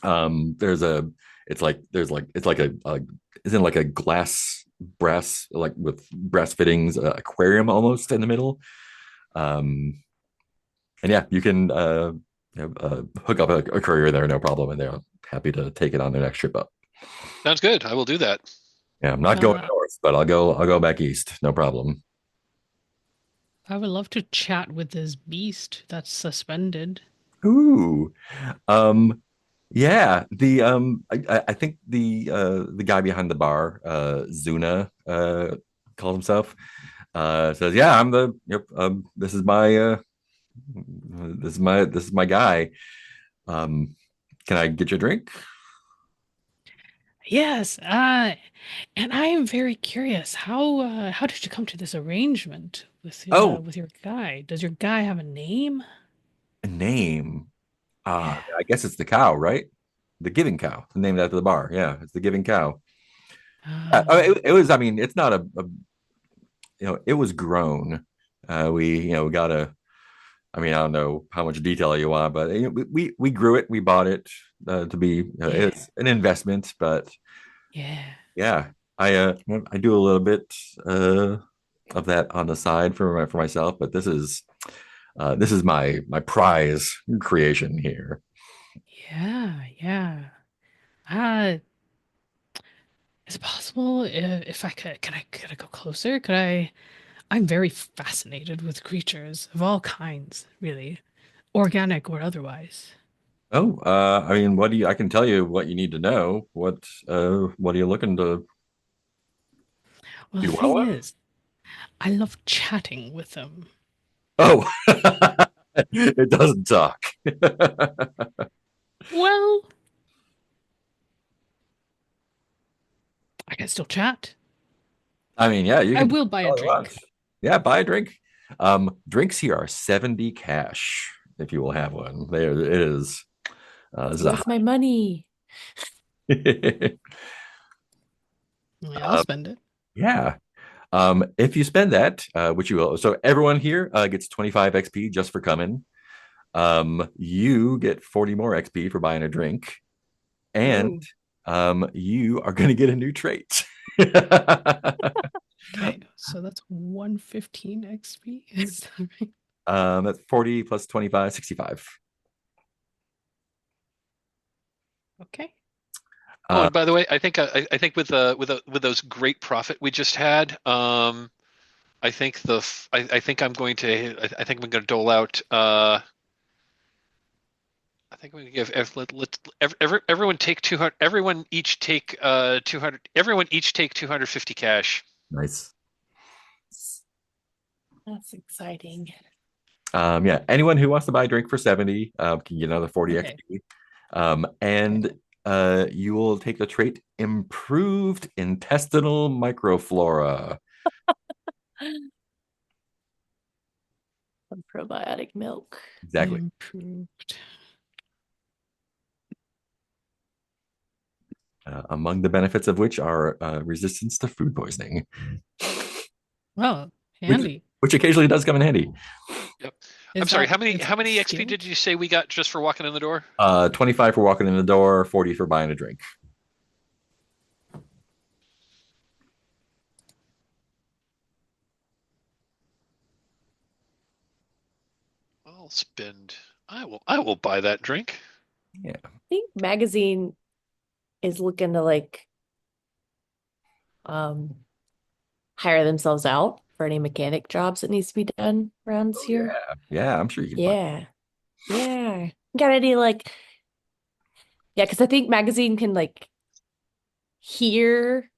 There's a it's like a it's in like a glass brass like with brass fittings aquarium almost in the middle. um and yeah, you can hook up a courier there, no problem, and they're happy to take it on their next trip up. Sounds good. I will do that. Yeah, I'm not going Uh, north, but I'll go back east, no problem. I would love to chat with this beast that's suspended. Ooh. um Yeah, I think the guy behind the bar, Zuna, calls himself, says, "Yeah, I'm the yep. This is my guy. Um, can I get you a drink?" Yes, and I am very curious. How did you come to this arrangement Oh, with your guy? Does your guy have a name? a name. Yeah. I guess it's the cow, right? The Giving Cow, named after the bar. Yeah, it's the Giving Cow. It was. I mean, it's not it was grown. We got a. I mean, I don't know how much detail you want, but we grew it, we bought it to be yeah, it's an investment, but yeah. yeah, I do a little bit uh, of that on the side for myself, but this is my prize creation here. Yeah, yeah. Uh, is it possible if I could I go closer? I'm very fascinated with creatures of all kinds, really, organic or otherwise. Oh, I mean, I can tell you what you need to know. What are you looking to Well, do? the You want thing one? is, I love chatting with them. Oh, it doesn't talk. Well, I can still chat. I mean, yeah, you I can will buy a all you want. drink. Yeah, buy a drink. Drinks here are 70 cash if you will have one. There it is. This is a Where's my money? Yeah, I'll um, spend it. yeah. If you spend that, which you will, so everyone here gets 25 XP just for coming. You get 40 more XP for buying a drink, and Ooh. you are going to get a new trait. Okay, so that's 115 XP. Is that right? That's 40 plus 25, 65. Okay. Oh, Uh, and by the way, I think with those great profit we just had, I think I think I'm going to I think I'm going to dole out I think I'm going to give everyone take 200 everyone each take 200 everyone each take 250 cash. Nice. That's exciting. Yeah, anyone who wants to buy a drink for 70 can get another 40 Okay. XP. And you will take the trait improved intestinal microflora. Some probiotic milk. Exactly. Improved. Among the benefits of which are resistance to food poisoning, Well, which, handy. which occasionally does come in handy. Yep. Is I'm sorry, that how many XP skilled? did you say we got just for walking in the door? 25 for walking in the door, 40 for buying a drink. I'll spend I will buy that drink. Yeah. I think magazine is looking to like um hire themselves out for any mechanic jobs that needs to be done around here. Yeah, I'm sure you can find. Yeah. Yeah. Got any like yeah, because I think magazine can like hear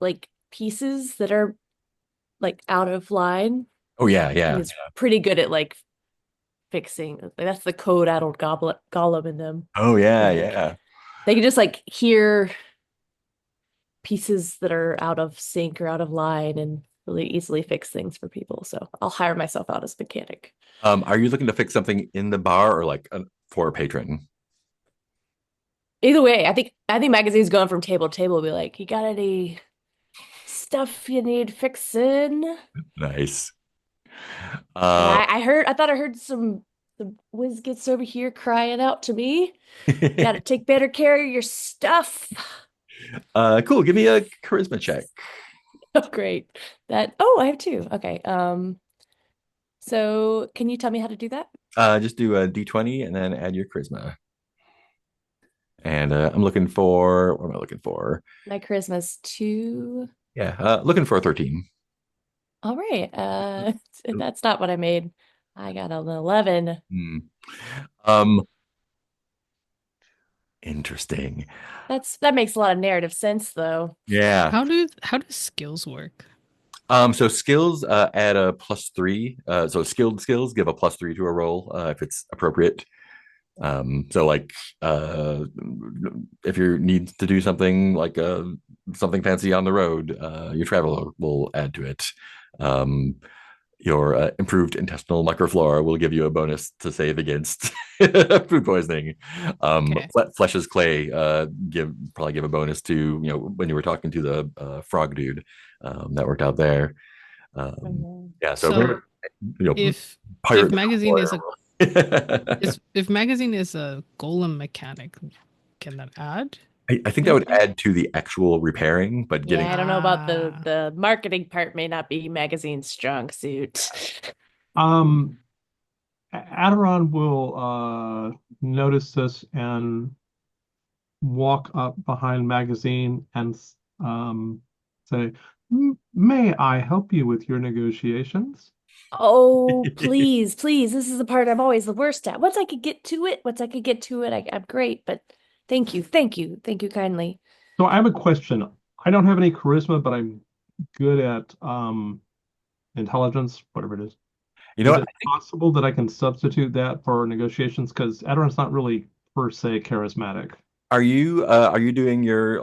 like pieces that are like out of line Oh yeah, and yeah. is pretty good at like fixing. Like, that's the code addled goblet golem in them. Oh yeah, Like yeah. they can just like hear pieces that are out of sync or out of line and really easily fix things for people. So I'll hire myself out as mechanic. Are you looking to fix something in the bar or like for a patron? Either way, I think magazine's going from table to table will be like, you got any stuff you need fixing? Nice. And Uh, I thought I heard some whiz gets over here crying out to me. Got to take better care of your stuff. cool. Give me a charisma check. Oh, great. I have two. Okay. So can you tell me how to do that? Just do a d20 and then add your charisma. And I'm looking for what am I looking for? My charisma's two. Yeah, looking for a 13. All right. That's not what I made. I got an 11. Hmm. Um, interesting. That makes a lot of narrative sense though. Yeah. How do skills work? So skills add a +3. So skilled skills give a +3 to a roll if it's appropriate. So like if you need to do something like something fancy on the road, your traveler will add to it. Um, your improved intestinal microflora will give you a bonus to save against food poisoning. Okay. Flesh is clay probably give a bonus to when you were talking to the frog dude that worked out there. Yeah, so So if pirate magazine is a I if magazine is a golem mechanic, can that add? I think that would add to the actual repairing, but getting Yeah, I don't know about the Ah. the marketing part may not be magazine's strong suit. Um, Aderon will notice this and walk up behind Magazine and say, May I help you with your negotiations?" Oh, please, please. This is the part I'm always the worst at. Once I could get to it, I'm great, but thank you, thank you, thank you kindly. So I have a question. I don't have any charisma, but I'm good at intelligence, whatever it is. You know Is what? it possible that I can substitute that for negotiations? Because Aderon's not really per se charismatic. Are you doing your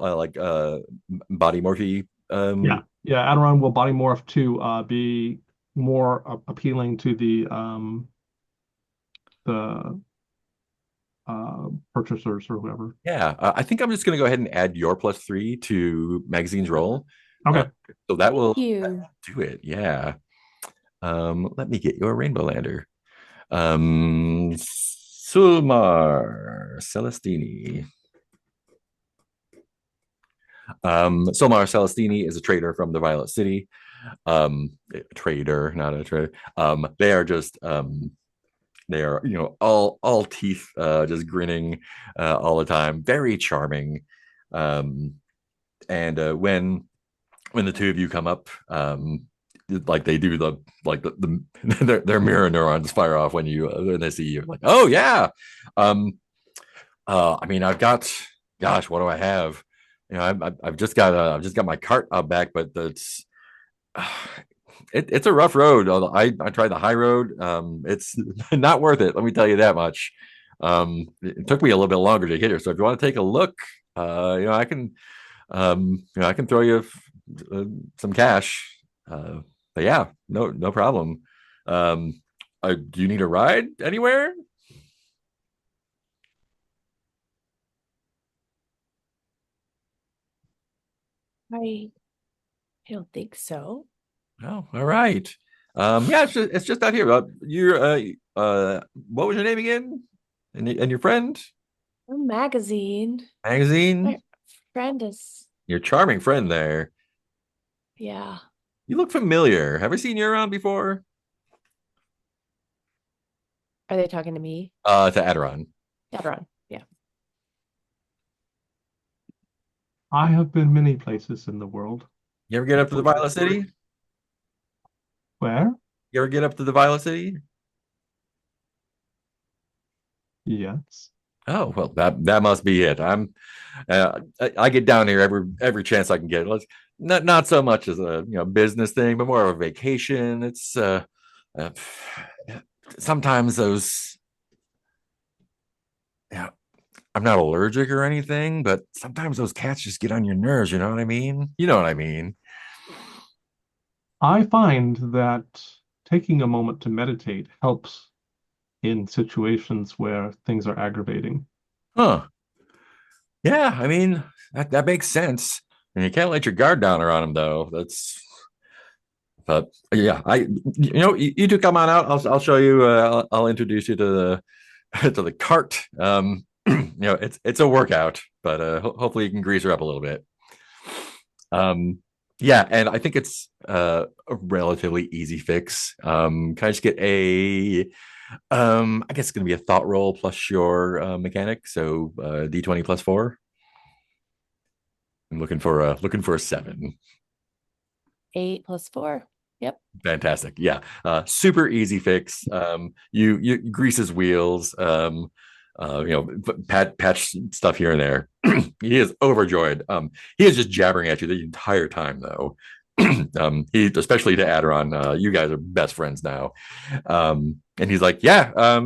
body morphe Yeah. Aderon will body morph to be more appealing to the purchasers or whoever. yeah, I think I'm just going to go ahead and add your +3 to magazine's roll. Okay. So that will Thank you. do it. Yeah. Let me get your rainbow lander. Sulmar Celestini. Sulmar Celestini is a trader from the Violet City. A trader, not a trader. They are just they are all teeth, just grinning all the time. Very charming. And when the two of you come up, like they do their mirror neurons fire off when they see you. Like, oh yeah. I mean, I've got, gosh, what do I have? I've just got my cart out back, but it's it's a rough road. I tried the high road. It's not worth it. Let me tell you that much. It took me a little bit longer to get here. So if you want to take a look, I can, I can throw you some cash. But yeah, no problem. Do you need a ride anywhere? I don't think so. Oh, all right. Yeah, it's just out here. What was your name again? And your friend? A magazine. Magazine? My friend is, Your charming friend there. yeah. You look familiar. Have I seen you around before? Are they talking to me? To Aderon. Deborah. Yeah. I have been many places in the world. You ever get up to the Violet City? Where? You ever get up to the Violet City? Yes. Oh, well, that must be it. I get down here every chance I can get. Let's not so much as a business thing, but more of a vacation. It's uh sometimes those, yeah, I'm not allergic or anything, but sometimes those cats just get on your nerves, you know what I mean? You know what I mean? I find that taking a moment to meditate helps in situations where things are aggravating. Huh. Yeah, I mean, that makes sense. And you can't let your guard down around them though. But yeah, you two come on out. I'll show you. I'll introduce you to the to the cart. It's a workout, but hopefully you can grease her up a little bit. Yeah, and I think it's a relatively easy fix. Can I just get I guess it's gonna be a thought roll plus your mechanic, so D20 plus 4. I'm looking for a 7. 8 plus 4. Yep. Fantastic. Yeah. Super easy fix. You grease his wheels, patch stuff here and there. He is overjoyed. He is just jabbering at you the entire time though. He, especially to Aderon, you guys are best friends now. And he's like, yeah,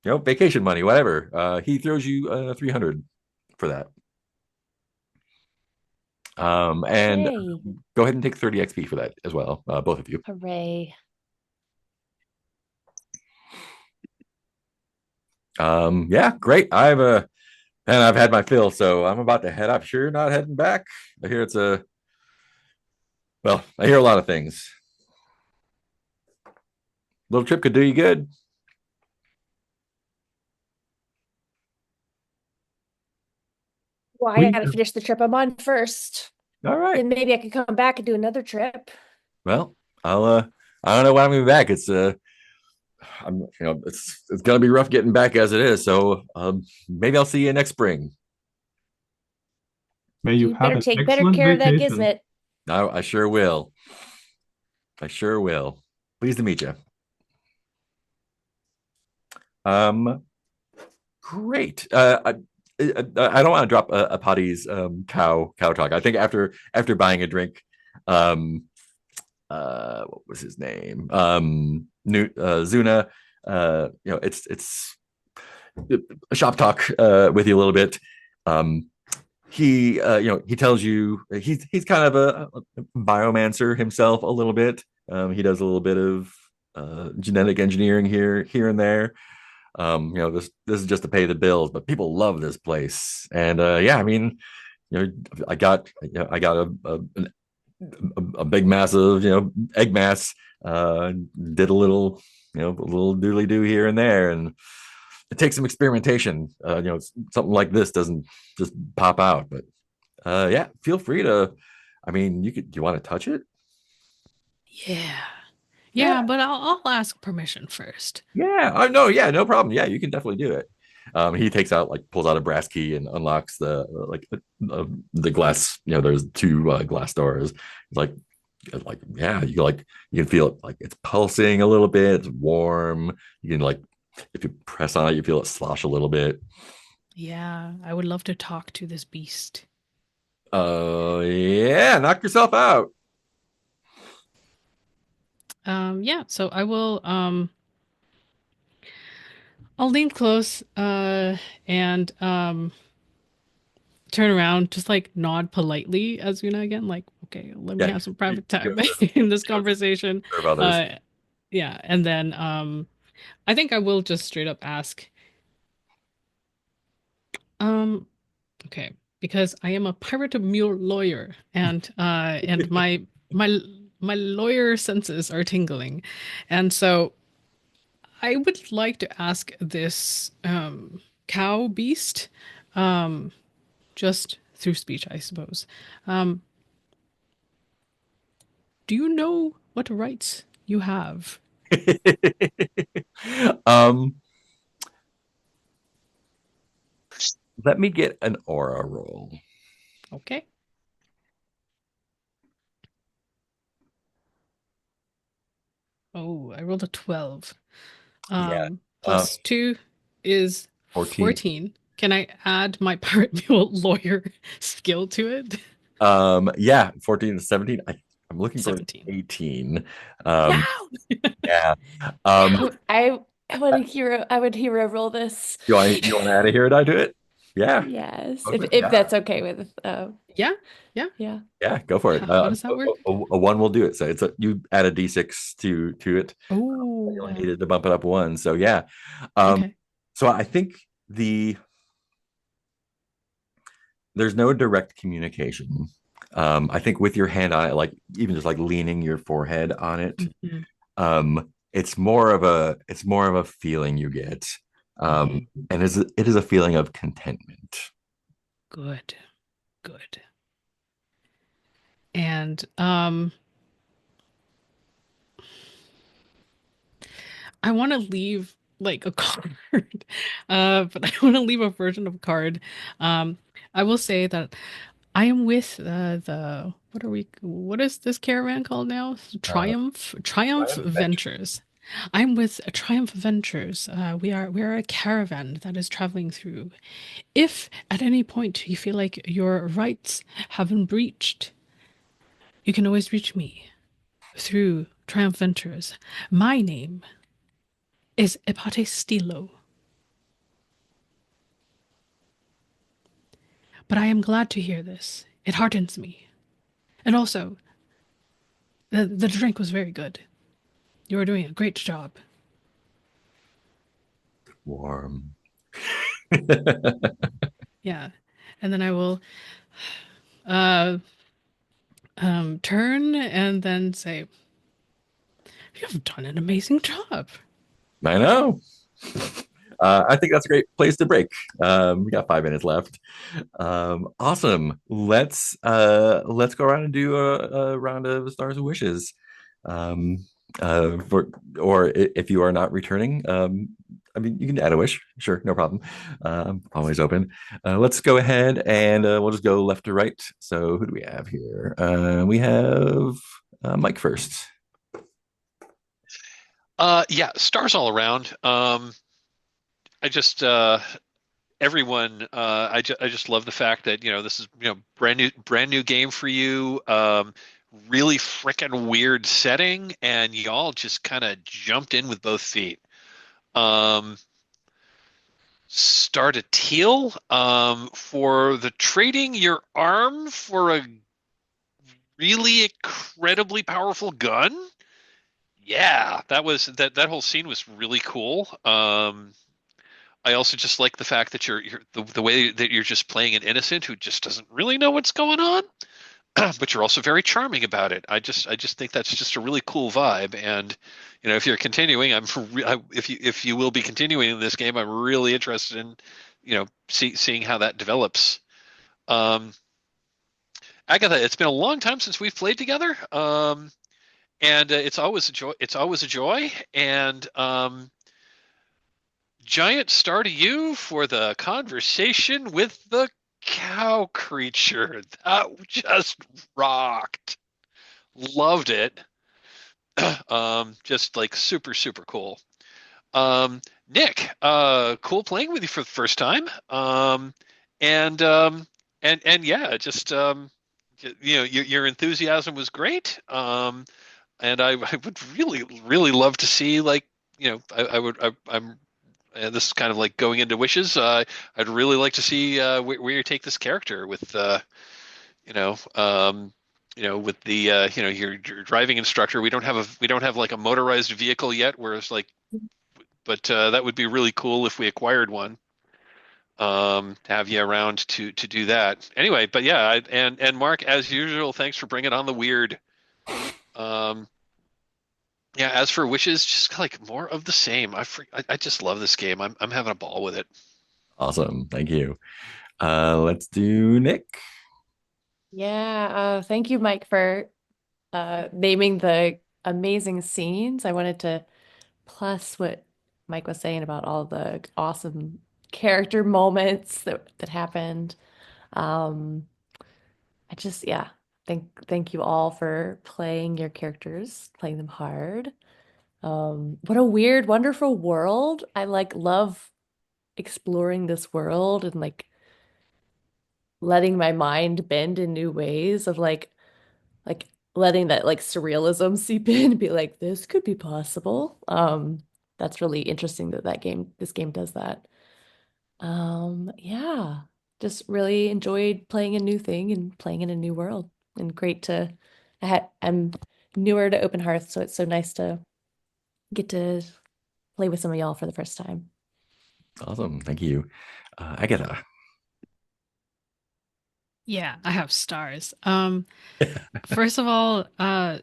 vacation money, whatever. He throws you 300 for that. And Yay. go ahead and take 30 XP for that as well, both of you. Hooray. Yeah, great. I've had my fill, so I'm about to head up. Sure, not heading back. I hear I hear a lot of things. Little trip could do you good. Well, I gotta finish the trip I'm on first. All right. Then maybe I could come back and do another trip. Well, I don't know when I'm gonna be back. It's gonna be rough getting back as it is. So maybe I'll see you next spring. May you You have better an take better excellent care of that vacation. gizmit. I sure will. I sure will. Pleased to meet you. Great. I don't want to drop a Potty's cow talk. I think after buying a drink, what was his name? Zuna. It's a shop talk with you a little bit. He tells you he's kind of a biomancer himself a little bit. He does a little bit of genetic engineering here and there. This is just to pay the bills, but people love this place. And yeah, I mean, I got a big massive egg mass. Did a little doodly do here and there, and it takes some experimentation. Something like this doesn't just pop out, but yeah, feel free to. I mean, do you want to touch it? Yeah, but I'll ask permission first. Yeah. Oh no. Yeah. No problem. Yeah, you can definitely do it. He pulls out a brass key and unlocks the glass. There's 2 glass doors. He's like, like yeah, you can feel it like it's pulsing a little bit, it's warm. You can like if you press on it, you feel it slosh a little bit. Yeah, I would love to talk to this beast. Yeah, knock yourself out. Yeah, so I'll lean close, and turn around, just like nod politely as Una again, like, okay, let me Yeah, have some you, private you time go in this serve, conversation. serve others. Uh, yeah, and then I think I will just straight up ask, um, okay, because I am a pirate mule lawyer, and my lawyer senses are tingling, and so I would like to ask this cow beast, um, just through speech, I suppose. Um, do you know what rights you have? um, let me get an aura roll. Okay. Oh, I rolled a 12. Yeah, um, Plus 2 is 14. 14. Can I add my pirate mule lawyer skill to it? Yeah, 14 to 17. I'm looking for 17. 18. Yeah. Yeah. I, I, I would hero roll this. You want to add a hero die to it? Yeah. Yes, Okay. if Yeah. that's okay with Yeah. Yeah. yeah. Yeah, go for it. How does that work? A one will do it. So you add a d6 to it. You only Oh, needed to bump it up one. So yeah. Um, okay. so I think there's no direct communication. I think with your hand on it, like even just like leaning your forehead on it, Mhm. it's more of a feeling you get. Mhm. And it is a feeling of contentment. Good. Good. And I want to leave like a card, but I want to leave a version of a card. Um, I will say that I am with what is this caravan called now? Uh, Triumph Triumph Adventure. Ventures. I'm with Triumph Ventures. We are a caravan that is traveling through. If at any point you feel like your rights have been breached, you can always reach me through Triumph Ventures. My name is Epate Stilo, but I am glad to hear this. It heartens me. And also, the drink was very good. You are doing a great job. Warm. Yeah. And then I will uh turn and then say, you have done an amazing job. I know. I think that's a great place to break. We got 5 minutes left. Awesome. Let's go around and do a round of stars and wishes. Um, for or if you are not returning, I mean you can add a wish. Sure, no problem. Always open. Let's go ahead and we'll just go left to right. So who do we have here? We have Mike first. Yeah, stars all around. I just everyone I just love the fact that this is brand new game for you, really freaking weird setting, and y'all just kind of jumped in with both feet. um Start a teal for the trading your arm for a really incredibly powerful gun. Yeah, that whole scene was really cool. I also just like the fact that you're the way that you're just playing an innocent who just doesn't really know what's going on, but you're also very charming about it. I just think that's just a really cool vibe. And if you're continuing, if you will be continuing in this game, I'm really interested in seeing how that develops. Um, Agatha, it's been a long time since we've played together, and it's always a joy. It's always a joy, and giant star to you for the conversation with the cow creature. That just rocked. Loved it. Just like super, super cool. Nick, cool playing with you for the first time. And and yeah, just you know, your enthusiasm was great. And I would really love to see like, you know, I would I'm and this is kind of like going into wishes. I'd really like to see where you take this character with you know, with the your driving instructor. We don't have like a motorized vehicle yet, whereas like, but that would be really cool if we acquired one. To have you around to do that. Anyway, but yeah, and Mark, as usual, thanks for bringing on the weird. Um, yeah, as for wishes, just like more of the same. I just love this game. I'm having a ball with it. Awesome. Thank you. Let's do Nick. Yeah, thank you, Mike, for naming the amazing scenes. I wanted to plus what Mike was saying about all the awesome character moments that happened. Um, I just, yeah, thank you all for playing your characters, playing them hard. What a weird, wonderful world. I like love exploring this world and like letting my mind bend in new ways of like letting that like surrealism seep in and be like, this could be possible. That's really interesting that this game does that. Yeah, just really enjoyed playing a new thing and playing in a new world. And great to, I'm newer to Open Hearth, so it's so nice to get to play with some of y'all for the first time. Awesome. Thank you. Agatha. Yeah, I have stars. First of all,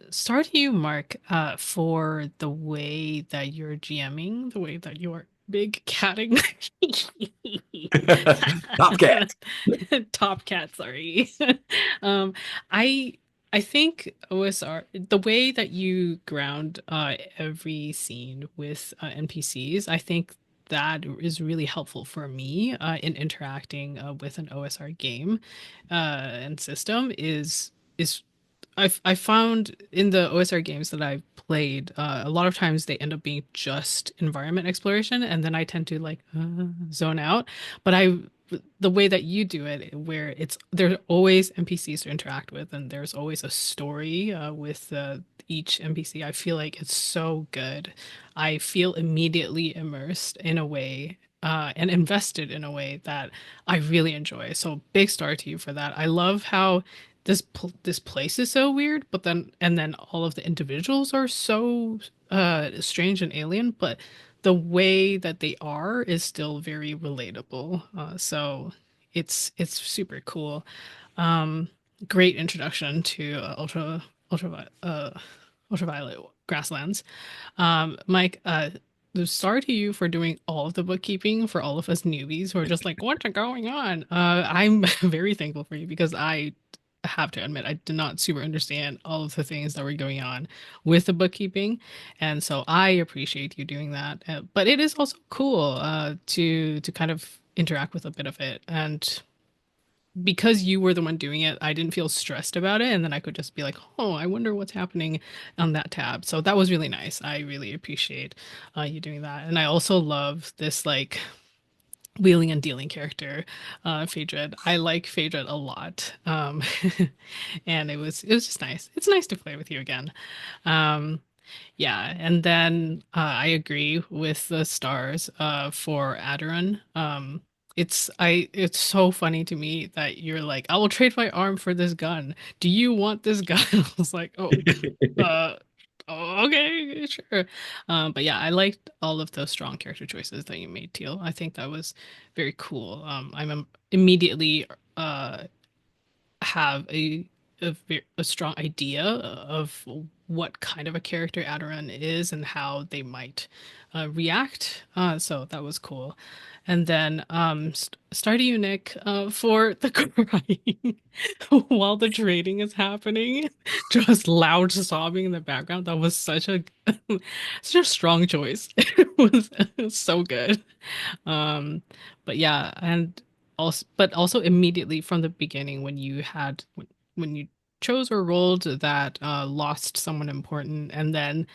star to you, Mark, for the way that you're GMing, the way that you're big catting. Top cat. Top cat, sorry. Um, I I think OSR, the way that you ground every scene with NPCs, I think that is really helpful for me in interacting with an OSR game and system is I found in the OSR games that I've played, a lot of times they end up being just environment exploration, and then I tend to like zone out. But the way that you do it, where it's there's always NPCs to interact with, and there's always a story with each NPC. I feel like it's so good. I feel immediately immersed in a way. And invested in a way that I really enjoy. So big star to you for that. I love how this place is so weird, but then all of the individuals are so strange and alien, but the way that they are is still very relatable. So it's super cool. Um, Great introduction to ultraviolet grasslands. Mike, sorry to you for doing all of the bookkeeping for all of us newbies who are just like, what's going on? I'm very thankful for you because I have to admit I did not super understand all of the things that were going on with the bookkeeping, and so I appreciate you doing that. But it is also cool to kind of interact with a bit of it, and because you were the one doing it, I didn't feel stressed about it, and then I could just be like, "Oh, I wonder what's happening on that tab." So that was really nice. I really appreciate you doing that, and I also love this like wheeling and dealing character, Phaedred. I like Phaedred a lot, and it was just nice. It's nice to play with you again. Um, yeah, and then I agree with the stars for Adoran. It's so funny to me that you're like, I will trade my arm for this gun. Do you want this gun? I was like, uh, oh, okay, sure. But yeah, I liked all of those strong character choices that you made, Teal. I think that was very cool. Immediately have a strong idea of what kind of a character Adoran is and how they might react. So that was cool. And then Stardew Nick for the crying while the trading is happening, just loud sobbing in the background. That was such a such a strong choice. It was so good. Um, but yeah, and also, but also immediately from the beginning when you had when you chose or rolled that lost someone important, and then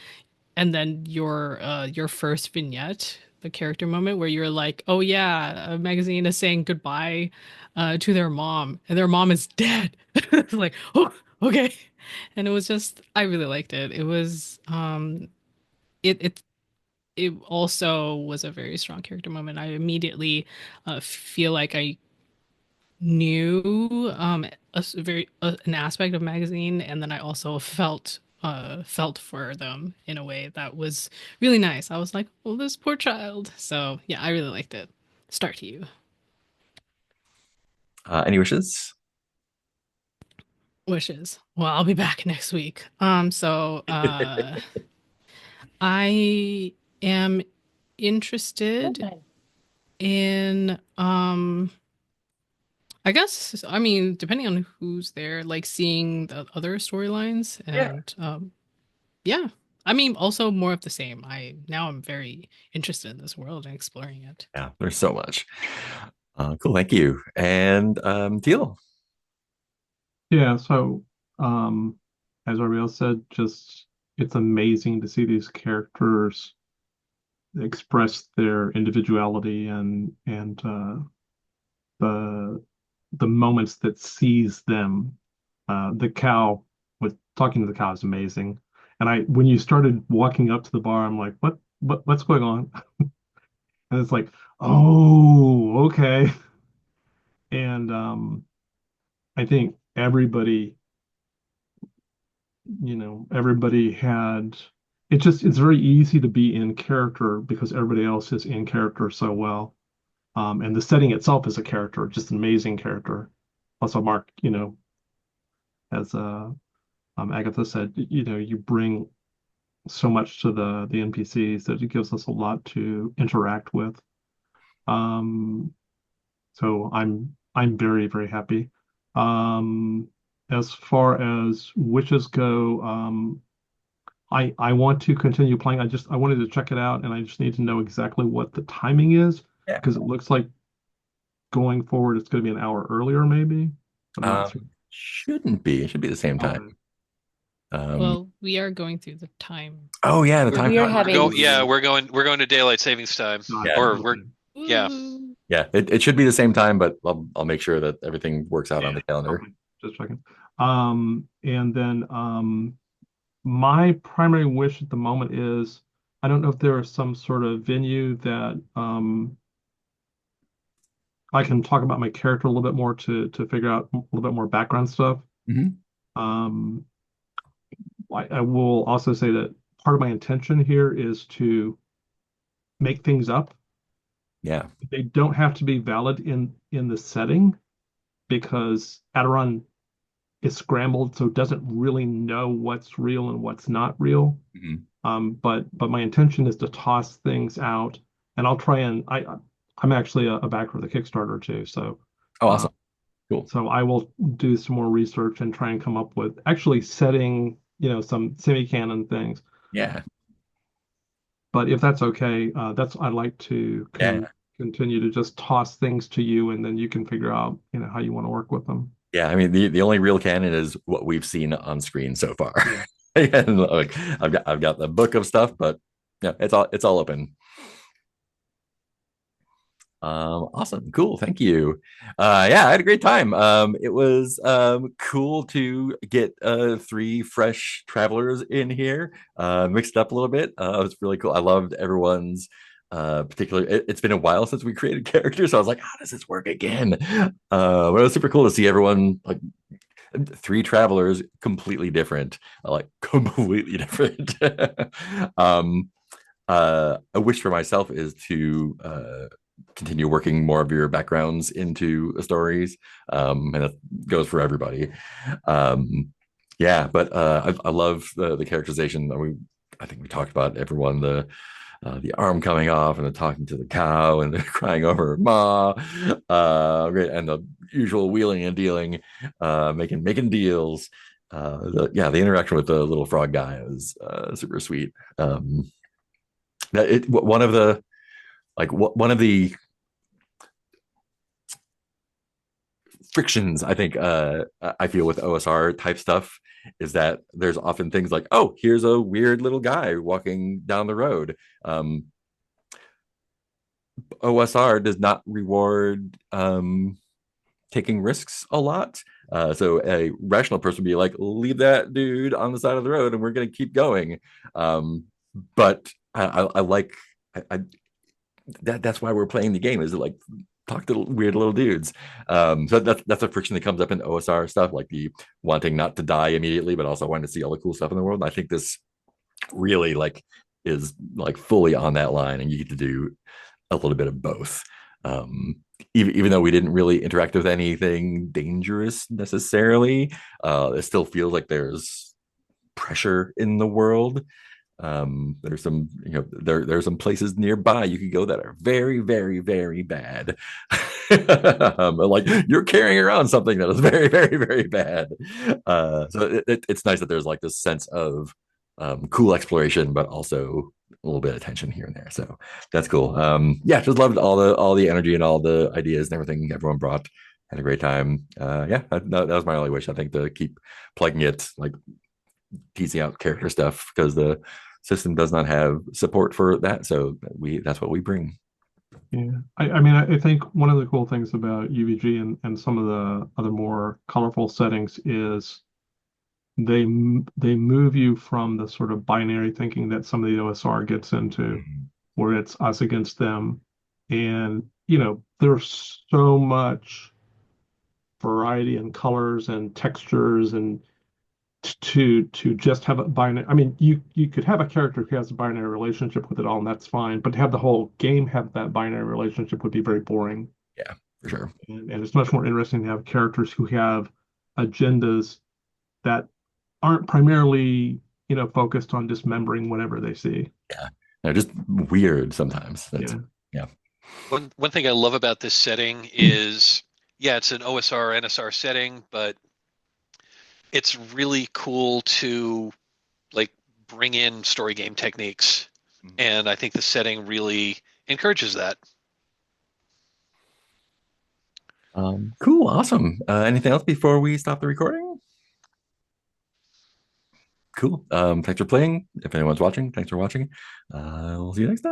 your first vignette, the character moment where you're like, oh yeah, a magazine is saying goodbye to their mom, and their mom is dead. It's like, oh, okay. And it was just, I really liked it. It was it it also was a very strong character moment. I immediately feel like I knew an aspect of magazine, and then I also felt for them in a way that was really nice. I was like, oh, this poor child. So yeah, I really liked it. Start to you. Any wishes? Wishes. Well, I'll be back next week. I am interested Okay. in I guess, I mean, depending on who's there, like seeing the other storylines Yeah. and yeah. I mean, also more of the same. I'm very interested in this world and exploring it. Yeah, there's so much. Cool, thank you. And Teal. Yeah, so as Ariel said, just it's amazing to see these characters express their individuality and the the moments that seize them. The cow with talking to the cow is amazing. And I when you started walking up to the bar, I'm like, what's going on? And it's like, oh, okay. And I think everybody had it's very easy to be in character because everybody else is in character so well. And the setting itself is a character, just an amazing character. Also, Mark, as Agatha said, you bring so much to the NPCs that it gives us a lot to interact with. Um, so I'm very, very happy. As far as wishes go, I want to continue playing. I wanted to check it out, and I just need to know exactly what the timing is Yeah. because it looks like going forward it's going to be an hour earlier, maybe. I'm not certain. Shouldn't be. It should be the same Okay. time. Um, Well, we are going through the time. oh yeah, the time. We are We're having we're going to daylight savings time. Got Or it. we're yeah. Ooh. Yeah, it should be the same time, but I'll make sure that everything works out on the calendar. Okay, just checking. And then my primary wish at the moment is I don't know if there is some sort of venue that I can talk about my character a little bit more to figure out a little bit more background stuff. Mhm. Um, I will also say that part of my intention here is to make things up. Yeah. They don't have to be valid in the setting because Aderon is scrambled, so it doesn't really know what's real and what's not real. Mhm. But my intention is to toss things out, and I'll try and I'm actually a backer of the Kickstarter too, so Oh, uh, awesome. Cool. so I will do some more research and try and come up with actually setting some semi-canon things. Yeah. But if that's okay, I'd like to Yeah. continue to just toss things to you, and then you can figure out how you want to work with them. Yeah. I mean, the only real canon is what we've seen on screen so far. Yeah. And like I've got the book of stuff, but yeah, it's all open. Awesome, cool, thank you. Yeah, I had a great time. It was cool to get three fresh travelers in here, mixed up a little bit. It was really cool. I loved everyone's particular. It's been a while since we created characters, so I was like, how does this work again? But it was super cool to see everyone like three travelers completely different, like completely different. um a wish for myself is to continue working more of your backgrounds into the stories, and that goes for everybody. Yeah, but I love the characterization. I think we talked about everyone, the arm coming off and the talking to the cow and the crying over ma, and the usual wheeling and dealing, making deals. The interaction with the little frog guy is super sweet. One of the frictions I think I feel with OSR type stuff is that there's often things like, oh, here's a weird little guy walking down the road. OSR does not reward taking risks a lot. So a rational person would be like, leave that dude on the side of the road and we're going to keep going. But I like that's why we're playing the game, is to like talk to weird little dudes. So that's a friction that comes up in OSR stuff, like the wanting not to die immediately, but also wanting to see all the cool stuff in the world. And I think this really like is like fully on that line, and you get to do a little bit of both. Even though we didn't really interact with anything dangerous necessarily, it still feels like there's pressure in the world. There's some, there's some places nearby you could go that are very, very, very bad. Like you're carrying around something that is very, very, very bad. So it's nice that there's like this sense of cool exploration, but also a little bit of tension here and there. So that's cool. Yeah, just loved all the energy and all the ideas and everything everyone brought. Had a great time. Yeah, that was my only wish. I think, to keep plugging it, like teasing out character stuff, because the system does not have support for that. So that's what we bring. Yeah, I mean, I think one of the cool things about UVG and some of the other more colorful settings is they move you from the sort of binary thinking that some of the OSR gets into, where it's us against them. And, there's so much variety and colors and textures, and to just have a binary. I mean, you could have a character who has a binary relationship with it all, and that's fine. But to have the whole game have that binary relationship would be very boring. Yeah, for sure. And it's much more interesting to have characters who have agendas that aren't primarily, focused on dismembering whatever they see. Yeah, they're just weird sometimes. Yeah. One thing I love about this setting is, yeah, it's an OSR NSR setting, but it's really cool to like bring in story game techniques, and I think the setting really encourages that. Cool, awesome. Anything else before we stop the recording? Cool. Thanks for playing. If anyone's watching, thanks for watching. We'll see you next time.